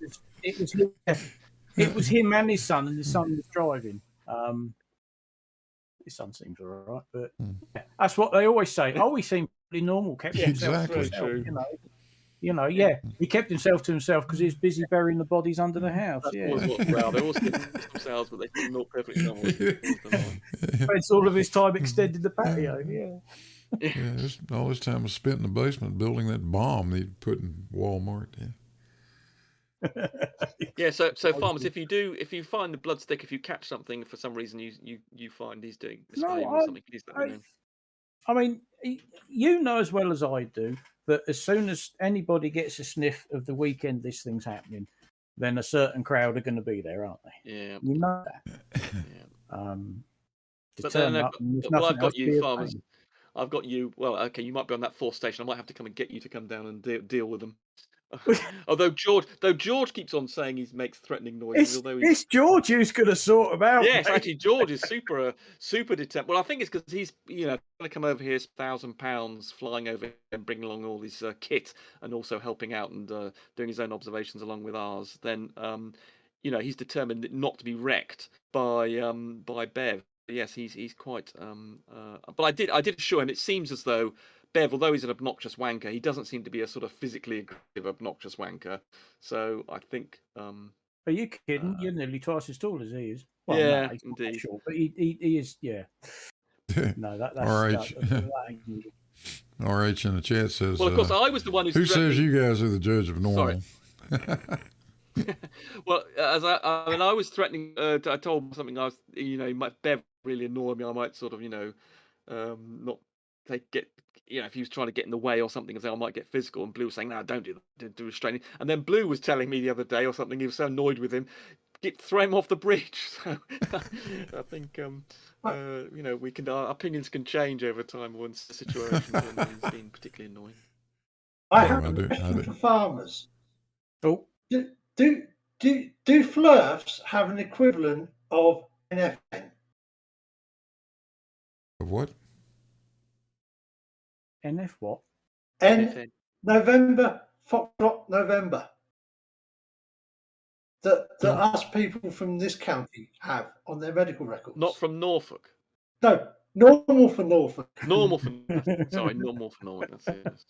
S4: It was him and his son, and his son was driving. His son seems all right, but that's what they always say. Oh, he seemed pretty normal. Kept himself to himself. Yeah. He kept himself to himself because he was busy burying the bodies under the house.
S8: That's
S4: yeah,
S8: they always keep themselves, but they seem not perfectly normal.
S4: Spends all of his time extended the patio.
S11: Yeah, all his time was spent in the basement building that bomb they put in Walmart. Yeah.
S8: Yeah, so
S4: exercise
S8: farmers,
S4: with-
S8: if you find the blood stick, if you catch something for some reason you find he's spraying
S4: No,
S8: or something, please let me know.
S4: I mean, you know as well as I do that as soon as anybody gets a sniff of the weekend this thing's happening, then a certain crowd are going to be there, aren't they?
S8: Yeah.
S4: You know that.
S8: Yeah.
S4: To
S8: But
S4: turn
S8: then,
S4: up and there's
S8: well,
S4: nothing
S8: I've
S4: else
S8: got
S4: to
S8: you,
S4: be a
S8: farmers.
S4: pain.
S8: I've got you. Well, okay, you might be on that 4th station. I might have to come and get you to come down and deal with them. Although George keeps on saying he makes threatening noises, although he's
S4: It's George who's going to sort them out.
S8: yes,
S4: mate.
S8: actually, George is super determined. Well, I think it's because he's going to come over here, £1,000 flying over here and bringing along all his kit and also helping out and doing his own observations along with ours. Then he's determined not to be wrecked by Bev. Yes, he's quite. But I did assure him. It seems as though Bev, although he's an obnoxious wanker, he doesn't seem to be a sort of physically aggressive obnoxious wanker. So I think.
S4: Are you kidding? You're nearly twice as tall as he is. Well,
S8: yeah,
S4: no, he's not that
S8: indeed.
S4: short, but he is. Yeah. No, that's
S11: RH.
S4: that ain't good.
S11: RH in the chat says.
S8: Well, of course, I was the one
S11: who says you guys are the judge of normal?
S8: Well, as I was threatening. I told him something. I was, might Bev really annoy me. I might sort of, not get. If he was trying to get in the way or something, I might get physical. And Blue was saying, "No, don't do that. Do restraining." And then Blue was telling me the other day or something. He was so annoyed with him, throw him off the bridge. So I think we can. Our opinions can change over time once the situation is being particularly annoying.
S3: I have a question for farmers.
S4: Oh.
S3: Do flurfs have an equivalent of NFN?
S11: Of what?
S4: NF what?
S3: November, Foxtrot, November. That us people from this county have on their medical records.
S8: Not from Norfolk.
S3: No, normal for Norfolk.
S8: Normal for normal for Norfolk. That's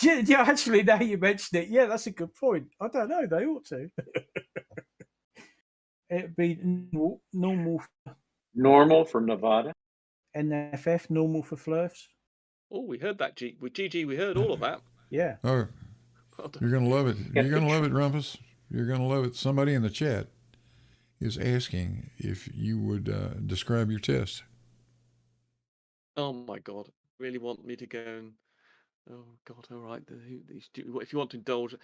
S8: it.
S4: Yeah, actually, now you mention it, yeah, that's a good point. I don't know. They ought to. It'd be normal.
S5: Normal for Nevada.
S4: NFF, normal for flurfs.
S8: Oh, we heard that. With GG, we heard all of that.
S4: Yeah.
S11: Oh, you're gonna love it. You're gonna love it, Rumpus. You're gonna love it. Somebody in the chat is asking if you would describe your test.
S8: Oh my God! Really want me to go and? Oh God! All right. If you want to indulge,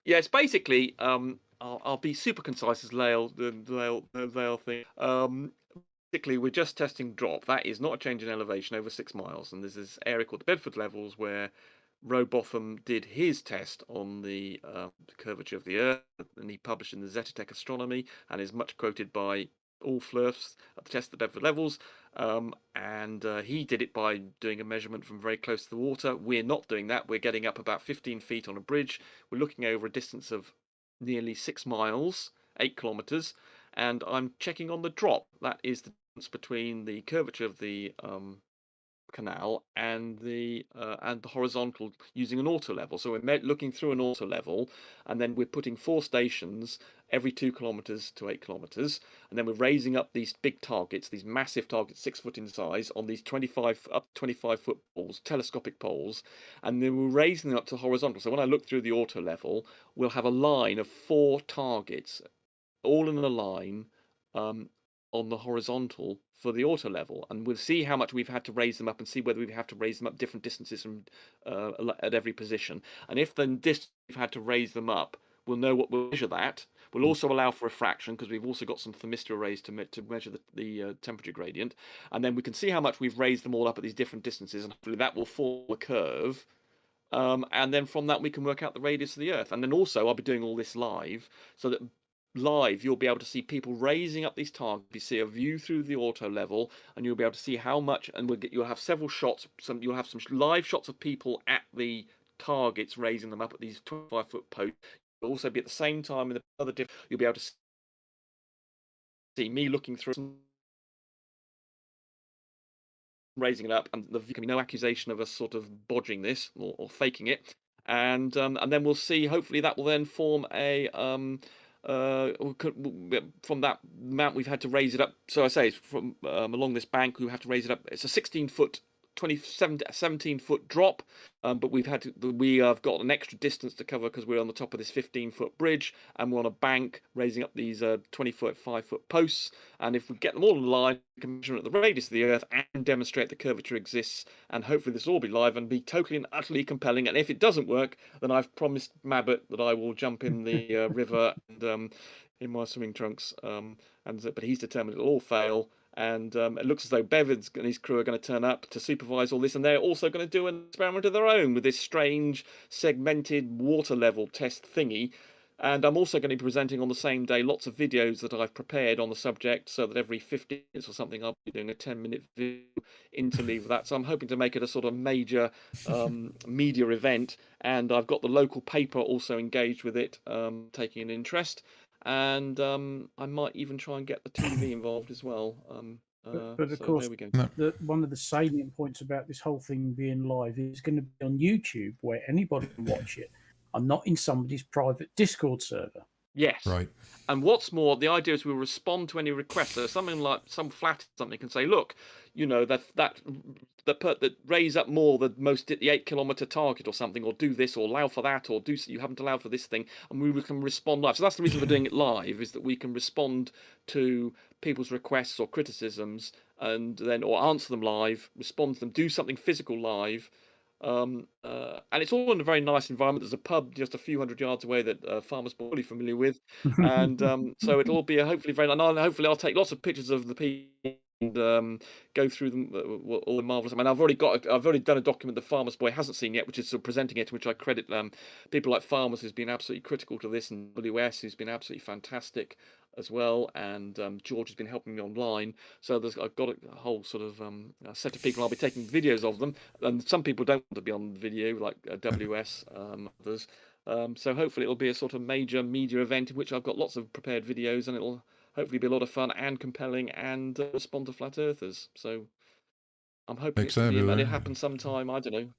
S8: yeah, it's basically. I'll be super concise as Lael thing. Basically, we're just testing drop. That is not a change in elevation over 6 miles, and there's this area called the Bedford Levels where Rowbotham did his test on the curvature of the Earth, and he published in the Zetatech Astronomy, and is much quoted by all flurfs at the test of the Bedford Levels. And he did it by doing a measurement from very close to the water. We're not doing that. We're getting up about 15 feet on a bridge. We're looking over a distance of nearly 6 miles, 8 kilometers, and I'm checking on the drop. That is the difference between the curvature of the canal and the horizontal using an auto level. So we're looking through an auto level, and then we're putting 4 stations every 2 kilometers to 8 kilometers, and then we're raising up these big targets, these massive targets, 6 foot in size, on these 25 foot poles, telescopic poles, and then we're raising them up to horizontal. So when I look through the auto level, we'll have a line of 4 targets, all in a line, on the horizontal for the auto level, and we'll see how much we've had to raise them up and see whether we have to raise them up different distances from at every position. And if the distance we've had to raise them up, we'll know what we'll measure that. We'll also allow for refraction because we've also got some thermistor arrays to measure the temperature gradient, and then we can see how much we've raised them all up at these different distances, and hopefully that will form a curve. And then from that we can work out the radius of the Earth. And then also I'll be doing all this live, so that live you'll be able to see people raising up these targets. You see a view through the auto level, and you'll be able to see how much, and you'll have several shots. You'll have some live shots of people at the targets raising them up at these 25-foot posts. You'll also be at the same time in the other you'll be able to see me looking through, raising it up, and there can be no accusation of us sort of bodging this or faking it. And then we'll see. Hopefully that will then form a from that amount we've had to raise it up. So I say it's from along this bank we have to raise it up. It's a 16-foot 17-foot drop, but we have got an extra distance to cover because we're on the top of this 15-foot bridge, and we're on a bank raising up these 20-foot, 5-foot posts. And if we get them all in line, we can measure at the radius of the Earth and demonstrate the curvature exists. And hopefully this will all be live and be totally and utterly compelling. And if it doesn't work, then I've promised Mabbott that I will jump in the river and in my swimming trunks. But he's determined it'll all fail. And it looks as though Bevan's and his crew are going to turn up to supervise all this, and they're also going to do an experiment of their own with this strange segmented water level test thingy. And I'm also going to be presenting on the same day lots of videos that I've prepared on the subject, so that every 50 minutes or something I'll be doing a 10-minute video interleave of that. So I'm hoping to make it a sort of major media event, and I've got the local paper also engaged with it, taking an interest. And I might even try and get the TV involved as well.
S4: But of course,
S8: there we go.
S4: one of the salient points about this whole thing being live is going to be on YouTube, where anybody can watch it, and not in somebody's private Discord server.
S8: Yes.
S11: Right.
S8: And what's more, the idea is we'll respond to any requests. So something like some flat something can say, look, that raise up more the 8-kilometer target or something, or do this, or allow for that, or you haven't allowed for this thing, and we can respond live. So that's the reason for doing it live, is that we can respond to people's requests or criticisms, and then or answer them live, respond to them, do something physical live. And it's all in a very nice environment. There's a pub just a few hundred yards away that Farmer's Boy is familiar with, and so it'll all be hopefully very nice. And hopefully I'll take lots of pictures of the people and go through them all marvelous. I mean, I've already done a document that Farmer's Boy hasn't seen yet, which is sort of presenting it, which I credit people like Farmers, who's been absolutely critical to this, and WS, who's been absolutely fantastic as well, and George has been helping me online. So I've got a whole sort of set of people. I'll be taking videos of them, and some people don't want to be on video, like WS, others. So hopefully it'll be a sort of major media event in which I've got lots of prepared videos, and it'll hopefully be a lot of fun and compelling, and respond to flat earthers. So I'm hoping it happens sometime. I don't know.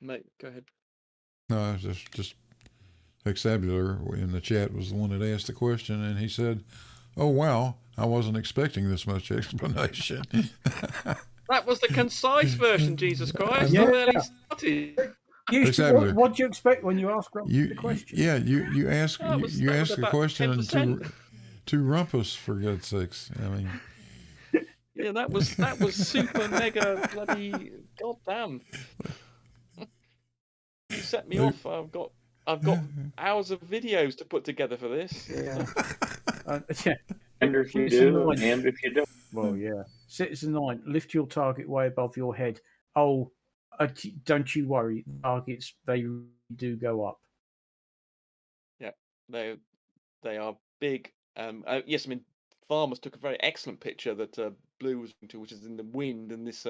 S8: Mate, go ahead.
S11: No, just Exabular in the chat was the one that asked the question, and he said, "Oh wow, I wasn't expecting this much explanation."
S8: That was the concise version, Jesus Christ.
S4: Yeah.
S8: Where he started.
S4: What do you expect when you ask the question?
S11: Yeah, you ask you ask a question
S8: 10%.
S11: to rumpus, for God's sakes. I mean,
S8: yeah, that was super mega bloody goddamn. You set me off. I've got hours of videos to put together for this.
S4: Yeah.
S5: And if you do, and if you don't.
S4: Well, yeah. Citizen 9, lift your target way above your head. Oh, don't you worry. Targets, they do go up.
S8: Yeah, they are big. Yes, I mean, Farmers took a very excellent picture that Blue was into, which is in the wind, and this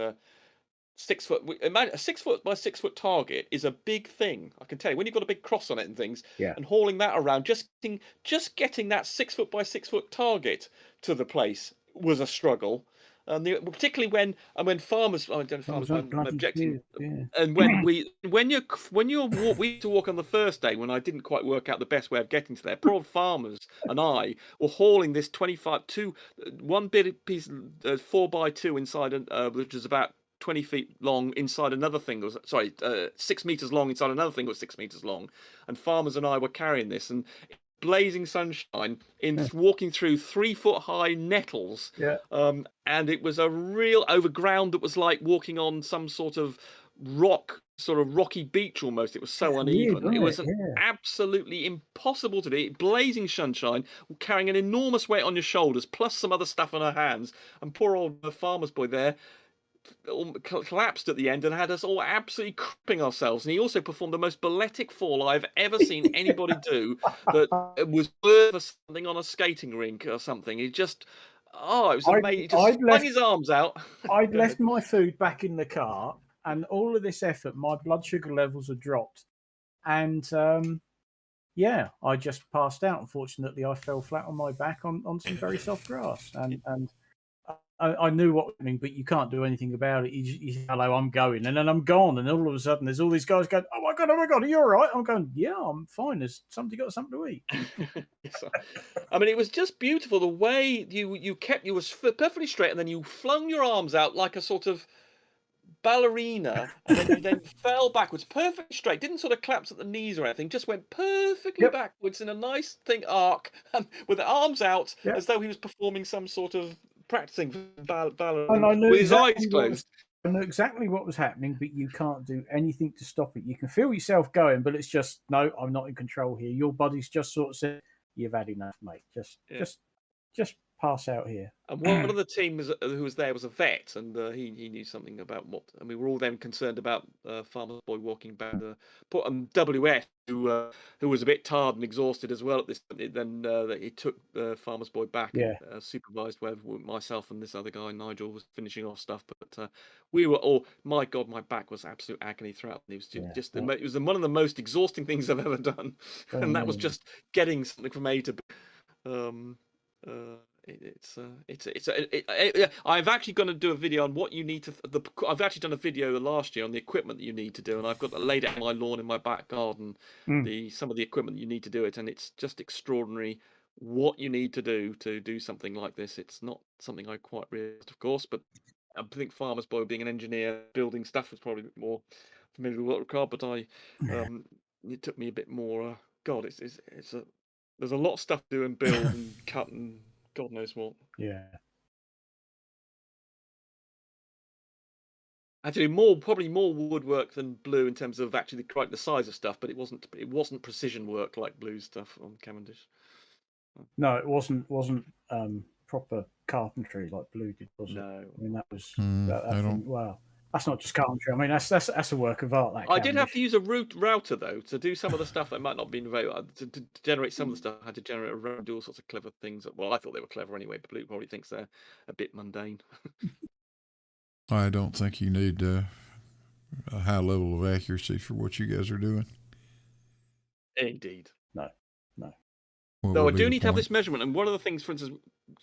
S8: 6 foot. Imagine a 6 foot by 6 foot target is a big thing. I can tell you, when you've got a big cross on it and things, and hauling that around, just getting that 6 foot by 6 foot target to the place was a struggle. Particularly when farmers, I don't know, farmers I'm objecting, and we used to walk on the first day when I didn't quite work out the best way of getting to there. Poor old farmers and I were hauling this 1 big piece 4x2 inside, which is about 20 feet long inside another thing. 6 meters long inside another thing that was 6 meters long, and farmers and I were carrying this and blazing sunshine walking through 3 foot high nettles, and it was a real over ground that was like walking on some sort of rocky beach almost. It was so uneven. It was absolutely impossible to do. Blazing sunshine, carrying an enormous weight on your shoulders plus some other stuff on our hands, and poor old Farmer's Boy there collapsed at the end and had us all absolutely cripping ourselves. And he also performed the most balletic fall I've ever seen anybody do, that it was worth something on a skating rink or something. It was amazing. He just flung his arms out.
S4: I'd left my food back in the car, and all of this effort, my blood sugar levels had dropped, and I just passed out. Unfortunately, I fell flat on my back on some very soft grass, and I knew what was happening, but you can't do anything about it. You say, hello, I'm going, and then I'm gone, and all of a sudden there's all these guys going, oh my god, are you all right? I'm going, yeah, I'm fine. Has somebody got something to eat?
S8: I mean, it was just beautiful the way you were perfectly straight, and then you flung your arms out like a sort of ballerina, and then you then fell backwards, perfectly straight. Didn't sort of collapse at the knees or anything. Just went perfectly backwards in a nice arc, and with the arms out, as though he was performing some sort of practicing ballet
S4: And I knew
S8: with his eyes
S4: exactly
S8: closed.
S4: I knew exactly what was happening, but you can't do anything to stop it. You can feel yourself going, but it's just no. I'm not in control here. Your body's just sort of said, "You've had enough, mate. Just pass out here."
S8: And one of the team who was there was a vet, and he knew something about what. And we were all then concerned about Farmer's Boy walking back. Put on WS, who was a bit tired and exhausted as well at this point. Then he took Farmer's Boy back and supervised where myself and this other guy Nigel was finishing off stuff. But we were all, my God, my back was absolute agony throughout. It was just it was one of the most exhausting things I've ever done, and that was just getting something from A to B. I've actually going to do a video on what you need to. I've actually done a video last year on the equipment that you need to do, and I've got laid out on my lawn in my back garden some of the equipment you need to do it, and it's just extraordinary what you need to do something like this. It's not something I quite realised, of course, but I think Farmer's Boy, being an engineer, building stuff, was probably a bit more familiar with what required. But it took me a bit more. God, there's a lot of stuff to do and build and cut and God knows what.
S4: Yeah.
S8: Actually, probably more woodwork than Blue in terms of actually quite the size of stuff, but it wasn't precision work like Blue's stuff on Cavendish.
S4: No, it wasn't proper carpentry like Blue did, was it?
S8: No.
S4: I mean, that was
S11: I
S4: that's not just carpentry. I mean, that's a work of art. That
S8: I did have to use a router though to do some of the stuff that might not have been very to generate some of the stuff. I had to generate a router, do all sorts of clever things. Well, I thought they were clever anyway, but Blue probably thinks they're a bit mundane.
S11: I don't think you need a high level of accuracy for what you guys are doing.
S8: Indeed.
S4: No.
S8: No, I do need to have this measurement, and one of the things, for instance,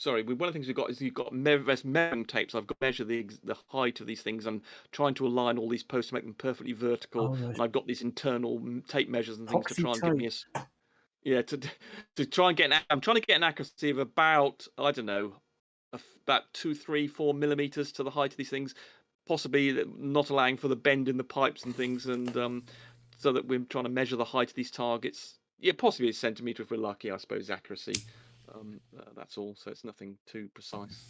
S8: one of the things we've got is you've got measuring tapes. I've got to measure the height of these things. I'm trying to align all these posts to make them perfectly vertical, and I've got these internal tape measures and things to try and give me to try and get I'm trying to get an accuracy of about, I don't know, about 2, 3, 4 millimeters to the height of these things, possibly not allowing for the bend in the pipes and things, and so that we're trying to measure the height of these targets. Yeah, possibly a centimetre if we're lucky, I suppose, accuracy. That's all, so it's nothing too precise.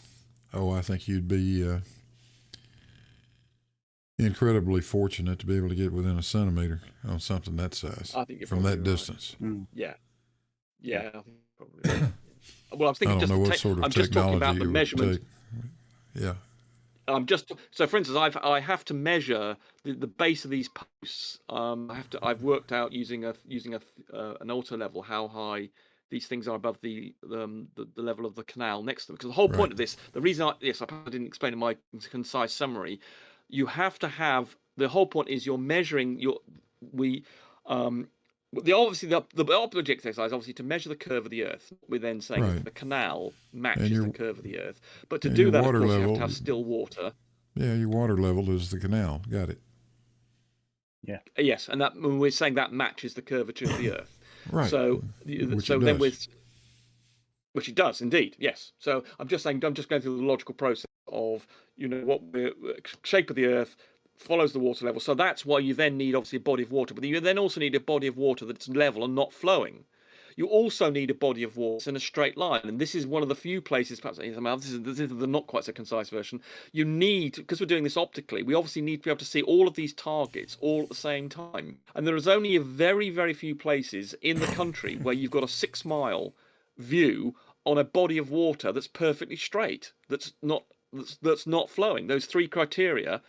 S11: Oh, I think you'd be incredibly fortunate to be able to get within a centimetre on something that size from that distance.
S8: Right. Yeah, I think probably. Well, I was thinking
S11: I don't know what sort of
S8: I'm just talking about the measurement.
S11: Yeah.
S8: So for instance, I have to measure the base of these posts. I've worked out using an auto level how high these things are above the level of the canal next to them. Because the whole point of this, the reason I didn't explain in my concise summary, you have to have, the whole point is you're measuring obviously the object exercise, obviously, to measure the curve of the Earth. We're then saying that the canal matches the curve of the Earth, but to do that, of course, you have to have still water.
S11: Yeah, your water level is the canal. Got it.
S4: Yeah.
S8: Yes, and that we're saying that matches the curvature of the Earth.
S11: Right.
S8: So then which it does indeed. Yes. So I'm just going through the logical process of what shape of the Earth follows the water level. So that's why you then need obviously a body of water, but you then also need a body of water that's level and not flowing. You also need a body of water in a straight line, and this is one of the few places, perhaps this is the not quite so concise version. You need, because we're doing this optically, we obviously need to be able to see all of these targets all at the same time. And there is only a very, very few places in the country where you've got a 6-mile view on a body of water that's perfectly straight, that's not flowing. Those 3 criteria.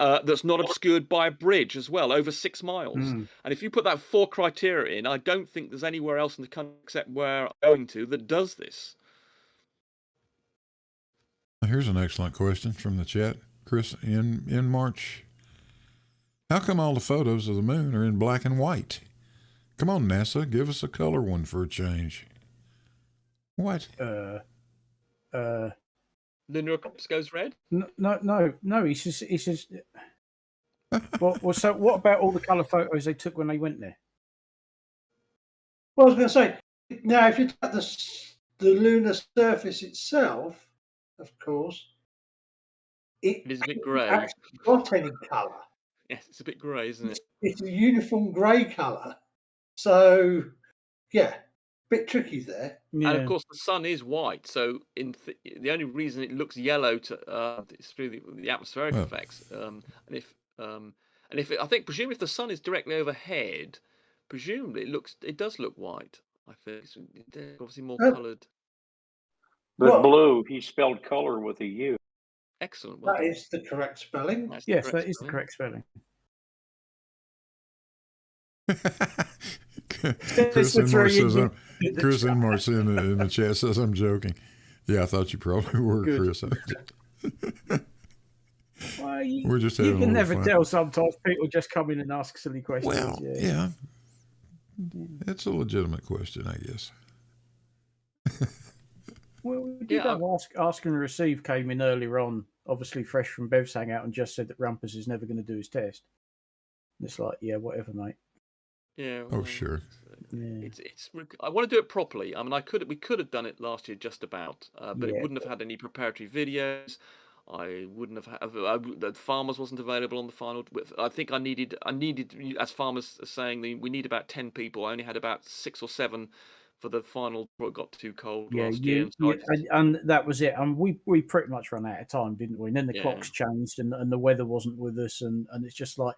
S8: That's not obscured by a bridge as well, over 6 miles. And if you put that 4 criteria in, I don't think there's anywhere else in the country except where I'm going to that does this.
S11: Here's an excellent question from the chat. Chris, in March, how come all the photos of the moon are in black and white? Come on, NASA, give us a color one for a change. What?
S8: Lunar eclipse goes red?
S4: No. He says. Well, so what about all the colour photos they took when they went there?
S3: Well, I was going to say, now if you take the lunar surface itself, of course,
S8: It is a bit grey.
S3: actually got any colour.
S8: Yes, it's a bit grey, isn't it?
S3: It's a uniform grey colour. So, yeah, bit tricky there.
S8: And of course, the sun is white, so the only reason it looks yellow is through the atmospheric
S11: Well.
S8: effects. And if I think presumably if the sun is directly overhead, presumably it does look white. I think it's obviously more coloured.
S5: But blue, he spelled color with a U.
S8: Excellent. Well
S3: That
S8: done.
S3: is the correct spelling.
S4: Yes, that is the correct spelling.
S11: Chris Enmore says Chris Enmore in the chat says I'm joking. Yeah, I thought you probably were,
S4: Good.
S11: Chris.
S4: Well,
S11: We're just
S4: you
S11: having
S4: can
S11: a
S4: never
S11: little fun.
S4: tell. Sometimes people just come in and ask silly questions.
S11: Well, yeah. It's a legitimate question, I guess.
S4: Well, we did have ask and receive came in earlier on, obviously fresh from Bev's hangout, and just said that Rumpus is never going to do his test. And it's like, yeah, whatever, mate.
S8: Yeah.
S11: Oh, sure.
S8: It's. I want to do it properly. I mean, we could have done it last year just about, but it wouldn't have had any preparatory videos. I wouldn't have the farmers wasn't available on the final. I think I needed as farmers are saying we need about 10 people. I only had about 6 or 7 for the final. It got too cold last year.
S4: And that was it. And we pretty much ran out of time, didn't we? And then the
S8: Yeah.
S4: clocks changed, and the weather wasn't with us, and it's just like,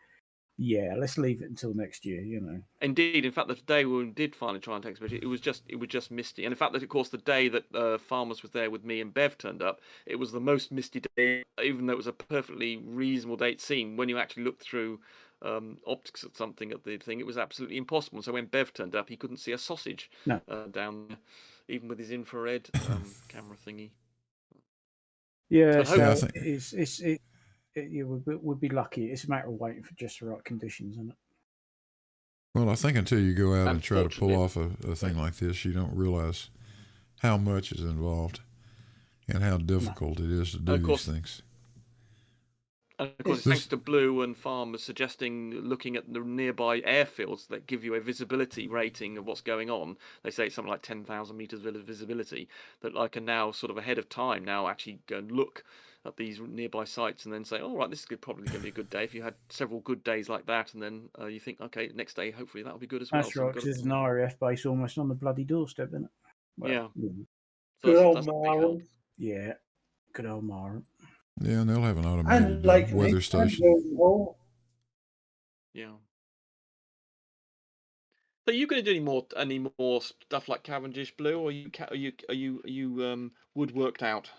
S4: yeah, let's leave it until next year, you know.
S8: Indeed, in fact, the day when we did finally try and take a picture, it was just misty. And in fact, that of course the day that Farmers was there with me and Bev turned up, it was the most misty day, even though it was a perfectly reasonable date scene. When you actually looked through optics at something at the thing, it was absolutely impossible. So when Bev turned up, he couldn't see a sausage down there, even with his infrared camera thingy.
S4: Yeah,
S8: so
S4: you would be lucky. It's a matter of waiting for just the right conditions, isn't it?
S11: Well, I think until you go out and try to pull
S8: Unfortunately.
S11: off a thing like this, you don't realize how much is involved and how difficult it is to do these things.
S8: And of course, thanks to Blue and Farmers suggesting looking at the nearby airfields that give you a visibility rating of what's going on. They say it's something like 10,000 meters visibility, that I can now sort of ahead of time now actually go and look at these nearby sites and then say, all right, this is probably going to be a good day. If you had several good days like that, and then you think, okay, next day hopefully that'll be good as well.
S4: That's right, because there's an RAF base almost on the bloody doorstep, isn't it? Well,
S8: yeah.
S3: Good
S8: So
S3: old
S8: that's a big
S3: Marlin.
S8: help.
S4: Yeah, good old Mara.
S11: Yeah, and they'll have an
S3: And
S11: automated
S3: Lake
S11: weather
S3: Nick
S11: station.
S3: and Hall.
S8: Yeah. So are you going to do any more stuff like Cavendish Blue, or are you woodworked out?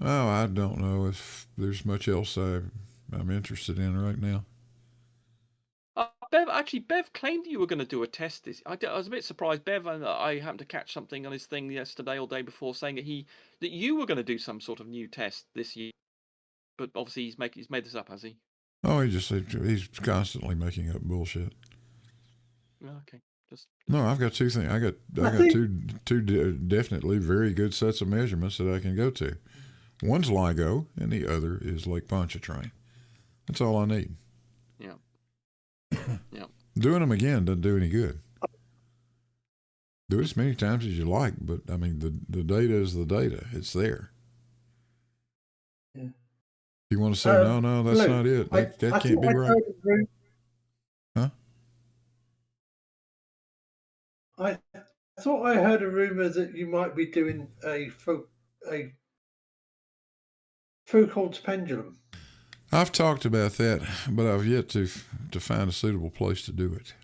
S11: Oh, I don't know if there's much else I'm interested in right now.
S8: Bev claimed you were going to do a test this. I was a bit surprised. Bev, I happened to catch something on his thing yesterday or day before saying that you were going to do some sort of new test this year. But obviously he's made this up, has he?
S11: Oh, he's constantly making up bullshit.
S8: Okay,
S11: no, I've got 2 things. I got two definitely very good sets of measurements that I can go to. One's LIGO, and the other is Lake Pontchartrain. That's all I need.
S8: Yeah. Yeah.
S11: Doing them again doesn't do any good. Do it as many times as you like, but I mean the data is the data. It's there.
S3: Yeah.
S11: You want to say no, that's not it. That can't be right. Huh?
S3: I thought I heard a rumor that you might be doing a Foucault's pendulum.
S11: I've talked about that, but I've yet to find a suitable place to do it.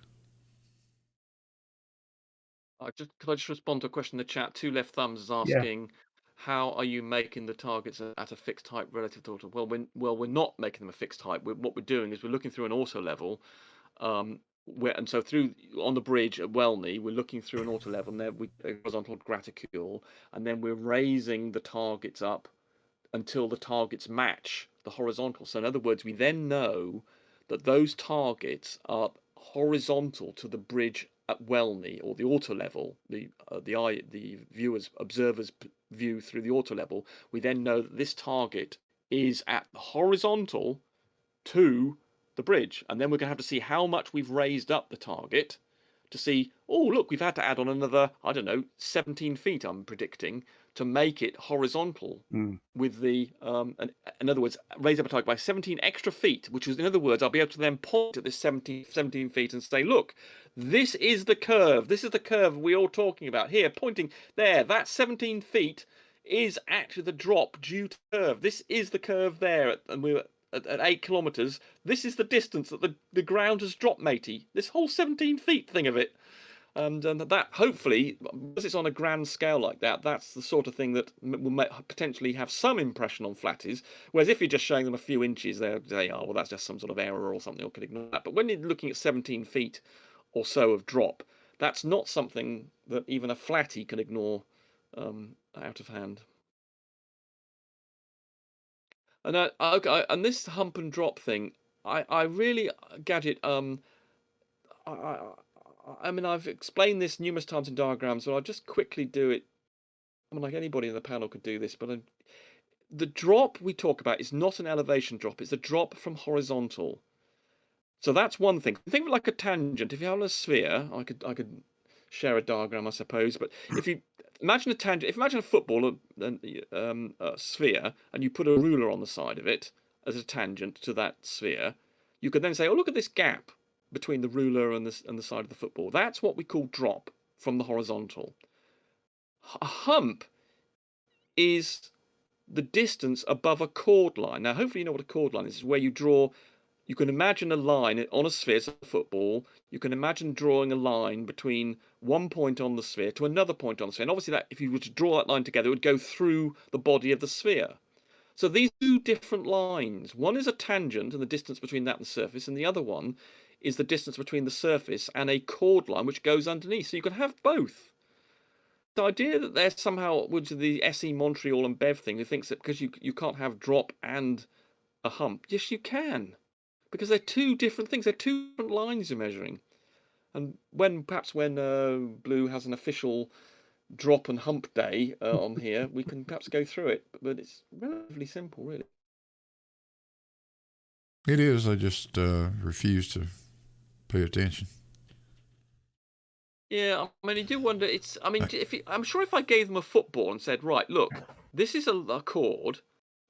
S8: Could I just respond to a question in the chat? 2 Left Thumbs is asking, how are you making the targets at a fixed height relative to auto? Well, we're not making them a fixed height. What we're doing is we're looking through an auto level, and so through on the bridge at Welney, we're looking through an auto level, and there we horizontal graticule, and then we're raising the targets up until the targets match the horizontal. So in other words, we then know that those targets are horizontal to the bridge at Welney, or the auto level, the observer's view through the auto level. We then know that this target is at the horizontal to the bridge, and then we're going to have to see how much we've raised up the target to see, oh, look, we've had to add on another, I don't know, 17 feet, I'm predicting, to make it horizontal with the, in other words, raise up a target by 17 extra feet, which is, in other words, I'll be able to then point at this 17 feet and say, look, this is the curve. This is the curve we're all talking about here, pointing there. That 17 feet is actually the drop due to curve. This is the curve there, and we're at 8 kilometers. This is the distance that the ground has dropped, matey. This whole 17 feet thing of it. And that, hopefully, because it's on a grand scale like that, that's the sort of thing that will potentially have some impression on flatties. Whereas if you're just showing them a few inches, they are, well, that's just some sort of error or something, or could ignore that. But when you're looking at 17 feet or so of drop, that's not something that even a flatty can ignore out of hand. And and this hump and drop thing, I really, Gadget, I mean, I've explained this numerous times in diagrams, but I'll just quickly do it. I mean, like anybody in the panel could do this, but the drop we talk about is not an elevation drop; it's a drop from horizontal. So that's one thing. Think of it like a tangent. If you have a sphere, I could share a diagram, I suppose. But if you imagine a tangent, if you imagine a football, a sphere, and you put a ruler on the side of it as a tangent to that sphere, you could then say, "Oh, look at this gap between the ruler and the side of the football." That's what we call drop from the horizontal. A hump is the distance above a chord line. Now, hopefully you know what a chord line is. It's where you draw, you can imagine a line on a sphere, so a football, you can imagine drawing a line between one point on the sphere to another point on the sphere. And obviously that, if you were to draw that line together, it would go through the body of the sphere. So these two different lines, one is a tangent and the distance between that and the surface, and the other one is the distance between the surface and a chord line which goes underneath. So you can have both. The idea that there's somehow, which is the SE Montreal and Bev thing, who thinks that because you can't have drop and a hump. Yes, you can, because they're two different things. They're two different lines you're measuring. And perhaps when Blue has an official drop and hump day on here, we can perhaps go through it. But it's relatively simple, really.
S11: It is. I just refuse to pay attention.
S8: Yeah, I mean, you do wonder. I mean, I'm sure if I gave them a football and said, right, look, this is a chord.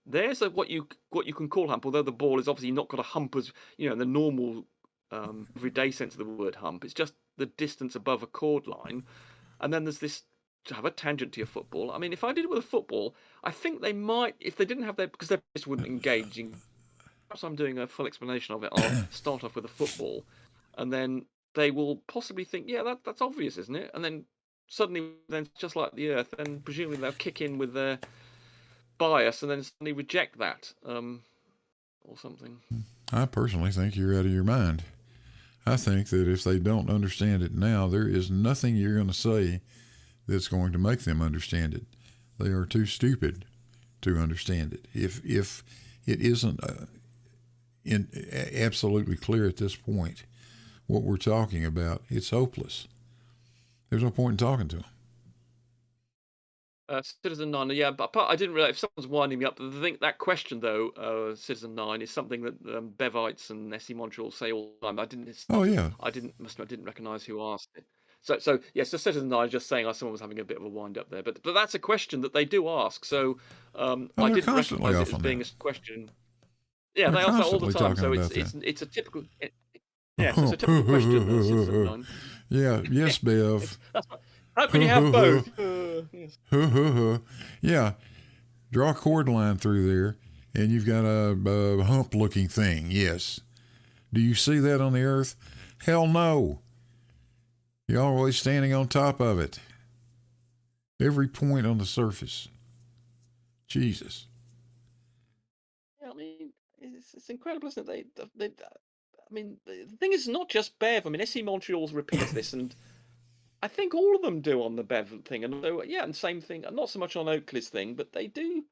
S8: There's what you can call hump, although the ball is obviously not got a hump as in the normal everyday sense of the word hump. It's just the distance above a chord line, and then there's this to have a tangent to your football. I mean, if I did it with a football, I think they might, if they didn't have that, because they just wouldn't engage in. Perhaps I'm doing a full explanation of it. I'll start off with a football, and then they will possibly think, yeah, that's obvious, isn't it? And then suddenly, then just like the Earth, then presumably they'll kick in with their bias and then suddenly reject that or something.
S11: I personally think you're out of your mind. I think that if they don't understand it now, there is nothing you're going to say that's going to make them understand it. They are too stupid to understand it. If it isn't absolutely clear at this point what we're talking about, it's hopeless. There's no point in talking to them.
S8: Citizen 9, yeah, but I didn't realize, if someone's winding me up, I think that question, though, Citizen 9, is something that Bevites and SE Montreal say all the time. I didn't recognise who asked it. So yes, so Citizen 9 is just saying someone was having a bit of a wind up there. But that's a question that they do ask. So I didn't recognise it as being a question. Yeah, they ask that all the time. So it's a typical. Yes, it's a typical question, Citizen 9.
S11: Yeah, yes, Bev.
S8: How can you have both? Yes.
S11: Yeah, draw a chord line through there, and you've got a hump-looking thing. Yes. Do you see that on the Earth? Hell no. You're always standing on top of it. Every point on the surface. Jesus.
S8: Yeah, I mean, it's incredible, isn't it? I mean, the thing is not just Bev. I mean, SE Montreal repeats this, and I think all of them do on the Bev thing. And so, yeah, and same thing, not so much on Oakley's thing, but they do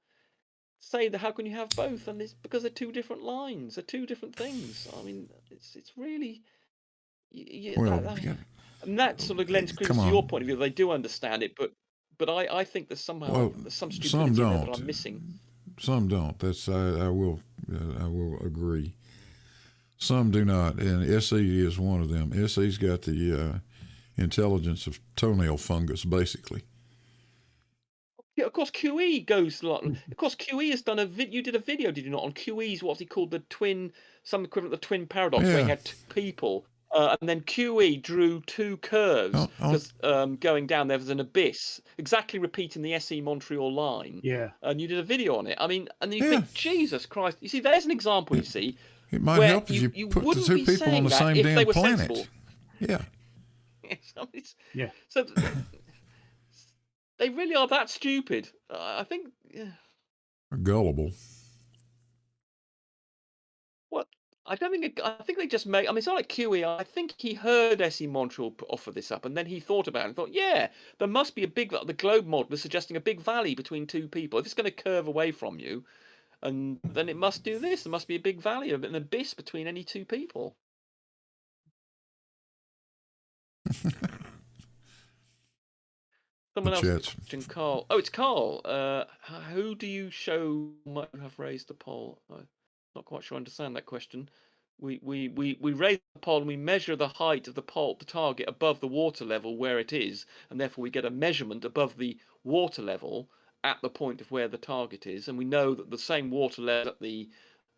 S8: say that how can you have both? And it's because they're two different lines, they're two different things. I mean, it's really. And that sort of lends credence to your point of view. They do understand it, but I think there's somehow there's some stupidity there that I'm missing.
S11: Some don't. I will agree. Some do not, and SE is one of them. SE's got the intelligence of toenail fungus, basically.
S8: Yeah, of course, QE goes a lot. Of course, QE has done you did a video, did you not, on QE's what's he called, some equivalent of the twin paradox, where he
S11: Yeah.
S8: had two people, and then QE drew two curves because going down there was an abyss, exactly repeating the SE Montreal line.
S4: Yeah.
S8: And you did a video on it. I mean, and you
S11: Yeah.
S8: think, Jesus Christ! You see, there's an example. You see,
S11: It might
S8: where
S11: help if you put the
S8: wouldn't
S11: two
S8: be
S11: people on
S8: saying
S11: the
S8: that
S11: same
S8: if they
S11: damn
S8: were
S11: planet.
S8: sensible.
S11: Yeah.
S4: Yeah.
S8: So they really are that stupid. I think. Yeah.
S11: Gullible.
S8: What? I don't think. I think they just make. I mean, it's not like QE. I think he heard SE Montreal offer this up, and then he thought about it and thought, yeah, there must be a big. The globe model is suggesting a big valley between two people. If it's going to curve away from you, and then it must do this. There must be a big valley, an abyss between any two people. Someone else question, Carl. Oh, it's Carl. Who do you show might have raised the poll? I'm not quite sure I understand that question. We raise the poll and we measure the height of the target above the water level where it is, and therefore we get a measurement above the water level at the point of where the target is, and we know that the same water level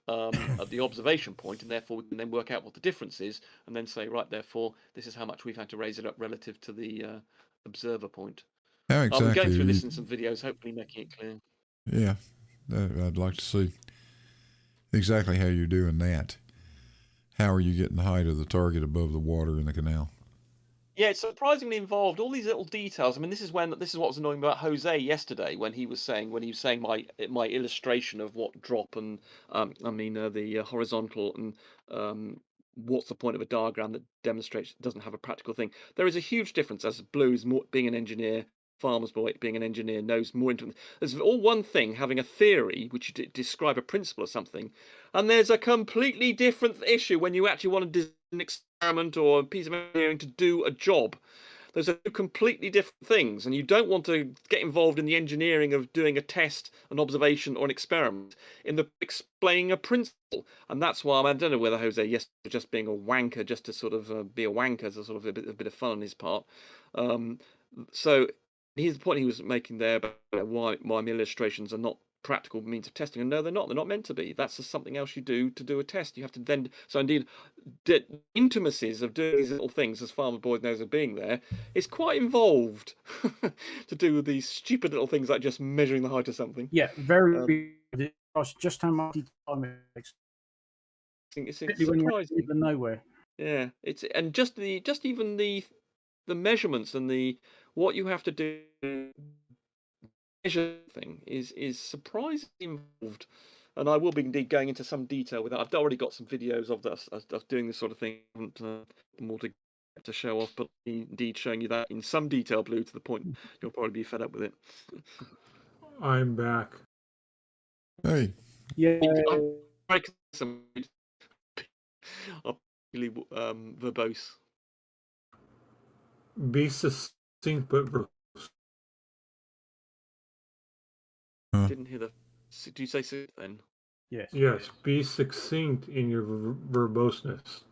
S8: at the observation point, and therefore we can then work out what the difference is, and then say, right, therefore this is how much we've had to raise it up relative to the observer point.
S11: How exactly?
S8: I'm going through this in some videos, hopefully making it clear.
S11: Yeah, I'd like to see exactly how you're doing that. How are you getting the height of the target above the water in the canal?
S8: Yeah, it's surprisingly involved. All these little details. I mean, this is what was annoying about Jose yesterday when he was saying my illustration of what drop and the horizontal and what's the point of a diagram that demonstrates it doesn't have a practical thing. There is a huge difference as Blue is being an engineer. Farmer's boy being an engineer knows more into it. There's all one thing having a theory which you describe a principle or something, and there's a completely different issue when you actually want to do an experiment or a piece of engineering to do a job. Those are two completely different things, and you don't want to get involved in the engineering of doing a test, an observation, or an experiment in the explaining a principle. And that's why I don't know whether Jose, yes, just being a wanker, just to sort of be a wanker, as a sort of a bit of fun on his part. So here's the point he was making there about why my illustrations are not practical means of testing. And no, they're not. They're not meant to be. That's just something else you do to do a test. You have to then. So indeed, the intimacies of doing these little things, as Farmer Boy knows of being there, is quite involved to do with these stupid little things like just measuring the height of something.
S4: Yeah, very. Just how much time it takes.
S8: It's surprising.
S4: Even nowhere.
S8: Yeah, it's and just even the measurements and what you have to do measure thing is surprisingly involved, and I will be indeed going into some detail with that. I've already got some videos of this of doing this sort of thing. I haven't more to show off, but indeed showing you that in some detail, Blue, to the point you'll probably be fed up with it.
S1: I'm back.
S11: Hey.
S4: Yeah.
S8: I'm really verbose.
S1: Be succinct but verbose.
S8: Didn't hear the. Do you say succinct then?
S4: Yes.
S1: Yes. Be succinct in your verboseness.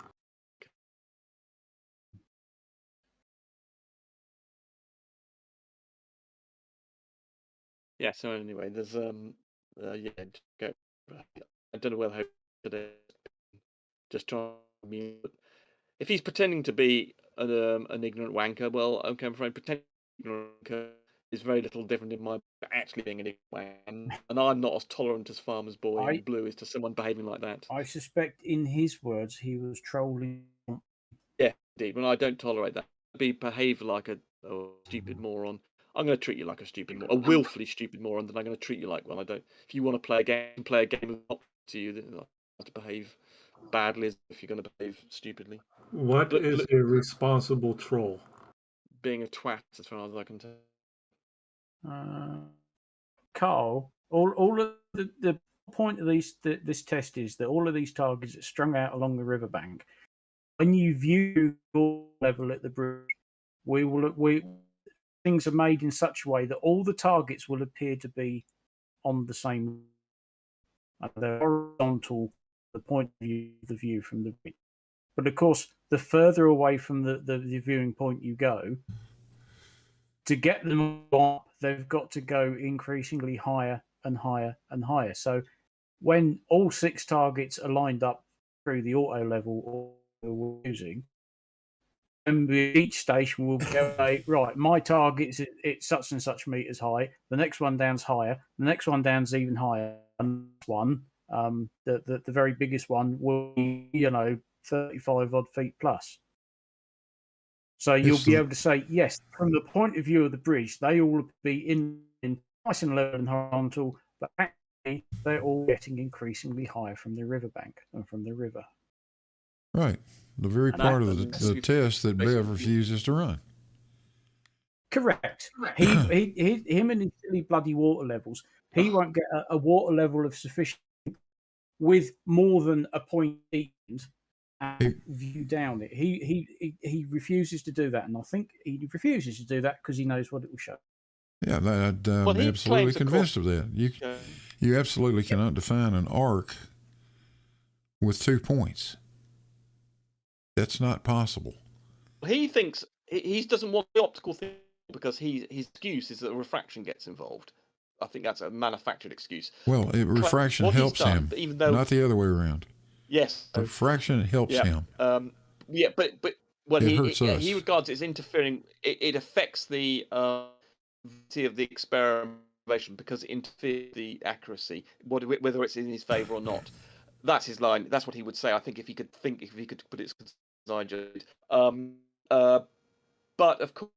S8: Yeah. So anyway, there's I don't know whether today just trying to be. If he's pretending to be an ignorant wanker, well, okay, I'm afraid pretending ignorant wanker is very little different in my actually being an ignorant wanker, and I'm not as tolerant as Farmer's Boy and Blue is to someone behaving like that.
S4: I suspect, in his words, he was trolling.
S8: Yeah, indeed. When I don't tolerate that, behave like a stupid moron. I'm going to treat you like a stupid moron, a willfully stupid moron. Then I'm going to treat you like one. I don't. If you want to play a game not to you. Then I have to behave badly as if you're going to behave stupidly.
S1: What is a responsible troll?
S8: Being a twat, as far as I can tell.
S4: Carl, all of the point of this test is that all of these targets are strung out along the riverbank. When you view the level at the bridge, things are made in such a way that all the targets will appear to be on the same. They're horizontal. The point of view from the bridge. But of course, the further away from the viewing point you go, to get them up, they've got to go increasingly higher and higher and higher. So when all 6 targets are lined up through the auto level we're using, and each station will go, right, my target's it's such and such meters high, the next one down's higher, the next one down's even higher, and one, the very biggest one will be, 35 odd feet plus. So you'll be able to say, yes, from the point of view of the bridge, they all be in nice and level and horizontal, but actually they're all getting increasingly higher from the riverbank and from the river.
S11: Right. The very part of the test that Bev refuses to run.
S4: Correct. Him and his silly bloody water levels. He won't get a water level of sufficient with more than a point and view down it. He refuses to do that, and I think he refuses to do that because he knows what it will show.
S11: Yeah, I'm absolutely convinced of that. You absolutely cannot define an arc with 2 points. That's not possible.
S8: He thinks he doesn't want the optical thing because his excuse is that refraction gets involved. I think that's a manufactured excuse.
S11: Well, refraction helps him, even though, not the other way around.
S8: Yes,
S11: refraction helps him.
S8: But he regards it as interfering. It affects the validity of the experimentation because it interferes with the accuracy, whether it's in his favour or not. That's his line. That's what he would say. I think if he could put it as I did. But of course,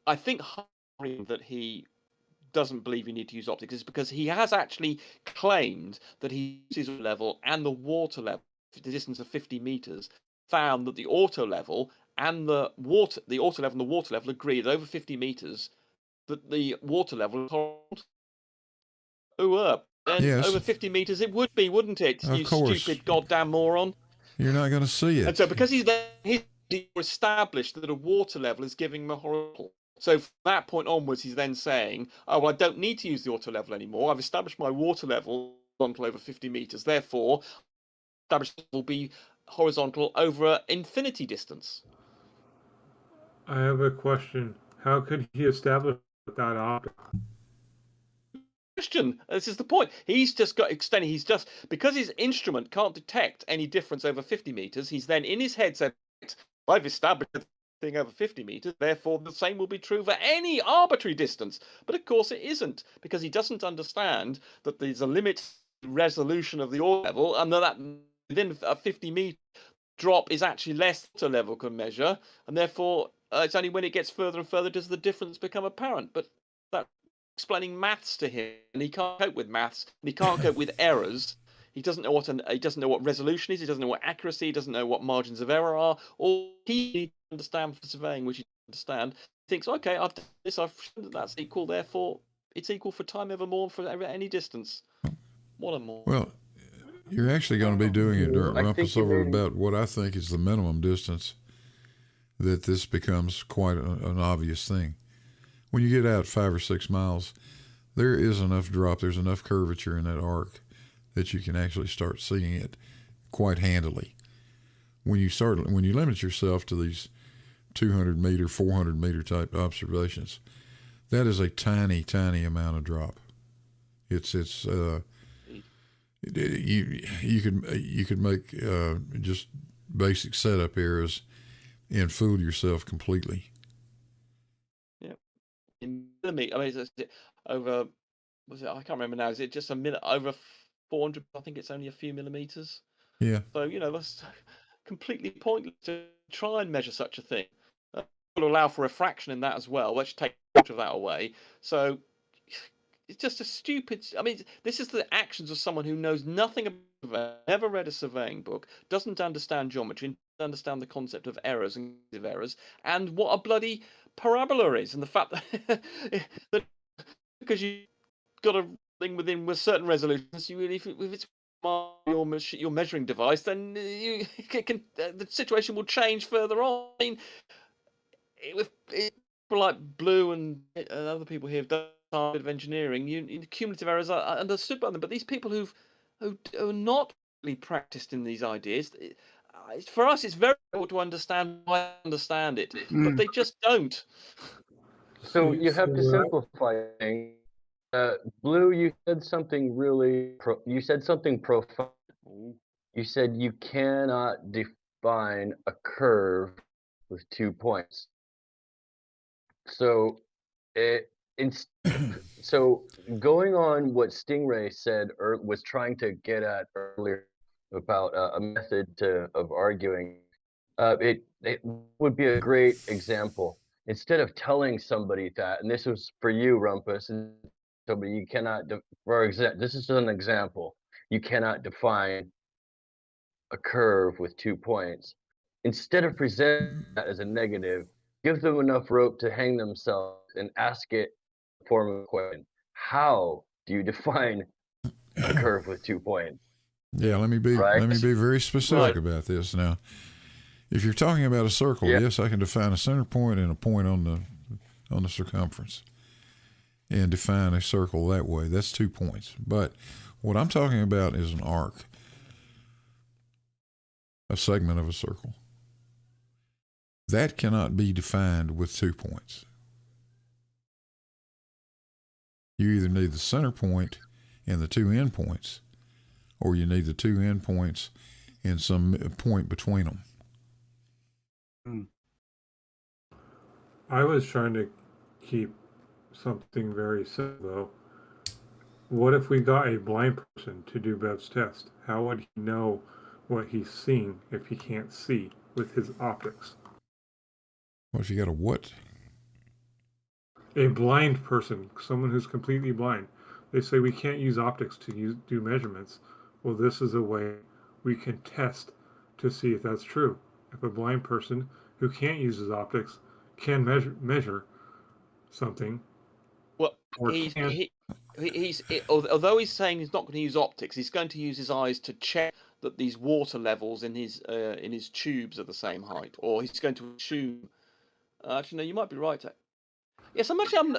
S8: I think that he doesn't believe you need to use optics is because he has actually claimed that he uses level and the water level, the distance of 50 meters, found that the auto level and the water level agree that over 50 meters that the water level is horizontal. And over 50 meters it would be, wouldn't it?
S11: Of course.
S8: Stupid goddamn moron.
S11: You're not going to see it.
S8: And so because he's established that a water level is giving him a horizontal. So from that point onwards, he's then saying, oh, well, I don't need to use the auto level anymore. I've established my water level horizontal over 50 meters. Therefore, established will be horizontal over an infinity distance.
S1: I have a question. How could he establish that optic?
S8: Question. This is the point. He's just got extending. He's just because his instrument can't detect any difference over 50 meters. He's then in his head said, I've established a thing over 50 meters. Therefore, the same will be true for any arbitrary distance. But of course, it isn't because he doesn't understand that there's a limit resolution of the auto level, and that within a 50 meter drop is actually less than the level can measure, and therefore it's only when it gets further and further does the difference become apparent. But that explaining maths to him, and he can't cope with maths, and he can't cope with errors. He doesn't know what resolution is. He doesn't know what accuracy. He doesn't know what margins of error are. All he needs to understand for surveying, which he doesn't understand, he thinks, okay, I've done this. I've shown that that's equal. Therefore, it's equal for time evermore for any distance. What a more.
S11: Well, you're actually going to be doing it, Rumpus, over about what I think is the minimum distance that this becomes quite an obvious thing. When you get out 5 or 6 miles, there is enough drop, there's enough curvature in that arc that you can actually start seeing it quite handily. When you limit yourself to these 200 meter, 400 meter type observations, that is a tiny, tiny amount of drop. You could make just basic setup errors and fool yourself completely.
S8: Yeah, in millimeter. I mean, it's over. Was it? I can't remember now. Is it just a minute over 400? I think it's only a few millimeters.
S11: Yeah.
S8: So that's completely pointless to try and measure such a thing. Will allow for refraction in that as well. Let's take part of that away. So it's just a stupid. I mean, this is the actions of someone who knows nothing about, never read a surveying book, doesn't understand geometry, doesn't understand the concept of errors and errors, and what a bloody parabola is, and the fact that because you got a thing within with certain resolutions, if it's your measuring device, then the situation will change further on. I mean, with people like Blue and other people here have done a bit of engineering, cumulative errors are understood by them, but these people who are not really practiced in these ideas, for us, it's very difficult to understand why I understand it, but they just don't.
S13: So you have to simplify things. Blue, you said something really. You said something profound. You said you cannot define a curve with 2 points. So it so going on what Stingray said or was trying to get at earlier about a method of arguing, it would be a great example. Instead of telling somebody that, and this was for you, Rumpus, and somebody you cannot, for example, this is an example. You cannot define a curve with 2 points. Instead of presenting that as a negative, give them enough rope to hang themselves and ask it in the form of a question. How do you define a curve with 2 points?
S11: Yeah, let me be very specific about this now. If you're talking about a circle, yes, I can define a center point and a point on the circumference, and define a circle that way. That's 2 points. But what I'm talking about is an arc, a segment of a circle. That cannot be defined with 2 points. You either need the center point and the 2 endpoints, or you need the 2 endpoints and some point between them.
S1: I was trying to keep something very simple, though. What if we got a blind person to do Bev's test? How would he know what he's seeing if he can't see with his optics?
S11: What if you got a what?
S1: A blind person, someone who's completely blind. They say we can't use optics to do measurements. Well, this is a way we can test to see if that's true. If a blind person who can't use his optics can measure something,
S8: well,
S1: or
S8: although he's saying he's not going to use optics, he's going to use his eyes to check that these water levels in his tubes are the same height, or he's going to assume. Actually, no, you might be right. Yes,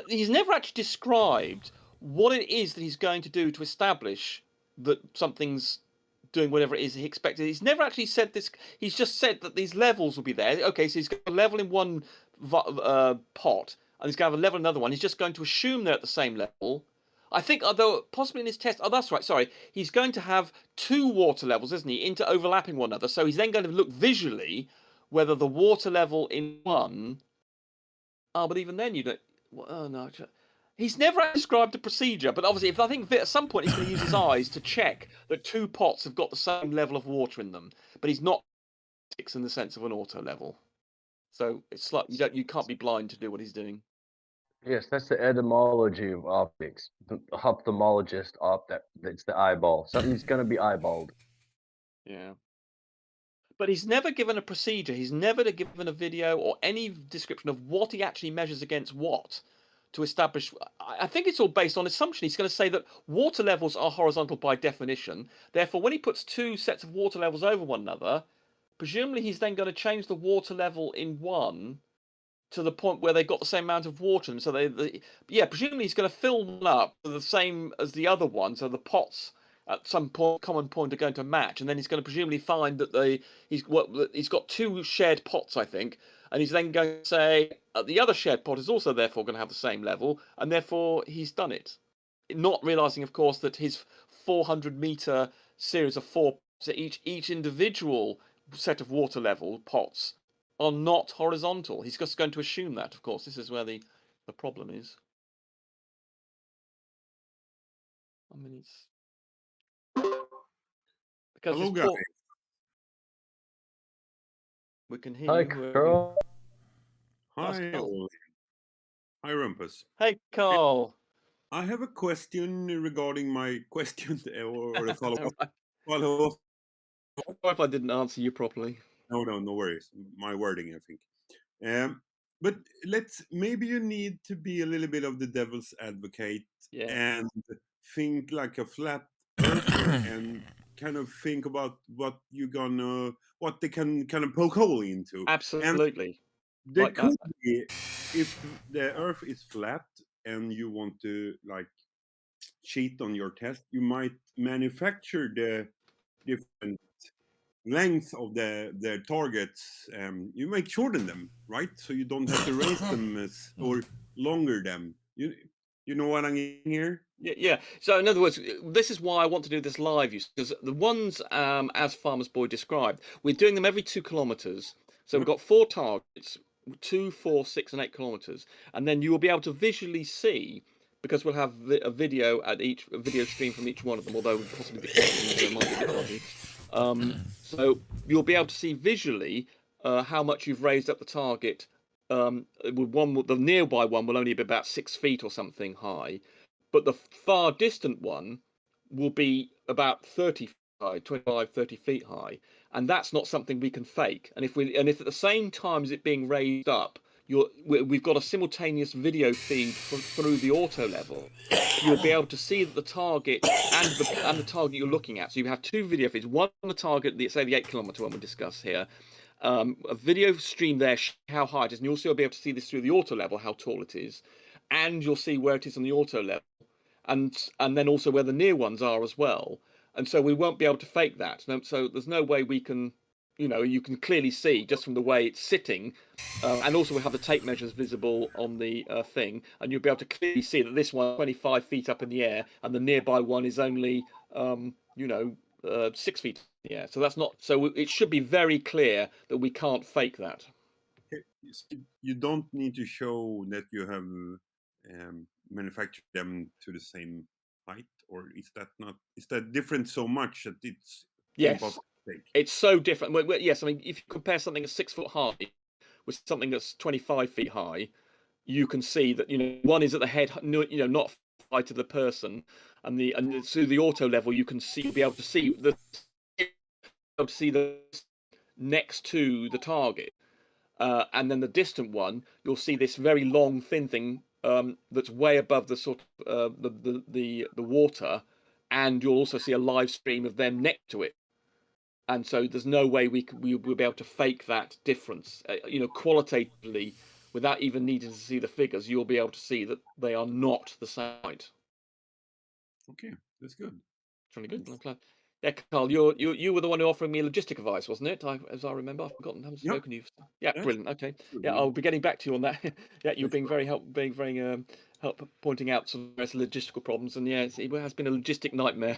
S8: he's never actually described what it is that he's going to do to establish that something's doing whatever it is he expected. He's never actually said this. He's just said that these levels will be there. Okay, so he's got a level in one pot, and he's going to have a level in another one. He's just going to assume they're at the same level. I think, although possibly in his test, that's right, sorry, he's going to have 2 water levels, isn't he, overlapping one another. So he's then going to look visually whether the water level in one. Oh, but even then you don't. Oh no, he's never described a procedure. But obviously, I think at some point he's going to use his eyes to check that 2 pots have got the same level of water in them. But he's not in the sense of an auto level. So it's like you can't be blind to do what he's doing.
S13: Yes, that's the etymology of optics. The ophthalmologist that's the eyeball. Something's going to be eyeballed.
S8: Yeah. But he's never given a procedure. He's never given a video or any description of what he actually measures against what to establish. I think it's all based on assumption. He's going to say that water levels are horizontal by definition. Therefore, when he puts 2 sets of water levels over one another, presumably he's then going to change the water level in one to the point where they've got the same amount of water in them. So presumably he's going to fill one up the same as the other one. So the pots at some common point are going to match, and then he's going to presumably find that he's got 2 shared pots, I think, and he's then going to say the other shared pot is also therefore going to have the same level, and therefore he's done it. Not realizing, of course, that his 400-meter series of 4 pots, each individual set of water level pots are not horizontal. He's just going to assume that, of course. This is where the problem is. I mean, it's because
S14: hello, guys.
S8: We can hear
S13: Hi,
S8: you.
S13: Carl.
S14: Hi, all. Hi, Rumpus.
S8: Hey, Carl.
S14: I have a question regarding my question or a follow-up. Follow-up.
S8: Sorry if I didn't answer you properly.
S14: No worries. My wording, I think. But maybe you need to be a little bit of the devil's advocate and think like a flat earther and kind of think about what they can kind of poke hole into.
S8: Absolutely.
S14: And there could be, if the earth is flat and you want to like cheat on your test, you might manufacture the different length of their targets, you might shorten them, right? So you don't have to raise them or longer them. You know what I mean here?
S8: Yeah. So in other words, this is why I want to do this live use, because the ones as Farmer's Boy described, we're doing them every 2 kilometers. So we've got 4 targets, 2, 4, 6, and 8 kilometers, and then you will be able to visually see, because we'll have a video stream from each one of them, although possibly the questions might be a bit dodgy. So you'll be able to see visually how much you've raised up the target. The nearby one will only be about 6 feet or something high, but the far distant one will be about 30 feet high, 25, 30 feet high, and that's not something we can fake. And if at the same time as it being raised up, we've got a simultaneous video feed through the auto level, you'll be able to see that the target and the target you're looking at. So you have 2 video feeds, one on the target, say the 8 kilometer one we discuss here, a video stream there how high it is, and you'll also be able to see this through the auto level, how tall it is, and you'll see where it is on the auto level, and then also where the near ones are as well. And so we won't be able to fake that. So there's no way we can, you can clearly see just from the way it's sitting, and also we have the tape measures visible on the thing, and you'll be able to clearly see that this one 25 feet up in the air, and the nearby one is only 6 feet in the air. So that's not. So it should be very clear that we can't fake that.
S14: You don't need to show that you have manufactured them to the same height, or is that different so much that it's
S8: Yes, it's so different. Yes, I mean, if you compare something that's 6 foot high with something that's 25 feet high, you can see that one is at the head, not high to the person, and through the auto level you'll be able to see the next to the target, and then the distant one you'll see this very long thin thing that's way above the sort of the water, and you'll also see a live stream of them next to it. And so there's no way we'll be able to fake that difference. Qualitatively, without even needing to see the figures, you'll be able to see that they are not the same height.
S14: Okay, that's good.
S8: It's really good. Yeah, Carl, you were the one who offered me logistic advice, wasn't it? As I remember, I've forgotten. I haven't spoken to you. Yeah, brilliant. Okay, yeah, I'll be getting back to you on that. Yeah, you're being very help pointing out some logistical problems, and yeah, it has been a logistic nightmare.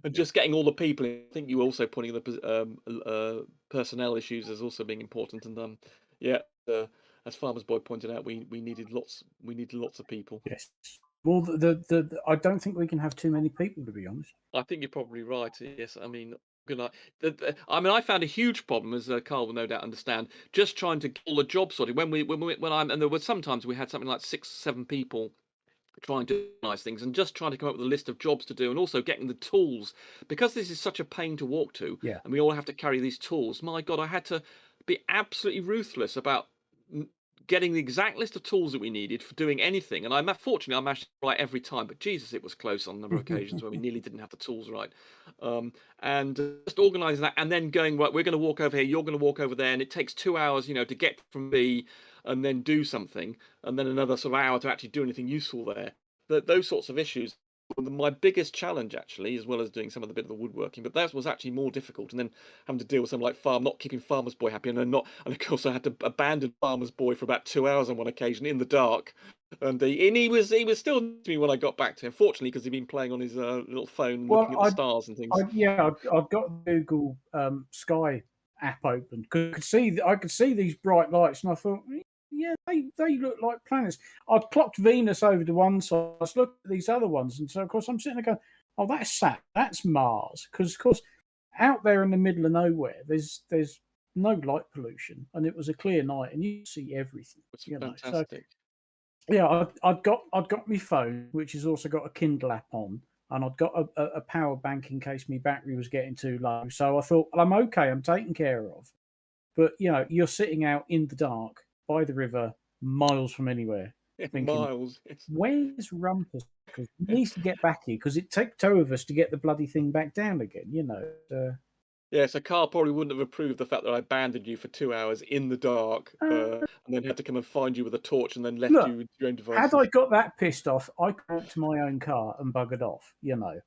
S8: And just getting all the people. I think you were also pointing the personnel issues as also being important, and as Farmer's Boy pointed out, we needed lots of people.
S4: Yes. Well, I don't think we can have too many people, to be honest.
S8: I think you're probably right. Yes, I mean, good night. I found a huge problem, as Carl will no doubt understand, just trying to get all the job sorted. And there were sometimes we had something like 6, 7 people trying to organise things and just trying to come up with a list of jobs to do, and also getting the tools, because this is such a pain to walk to.
S4: Yeah.
S8: And we all have to carry these tools. My God, I had to be absolutely ruthless about getting the exact list of tools that we needed for doing anything. And fortunately I managed to right every time, but Jesus, it was close on a number of occasions where we nearly didn't have the tools right. And just organising that, and then going, right, we're going to walk over here, you're going to walk over there, and it takes 2 hours, to get from B and then do something, and then another sort of hour to actually do anything useful there. Those sorts of issues were my biggest challenge, actually, as well as doing some of the bit of the woodworking. But that was actually more difficult, and then having to deal with something like not keeping Farmer's Boy happy, and of course I had to abandon Farmer's Boy for about 2 hours on one occasion in the dark, and he was still next to me when I got back to him. Fortunately, because he'd been playing on his little phone, looking at the stars and things.
S4: I've got the Google Sky app open because I could see these bright lights, and I thought, yeah, they look like planets. I'd clocked Venus over to one side. I was looking at these other ones, and so of course I'm sitting there going, "Oh, that's Saturn, that's Mars." Because of course, out there in the middle of nowhere, there's no light pollution, and it was a clear night, and you see everything.
S8: It's fantastic.
S4: So, yeah, I'd got my phone, which has also got a Kindle app on, and I'd got a power bank in case my battery was getting too low. So I thought, well, I'm okay, I'm taken care of. But you're sitting out in the dark by the river, miles from anywhere. Thinking,
S8: miles.
S4: Where's Rumpus? Because he needs to get back here, because it took 2 of us to get the bloody thing back down again.
S8: Yeah, so Carl probably wouldn't have approved the fact that I abandoned you for 2 hours in the dark, and then had to come and find you with a torch and then left
S4: Look,
S8: you with your own
S4: had
S8: devices.
S4: I got that pissed off, I could walk to my own car and buggered off. You know.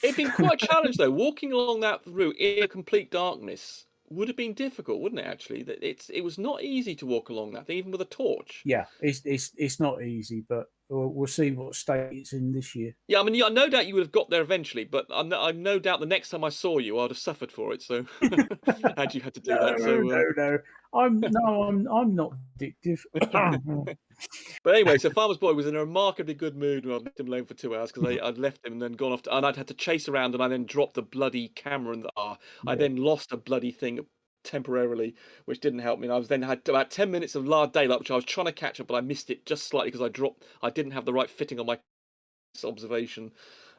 S8: It'd been quite a challenge though. Walking along that route in complete darkness would have been difficult, wouldn't it? Actually, that it was not easy to walk along that thing, even with a torch.
S4: Yeah, it's not easy, but we'll see what state it's in this year.
S8: Yeah, I mean, yeah, no doubt you would have got there eventually, but I'm no doubt the next time I saw you, I'd have suffered for it. So, had you had to do that, so.
S4: No. I'm not addictive.
S8: But anyway, so Farmer's Boy was in a remarkably good mood when I left him alone for 2 hours because I'd left him and then gone off, and I'd had to chase around, and I then dropped the bloody camera, and I then lost a bloody thing temporarily, which didn't help me. And I was then had about 10 minutes of large daylight, which I was trying to catch up, but I missed it just slightly because I didn't have the right fitting on my observation.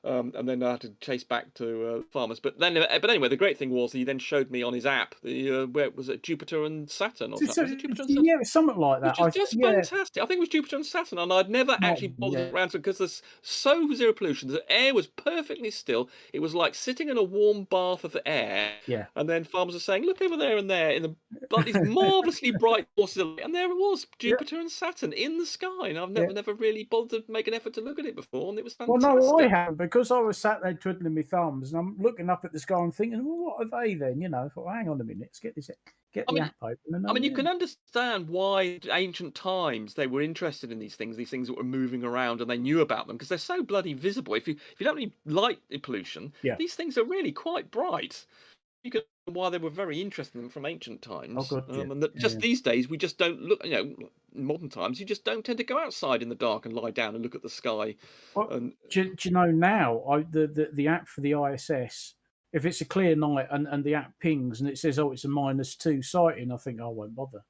S8: And then I had to chase back to Farmers. But anyway, the great thing was he then showed me on his app the where was it, Jupiter and Saturn or something? Was it Jupiter and Saturn?
S4: Yeah, something like that.
S8: Which is just fantastic. I think it was Jupiter and Saturn, and I'd never actually bothered around to because there's so zero pollution. The air was perfectly still. It was like sitting in a warm bath of air.
S4: Yeah.
S8: And then farmers are saying, "Look over there and there in the like these marvelously bright sources of light," and there it was, Jupiter and Saturn in the sky. And I've never really bothered to make an effort to look at it before, and it was fantastic.
S4: Well, no, I haven't, because I was sat there twiddling my thumbs, and I'm looking up at the sky and thinking, well, what are they then? You know, I thought, hang on a minute, let's get the app open.
S8: I mean, you can understand why ancient times they were interested in these things that were moving around, and they knew about them because they're so bloody visible. If you don't really light pollution, these things are really quite bright. You can know why they were very interested in them from ancient times. And that just these days we just don't look. You know, in modern times you just don't tend to go outside in the dark and lie down and look at the sky.
S4: Well, do you know now? The app for the ISS. If it's a clear night and the app pings and it says, "Oh, it's a -2 sighting," I think I won't bother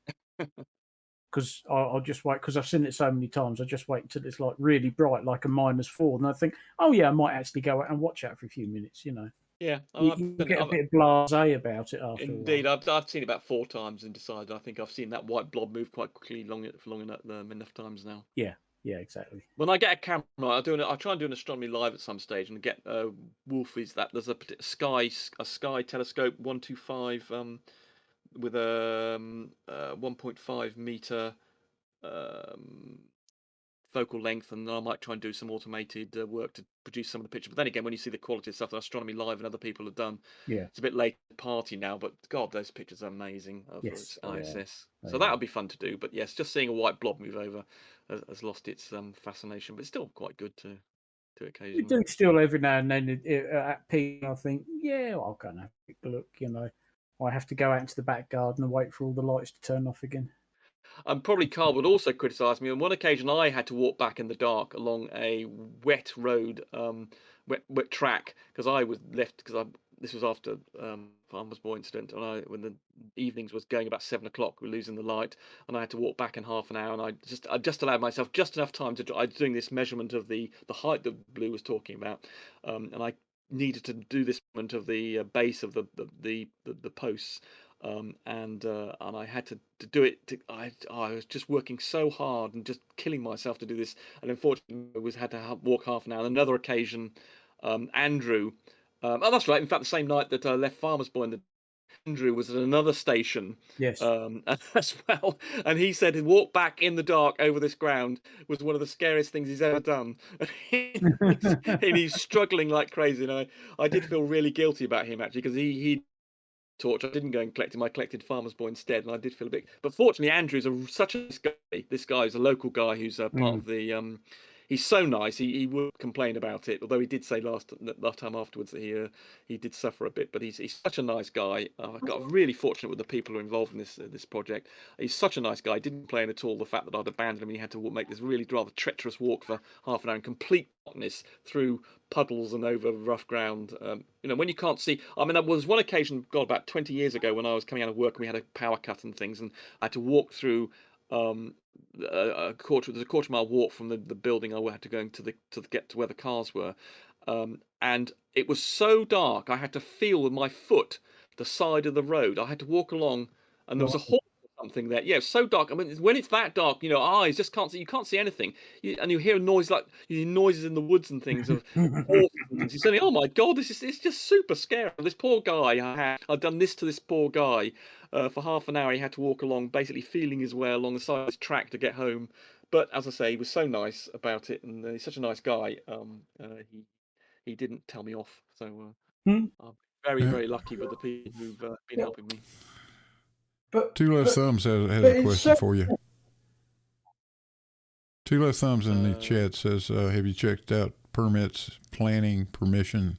S4: because I'll just wait, because I've seen it so many times. I just wait until it's like really bright, like a -4, and I think, "Oh yeah, I might actually go out and watch that for a few minutes." You know.
S8: Yeah,
S4: you get a bit blasé about it after.
S8: Indeed, I've seen it about 4 times and decided I think I've seen that white blob move quite quickly enough times now.
S4: Yeah, exactly.
S8: When I get a camera, I try and do an astronomy live at some stage and get Wolfie's that there's a sky telescope 125 with a 1.5 meter focal length, and I might try and do some automated work to produce some of the pictures. But then again, when you see the quality of stuff that Astronomy Live and other people have done, it's a bit late party now. But God, those pictures are amazing of ISS. So that'll be fun to do. But yes, just seeing a white blob move over has lost its fascination, but it's still quite good to occasionally.
S4: You do still every now and then at peak. I think, I'll go and have a quick look. You know, I have to go out into the back garden and wait for all the lights to turn off again.
S8: And probably Carl would also criticise me. On one occasion, I had to walk back in the dark along a wet road, wet track, because I was left because this was after Farmer's Boy incident, and when the evenings was going about 7 o'clock, we were losing the light, and I had to walk back in half an hour, and I just allowed myself just enough time to. I was doing this measurement of the height that Blue was talking about, and I needed to do this measurement of the base of the posts. And I had to do it. I was just working so hard and just killing myself to do this, and unfortunately, had to walk half an hour. On another occasion, Andrew. Oh, that's right. In fact, the same night that I left Farmer's Boy, Andrew was at another station.
S4: Yes.
S8: As well, and he said to walk back in the dark over this ground was one of the scariest things he's ever done. And he's struggling like crazy, and I did feel really guilty about him actually, because he torch. I didn't go and collect him. I collected Farmer's Boy instead, and I did feel a bit. But fortunately, Andrew's such a nice guy. This guy is a local guy who's part of the. He's so nice. He would complain about it, although he did say last time afterwards that he did suffer a bit. But he's such a nice guy. I got really fortunate with the people who are involved in this project. He's such a nice guy. He didn't complain at all the fact that I'd abandoned him. And he had to make this really rather treacherous walk for half an hour in complete darkness through puddles and over rough ground. When you can't see. I mean, there was one occasion, God, about 20 years ago, when I was coming out of work and we had a power cut and things, and I had to walk through a quarter mile walk from the building I had to go to get to where the cars were, and it was so dark I had to feel with my foot the side of the road. I had to walk along, and there was a horse something there. Yeah, it's so dark. I mean, when it's that dark, eyes just can't see. You can't see anything, and you hear a noise like noises in the woods and things of horses and things. You're saying, "Oh my God, it's just super scary." This poor guy, I'd done this to this poor guy for half an hour. He had to walk along, basically feeling his way along the side of his track to get home. But as I say, he was so nice about it, and he's such a nice guy. He didn't tell me off, so I'm very, very lucky with the people who've been helping me.
S3: But
S11: Two Left Thumbs has a question for you. Two Left Thumbs in the chat says, have you checked out permits, planning, permission?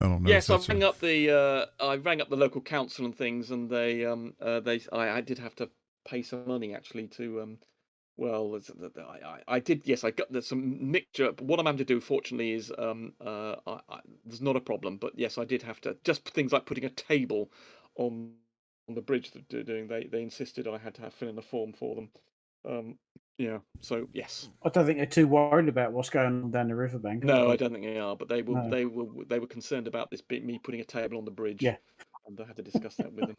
S11: I don't know.
S8: Yes, I rang up the local council and things, and I did have to pay some money actually to well, I did. Yes, I got some mixture. But what I'm having to do, fortunately, is there's not a problem. But yes, I did have to just things like putting a table on the bridge that they're doing. They insisted I had to fill in a form for them. Yeah. So yes.
S4: I don't think they're too worried about what's going on down the riverbank.
S8: No, I don't think they are. But they were concerned about me putting a table on the bridge.
S4: Yeah.
S8: And I had to discuss that with them.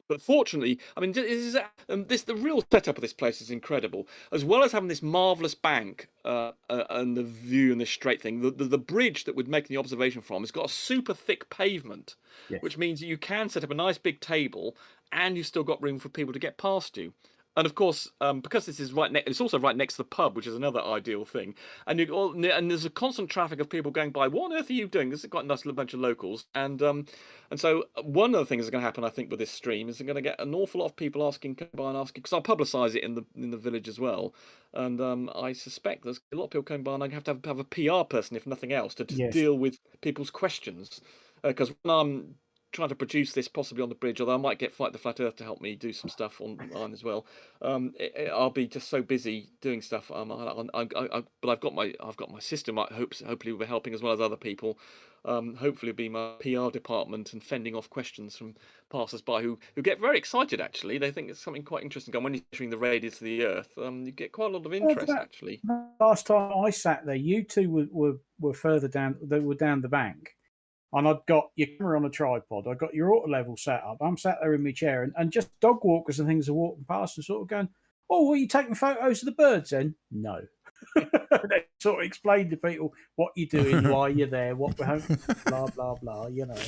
S8: But fortunately, I mean, the real setup of this place is incredible. As well as having this marvelous bank and the view and this straight thing, the bridge that we're making the observation from has got a super thick pavement, which means that you can set up a nice big table, and you've still got room for people to get past you. And of course, because this is it's also right next to the pub, which is another ideal thing. And there's a constant traffic of people going by. What on earth are you doing? This is quite a nice little bunch of locals. And so one of the things that's going to happen, I think, with this stream is they're going to get an awful lot of people asking, because I'll publicise it in the village as well. And I suspect there's a lot of people coming by, and I have to have a PR person, if nothing else, to deal with people's questions. Because when I'm trying to produce this possibly on the bridge, although I might get Fight the Flat Earth to help me do some stuff online as well. I'll be just so busy doing stuff. But I've got my system. Hopefully will be helping as well as other people. Hopefully it'll be my PR department and fending off questions from passers-by who get very excited. Actually, they think it's something quite interesting. And when you're measuring the radius of the Earth, you get quite a lot of interest. Actually,
S4: last time I sat there, you two were further down. They were down the bank. And I've got your camera on a tripod. I've got your auto level set up. I'm sat there in my chair, and just dog walkers and things are walking past and sort of going, "Oh, were you taking photos of the birds then?" No. They sort of explain to people what you're doing, why you're there, what we're hoping, blah, blah, blah, you know.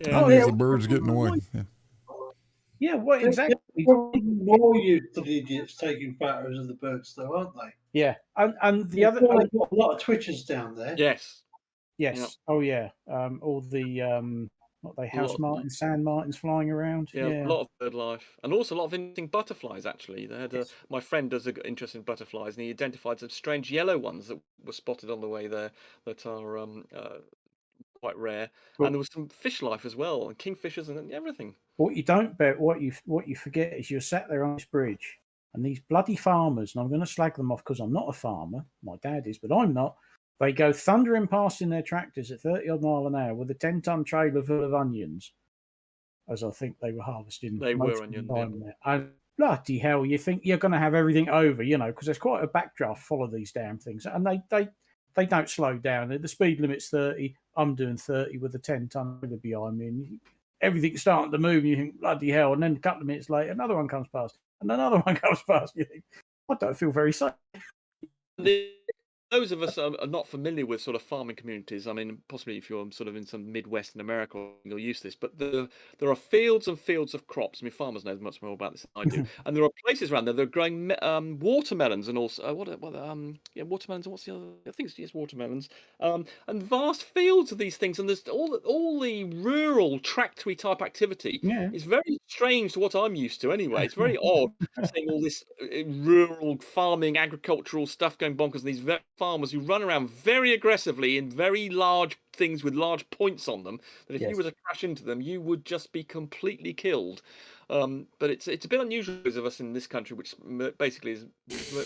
S11: Yeah, the birds getting away.
S4: Yeah, what exactly?
S3: More used to the idiots taking photos of the birds, though, aren't they?
S4: Yeah, and the other...
S3: I've got a lot of Twitchers down there.
S8: Yes.
S4: Yes. Yep. Oh, yeah. All the what they house martins, sand martins flying around.
S8: Yeah, a lot of bird life, and also a lot of interesting butterflies. Actually, they had my friend does an interest in butterflies, and he identified some strange yellow ones that were spotted on the way there that are quite rare. Well, and there was some fish life as well, and kingfishers and everything.
S4: What you don't bet, what you forget is you're sat there on this bridge, and these bloody farmers, and I'm going to slag them off because I'm not a farmer. My dad is, but I'm not. They go thundering past in their tractors at 30 odd mile an hour with a 10-ton trailer full of onions, as I think they were harvesting.
S8: They were onions.
S4: Yeah. And bloody hell, you think you're going to have everything over, you know, because there's quite a backdraft full of these damn things, and they don't slow down. The speed limit's 30. I'm doing 30 with a 10-ton trailer behind me, and everything's starting to move. And you think bloody hell, and then a couple of minutes later, another one comes past, and another one comes past. You think, I don't feel very safe.
S8: Those of us are not familiar with sort of farming communities. I mean, possibly if you're sort of in some Midwestern America, you'll use this. But there are fields and fields of crops. I mean, farmers know much more about this than I do. And there are places around there that are growing watermelons and also watermelons. And what's the other? I think it's just watermelons. And vast fields of these things. And there's all the rural tractory type activity.
S4: Yeah.
S8: It's very strange to what I'm used to anyway. It's very odd seeing all this rural farming, agricultural stuff going bonkers. And these farmers who run around very aggressively in very large things with large points on them, that if you were to crash into them, you would just be completely killed. But it's a bit unusual for those of us in this country, which basically is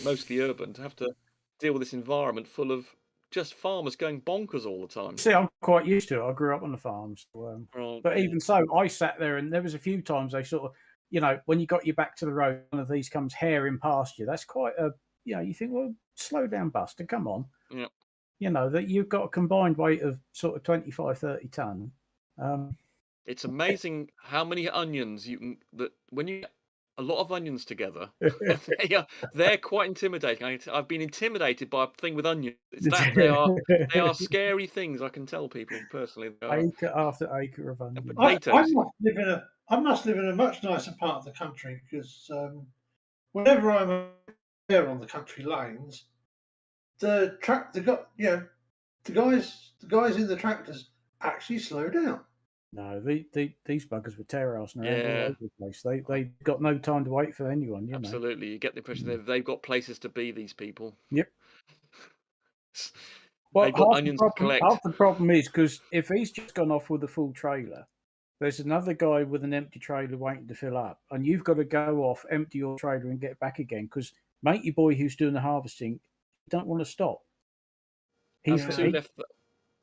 S8: mostly urban, to have to deal with this environment full of just farmers going bonkers all the time.
S4: See, I'm quite used to it. I grew up on the farms. But even so, I sat there, and there was a few times they sort of, you know, when you got your back to the road, one of these comes herring past you. That's quite a, you know, you think, well, slow down, Buster, come on.
S8: Yeah.
S4: You know, that you've got a combined weight of sort of 25, 30 ton.
S8: It's amazing how many onions you can that when you get a lot of onions together, they're quite intimidating. I've been intimidated by a thing with onions. It's that they are scary things. I can tell people personally. They are.
S4: Acre after acre of onions.
S3: I
S8: Potatoes.
S3: must live in a much nicer part of the country because whenever I'm there on the country lanes, the guys in the tractors actually slow down.
S4: No, these buggers were terrorising around all
S8: Yeah.
S4: over the place. They got no time to wait for anyone. You know.
S8: Absolutely, you get the impression they've got places to be. These people.
S4: Yep. Well,
S8: They've got onions to collect.
S4: half the problem is because if he's just gone off with a full trailer, there's another guy with an empty trailer waiting to fill up, and you've got to go off, empty your trailer, and get back again. Because matey boy who's doing the harvesting, don't want to stop.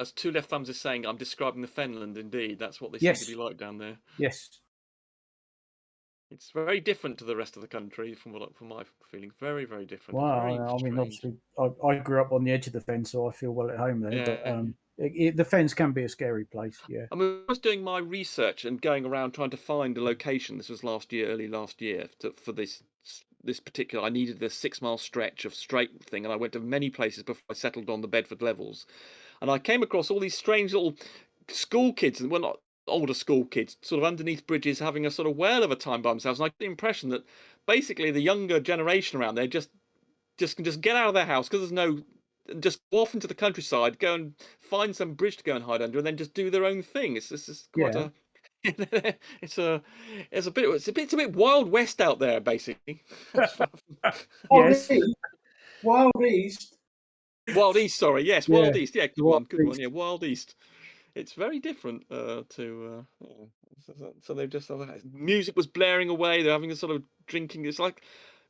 S8: As two left thumbs is saying, I'm describing the Fenland. Indeed, that's what they
S4: Yes.
S8: seem to be like down there.
S4: Yes.
S8: It's very different to the rest of the country, from my feeling. Very, very different.
S4: Well,
S8: Very
S4: I mean,
S8: strange.
S4: obviously, I grew up on the edge of the fence, so I feel well at home there.
S8: Yeah.
S4: But the fence can be a scary place. Yeah.
S8: I mean, I was doing my research and going around trying to find a location. This was early last year, for this particular. I needed a 6 mile stretch of straight thing, and I went to many places before I settled on the Bedford Levels, and I came across all these strange little school kids, and well, not older school kids, sort of underneath bridges, having a sort of whale of a time by themselves. And I get the impression that basically the younger generation around there just can just get out of their house because there's no. Just go off into the countryside, go and find some bridge to go and hide under, and then just do their own thing. It's just quite a. it's a bit Wild West out there, basically.
S4: Yes.
S3: Wild East.
S8: Wild East, sorry, yes,
S4: Yeah.
S8: Wild East, yeah, good one, yeah, Wild East. It's very different to. So they just music was blaring away. They're having a sort of drinking. It's like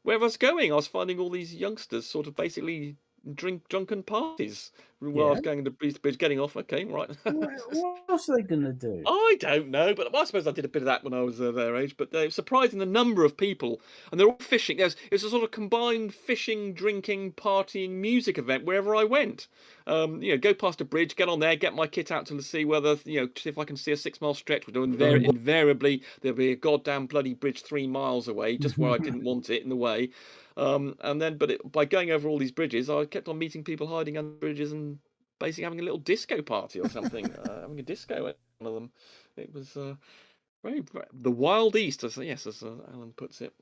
S8: where I was going, I was finding all these youngsters sort of basically drunken parties while I was going into bridge, getting off. Okay, right.
S4: What else are they going to do?
S8: I don't know, but I suppose I did a bit of that when I was their age. But they're surprising the number of people, and they're all fishing. It's a sort of combined fishing, drinking, partying, music event wherever I went. Go past a bridge, get on there, get my kit out to see whether see if I can see a 6 mile stretch. Invariably, there'll be a goddamn bloody bridge 3 miles away, just where I didn't want it in the way. By going over all these bridges, I kept on meeting people hiding under bridges and basically having a little disco party or something, having a disco at one of them. It was the Wild East, as Alan puts it.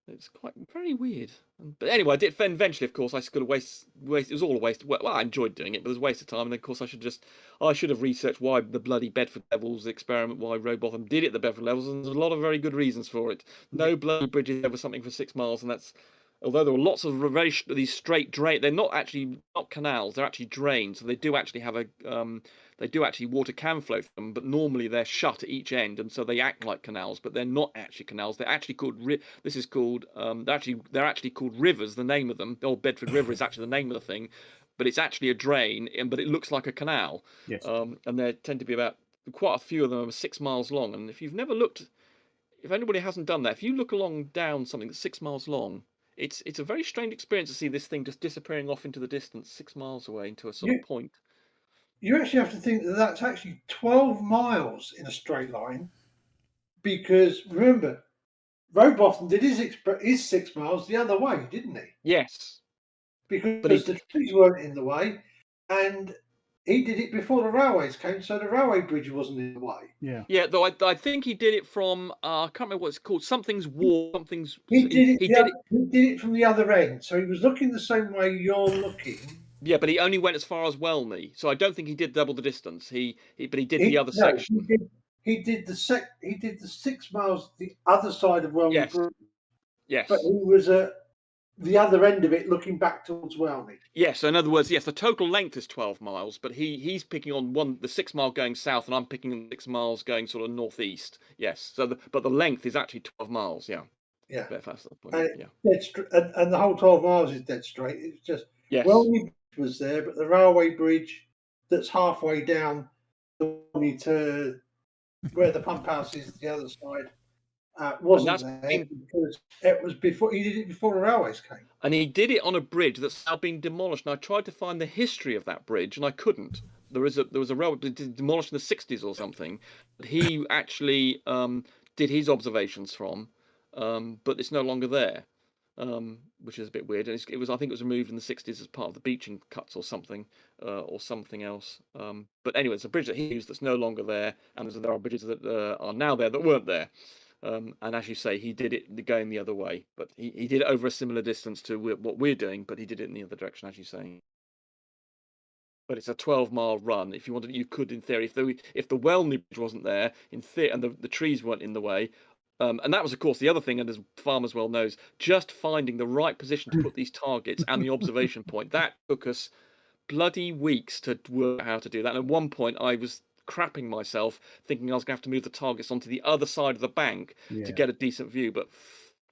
S8: It's quite very weird. But anyway, I did eventually, of course, I could have waste. It was all a waste. Well, I enjoyed doing it, but it was a waste of time. And then, of course, I should have researched why the bloody Bedford Levels experiment, why Rowbotham did it at the Bedford Levels, and there's a lot of very good reasons for it. No bloody bridges over something for 6 miles, and that's. Although there were lots of these straight drain, they're not canals. They're actually drains. So they do actually have water can flow through them, but normally they're shut at each end, and so they act like canals, but they're not actually canals. They're actually called they're actually called rivers. The name of them, the Old Bedford River, is actually the name of the thing, but it's actually a drain, but it looks like a canal.
S4: Yes.
S8: And there tend to be quite a few of them are 6 miles long. And if you've never looked, if anybody hasn't done that, if you look down something that's 6 miles long. It's a very strange experience to see this thing just disappearing off into the distance 6 miles away into a sort of point.
S3: You actually have to think that that's actually 12 miles in a straight line, because remember, Rowbotham did his 6 miles the other way, didn't he?
S8: Yes.
S3: Because the trees weren't in the way, and he did it before the railways came, so the railway bridge wasn't in the way.
S4: Yeah.
S8: Yeah, though I think he did it from I can't remember what it's called. Something's wall. Something's.
S3: He did it from the other end, so he was looking the same way you're looking.
S8: Yeah, but he only went as far as Welney, so I don't think he did double the distance. But he did the other section.
S3: He did the 6 miles the other side of Welney Bridge.
S8: Yes.
S3: But he was at the other end of it, looking back towards Welney.
S8: Yes, so in other words, yes, the total length is 12 miles, but he's picking on the 6 mile going south, and I'm picking on 6 miles going sort of northeast. Yes, but the length is actually 12 miles. Yeah.
S3: Yeah.
S8: That's the point.
S3: And the whole 12 miles is dead straight. It's just Welney was there, but the railway bridge that's halfway down to where the pump house is, the other side, wasn't there because it was before he did it before the railways came.
S8: And he did it on a bridge that's now been demolished. And I tried to find the history of that bridge, and I couldn't. There was a railway demolished in the 60s or something. That he actually did his observations from, but it's no longer there, which is a bit weird. And it was, I think, it was removed in the 60s as part of the beaching cuts or something else. But anyway, it's a bridge that he used that's no longer there, and there are bridges that are now there that weren't there. And as you say, he did it going the other way, but he did it over a similar distance to what we're doing, but he did it in the other direction, as you say. But it's a 12-mile run. If you wanted, you could, in theory, if the Welney Bridge wasn't there, in theory, and the trees weren't in the way, and that was, of course, the other thing, and as Farmers well knows, just finding the right position to put these targets and the observation point. That took us bloody weeks to work out how to do that. And at one point, I was crapping myself thinking I was going to have to move the targets onto the other side of the bank to get a decent view, but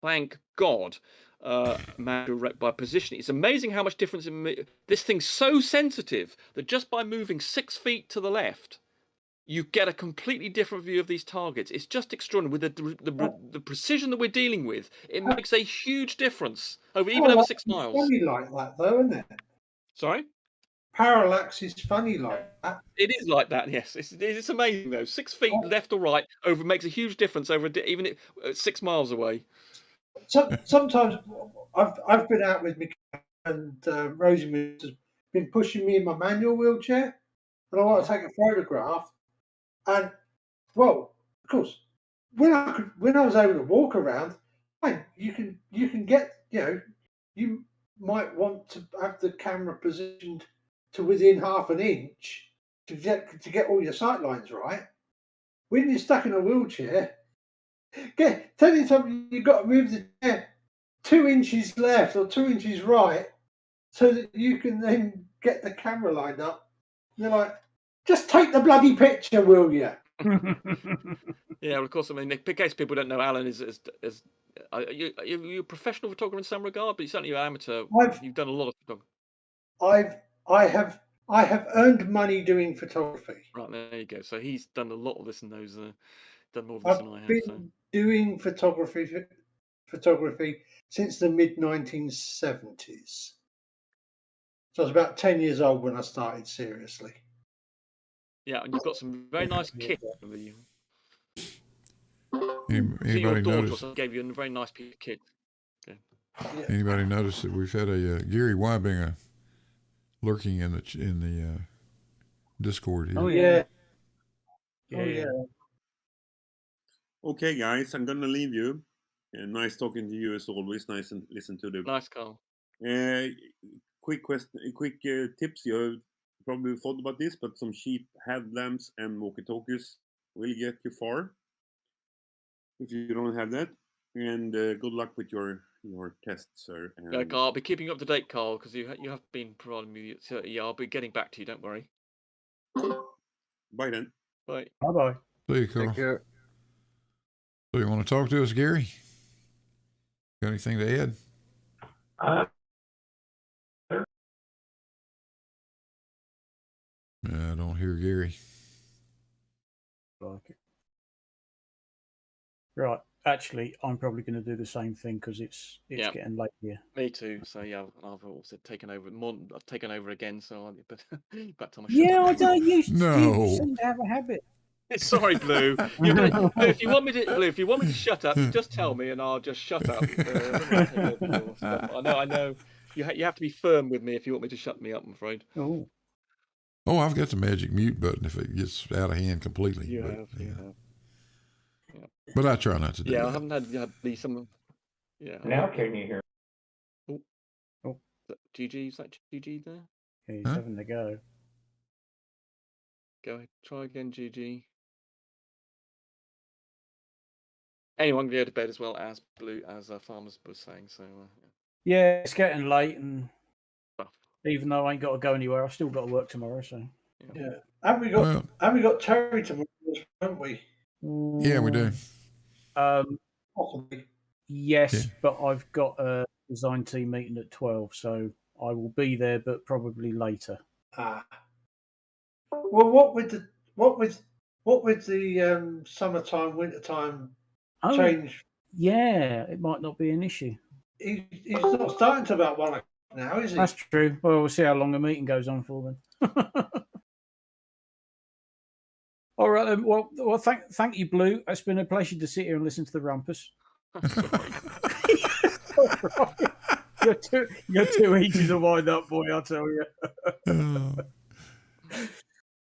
S8: thank God by positioning. It's amazing how much difference this thing's so sensitive that just by moving 6 feet to the left you get a completely different view of these targets. It's just extraordinary with the precision that we're dealing with. It makes a huge difference over 6 miles.
S3: Funny like that though, isn't it?
S8: Sorry?
S3: Parallax is funny like that.
S8: It is like that, yes. It's amazing though. 6 feet left or right makes a huge difference over even 6 miles away.
S3: Sometimes I've been out with Mick and Rosie has been pushing me in my manual wheelchair, and I want to take a photograph. And well, of course, when I was able to walk around, fine, you can get, you might want to have the camera positioned to within half an inch to get all your sight lines right. When you're stuck in a wheelchair, tell you something, you've got to move the chair 2 inches left or 2 inches right so that you can then get the camera lined up. And they're like, just take the bloody picture, will you?
S8: Yeah, well, of course. I mean, in case people don't know, Alan is you're a professional photographer in some regard, but you're certainly an amateur. You've done a lot of photography.
S3: I have earned money doing photography.
S8: Right, there you go. So he's done a lot of this and knows done more of this than I have.
S3: I've been doing photography since the mid-1970s. So I was about 10 years old when I started seriously.
S8: Yeah, and you've got some very nice kit over you.
S11: Anybody notice?
S8: Gave you a very nice piece of kit. Okay.
S3: Yeah.
S11: Anybody notice that we've had a Gary Weibinger lurking in the Discord here?
S3: Oh yeah.
S4: Yeah.
S14: Okay, guys, I'm gonna leave you. Nice talking to you as always. Nice and listen to the.
S8: Nice, Carl.
S14: Quick question, quick tips. You have probably thought about this, but some cheap headlamps and walkie-talkies will get you far. If you don't have that, and good luck with your tests, sir.
S8: Carl, I'll be keeping you up to date, Carl, because you have been providing me. So, yeah, I'll be getting back to you. Don't worry.
S14: Bye then.
S8: Bye.
S4: Bye.
S11: See you, Carl.
S10: Take care.
S11: So you want to talk to us, Gary? Got anything to add? I don't hear Gary.
S4: Right. Actually, I'm probably going to do the same thing because it's getting late here.
S8: Me too. So yeah, I've also taken over. I've taken over again. So but back to my.
S4: Yeah, I don't use.
S11: No.
S4: You seem to have a habit.
S8: Sorry, Blue. Blue, if you want me to shut up, you just tell me, and I'll just shut up. I know. You have to be firm with me if you want me to shut me up. I'm afraid.
S4: Oh,
S11: I've got the magic mute button if it gets out of hand completely.
S8: You have. Yeah.
S11: But I try not to do that.
S8: I haven't had some. Yeah.
S15: Now can you hear?
S4: Oh.
S8: GG, is that GG there?
S4: Yeah, he's having to go.
S8: Go ahead, try again, GG. Anyone can go to bed as well as Blue, as Farmers was saying. So
S4: yeah, it's getting late, and even though I ain't got to go anywhere, I've still got to work tomorrow. So
S3: yeah, have we got Terry tomorrow? Haven't we?
S11: Yeah, we do.
S3: Possibly.
S4: Yes, but I've got a design team meeting at 12, so I will be there, but probably later.
S3: Well, what with the summertime, wintertime change.
S4: Yeah, it might not be an issue.
S3: He's not starting till about 1 o'clock now, is he?
S4: That's true. Well, we'll see how long the meeting goes on for then. All right, then. Well, thank you, Blue. It's been a pleasure to sit here and listen to the rumpus. You're too easy to wind up, boy. I tell you.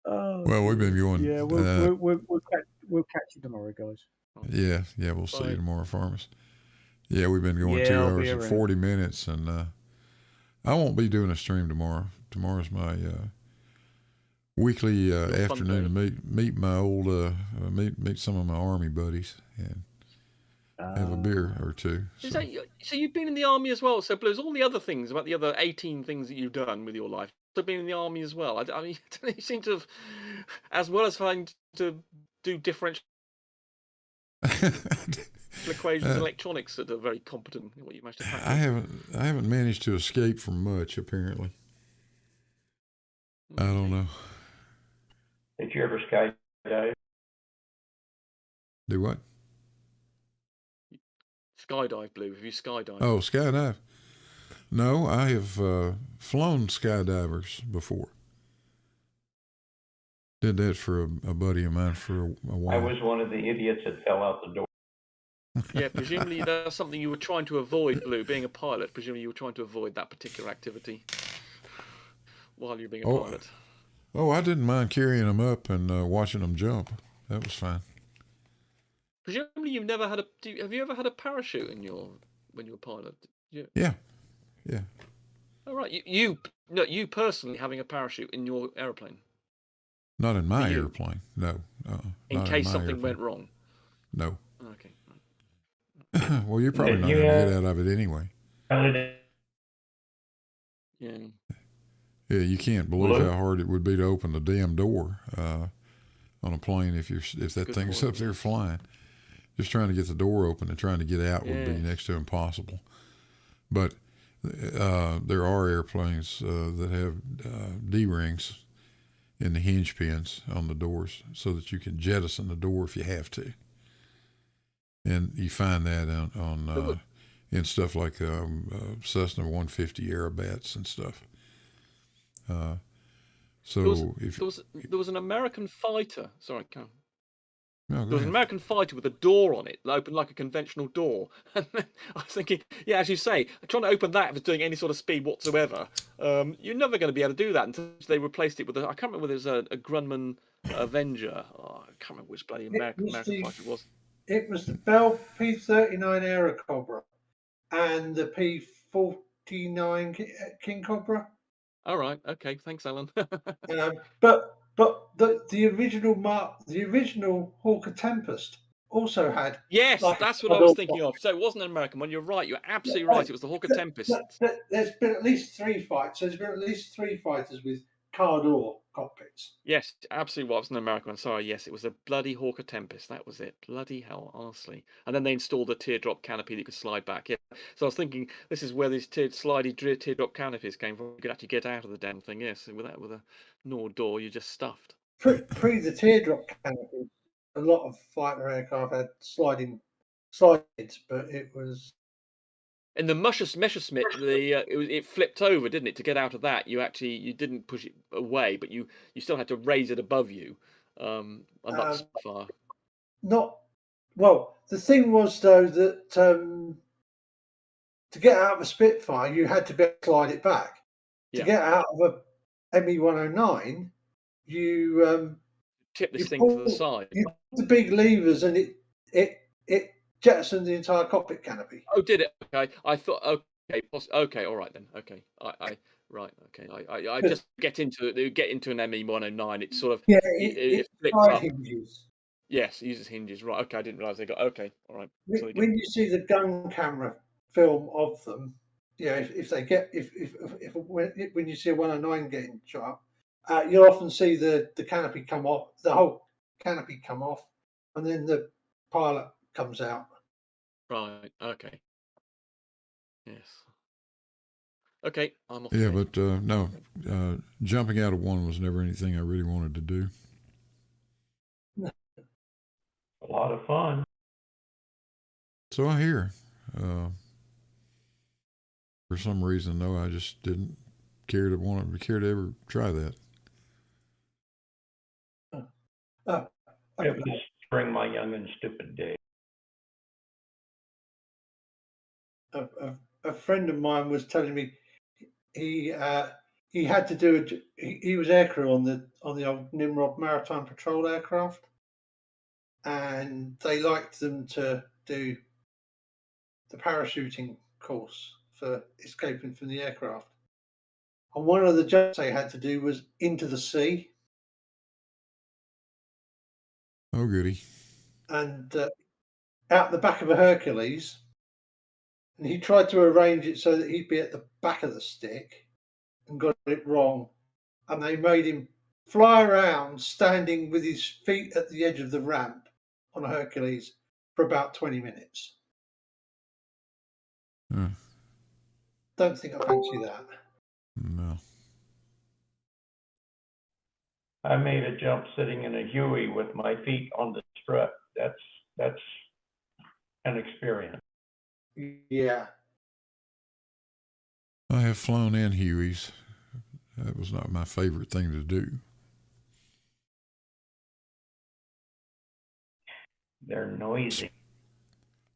S11: Well, we've been going.
S4: Yeah, we'll catch you tomorrow, guys.
S11: Yeah, we'll see you tomorrow, Farmers. Yeah, we've been going 2 hours and 40 minutes, and I won't be doing a stream tomorrow. Tomorrow's my weekly afternoon to meet my old meet some of my army buddies and have a beer or two.
S8: So you've been in the army as well. So Blues, all the other things about the other 18 things that you've done with your life, you've been in the army as well. I mean, you seem to have, as well as trying to do differential equations and electronics that are very competent in what you managed to practice.
S11: I haven't managed to escape from much, apparently. I don't know.
S5: Did you ever skydive?
S11: Do what?
S8: Skydive, Blue. Have you skydived?
S11: Oh, skydive. No, I have flown skydivers before. Did that for a buddy of mine for a while.
S5: I was one of the idiots that fell out the door.
S8: Yeah, presumably that's something you were trying to avoid, Blue. Being a pilot, presumably you were trying to avoid that particular activity while you were being a pilot.
S11: Oh, I didn't mind carrying them up and watching them jump. That was fine.
S8: Presumably you've never had have you ever had a parachute when you were a pilot?
S11: Yeah.
S8: All right, you personally having a parachute in your airplane?
S11: Not in my airplane. No.
S8: In case something went wrong.
S11: No.
S8: Okay.
S11: Well, you're probably not going to get out of it anyway.
S8: Yeah.
S11: Yeah, you can't believe how hard it would be to open the damn door on a plane if that thing's up there flying. Just trying to get the door open and trying to get out would be next to impossible. But there are airplanes that have D-rings in the hinge pins on the doors so that you can jettison the door if you have to. And you find that on in stuff like Cessna 150 Aerobats and stuff. So
S8: there was an American fighter. Sorry, Cam.
S11: No,
S8: there was an American fighter with a door on it that opened like a conventional door. And then I was thinking, yeah, as you say, trying to open that if it's doing any sort of speed whatsoever, you're never going to be able to do that until they replaced it with I can't remember whether it was a Grumman Avenger. Oh, I can't remember which bloody American fighter it was.
S3: It was the Bell P-39 Aerocobra and the P-49 King Cobra.
S8: All right. Okay. Thanks, Alan.
S3: But the original Hawker Tempest also had.
S8: Yes, that's what I was thinking of. So it wasn't an American one. You're right. You're absolutely right. It was the Hawker Tempest.
S3: There's been at least 3 fights. There's been at least 3 fighters with car door cockpits.
S8: Yes, absolutely. It was an American one. Sorry. Yes, it was a bloody Hawker Tempest. That was it. Bloody hell, honestly. And then they installed a teardrop canopy that you could slide back. Yeah. So I was thinking this is where these slidey teardrop canopies came from. You could actually get out of the damn thing. Yes, with a Nord door, you're just stuffed.
S3: Pre the teardrop canopy, a lot of fighter aircraft had slides, but it was.
S8: In the Messerschmitt, it flipped over, didn't it? To get out of that, you didn't push it away, but you still had to raise it above you. Not far.
S3: Not well. The thing was though that to get out of a Spitfire, you had to slide it back. To get out of a ME-109, you
S8: tip this thing to the side.
S3: You pull the big levers, and it jettisoned the entire cockpit canopy.
S8: Oh, did it? Okay, I thought. Okay, all right then. Okay, right. Okay, I just get into an ME-109. It's sort of it flips up.
S3: Hinges.
S8: Yes, it uses hinges. Right. Okay, I didn't realise they got. Okay, all right.
S3: When you see the gun camera film of them, if they get when you see a 109 getting shot up, you'll often see the canopy come off, the whole canopy come off, and then the pilot comes out.
S8: Right. Okay. Yes. Okay, I'm off.
S11: Yeah, but no, jumping out of one was never anything I really wanted to do.
S5: A lot of fun.
S11: So I hear. For some reason, though, I just didn't care to ever try that.
S5: It was during my young and stupid days.
S3: A friend of mine was telling me he had to do he was aircrew on the old Nimrod maritime patrol aircraft, and they liked them to do the parachuting course for escaping from the aircraft. And one of the jumps they had to do was into the sea.
S11: Oh, goody.
S3: And out the back of a Hercules. And he tried to arrange it so that he'd be at the back of the stick and got it wrong. And they made him fly around standing with his feet at the edge of the ramp on a Hercules for about 20 minutes. Don't think I fancy that.
S11: No.
S5: I made a jump sitting in a Huey with my feet on the strut. That's an experience.
S3: Yeah.
S11: I have flown in Hueys. That was not my favorite thing to do.
S5: They're noisy.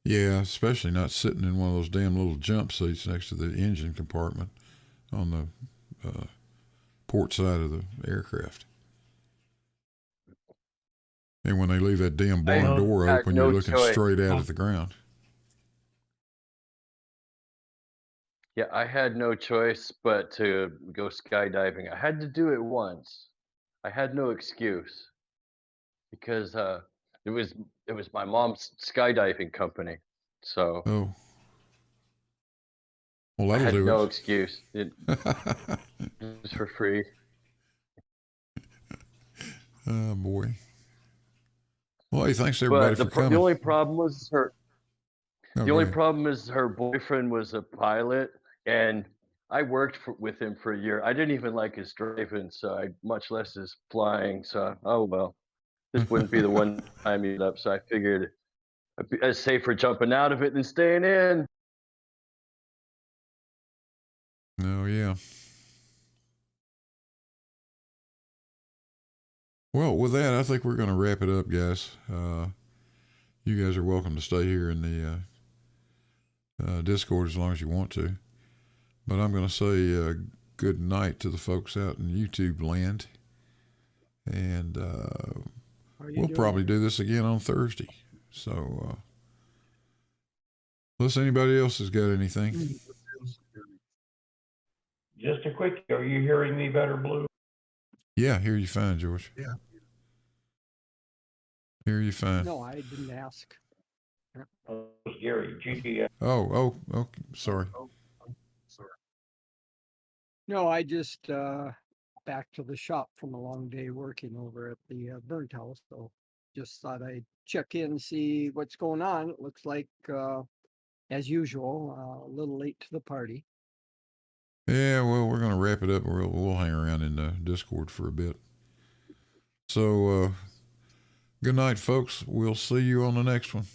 S11: Yeah, especially not sitting in one of those damn little jump seats next to the engine compartment on the port side of the aircraft. And when they leave that damn barn door open, you're looking straight out at the ground.
S13: Yeah, I had no choice but to go skydiving. I had to do it once. I had no excuse because it was my mom's skydiving company. So
S11: well, that'll
S13: I had
S11: do
S13: no
S11: it.
S13: excuse. It was for free.
S11: Oh boy. Well, hey, thanks everybody for coming.
S13: The only problem was her.
S11: Oh,
S13: the only problem is her boyfriend was a pilot, and I worked with him for a year. I didn't even like his driving, much less his flying. So, oh well, this wouldn't be the one time he'd up. So I figured it's safer jumping out of it than staying in.
S11: Oh yeah. Well, with that, I think we're going to wrap it up, guys. You guys are welcome to stay here in the Discord as long as you want to. But I'm going to say good night to the folks out in YouTube land. And we'll probably do this again on Thursday. So, unless anybody else has got anything.
S5: Just a quick, are you hearing me better, Blue?
S11: Yeah, hear you fine, George. Yeah. Hear you fine.
S15: No, I didn't ask.
S5: Gary, GTS.
S11: Oh, sorry.
S15: No, I just back to the shop from a long day working over at the burnt house. So just thought I'd check in, see what's going on. It looks like, as usual, a little late to the party.
S11: Yeah, well, we're going to wrap it up. We'll hang around in the Discord for a bit. So, good night, folks. We'll see you on the next one.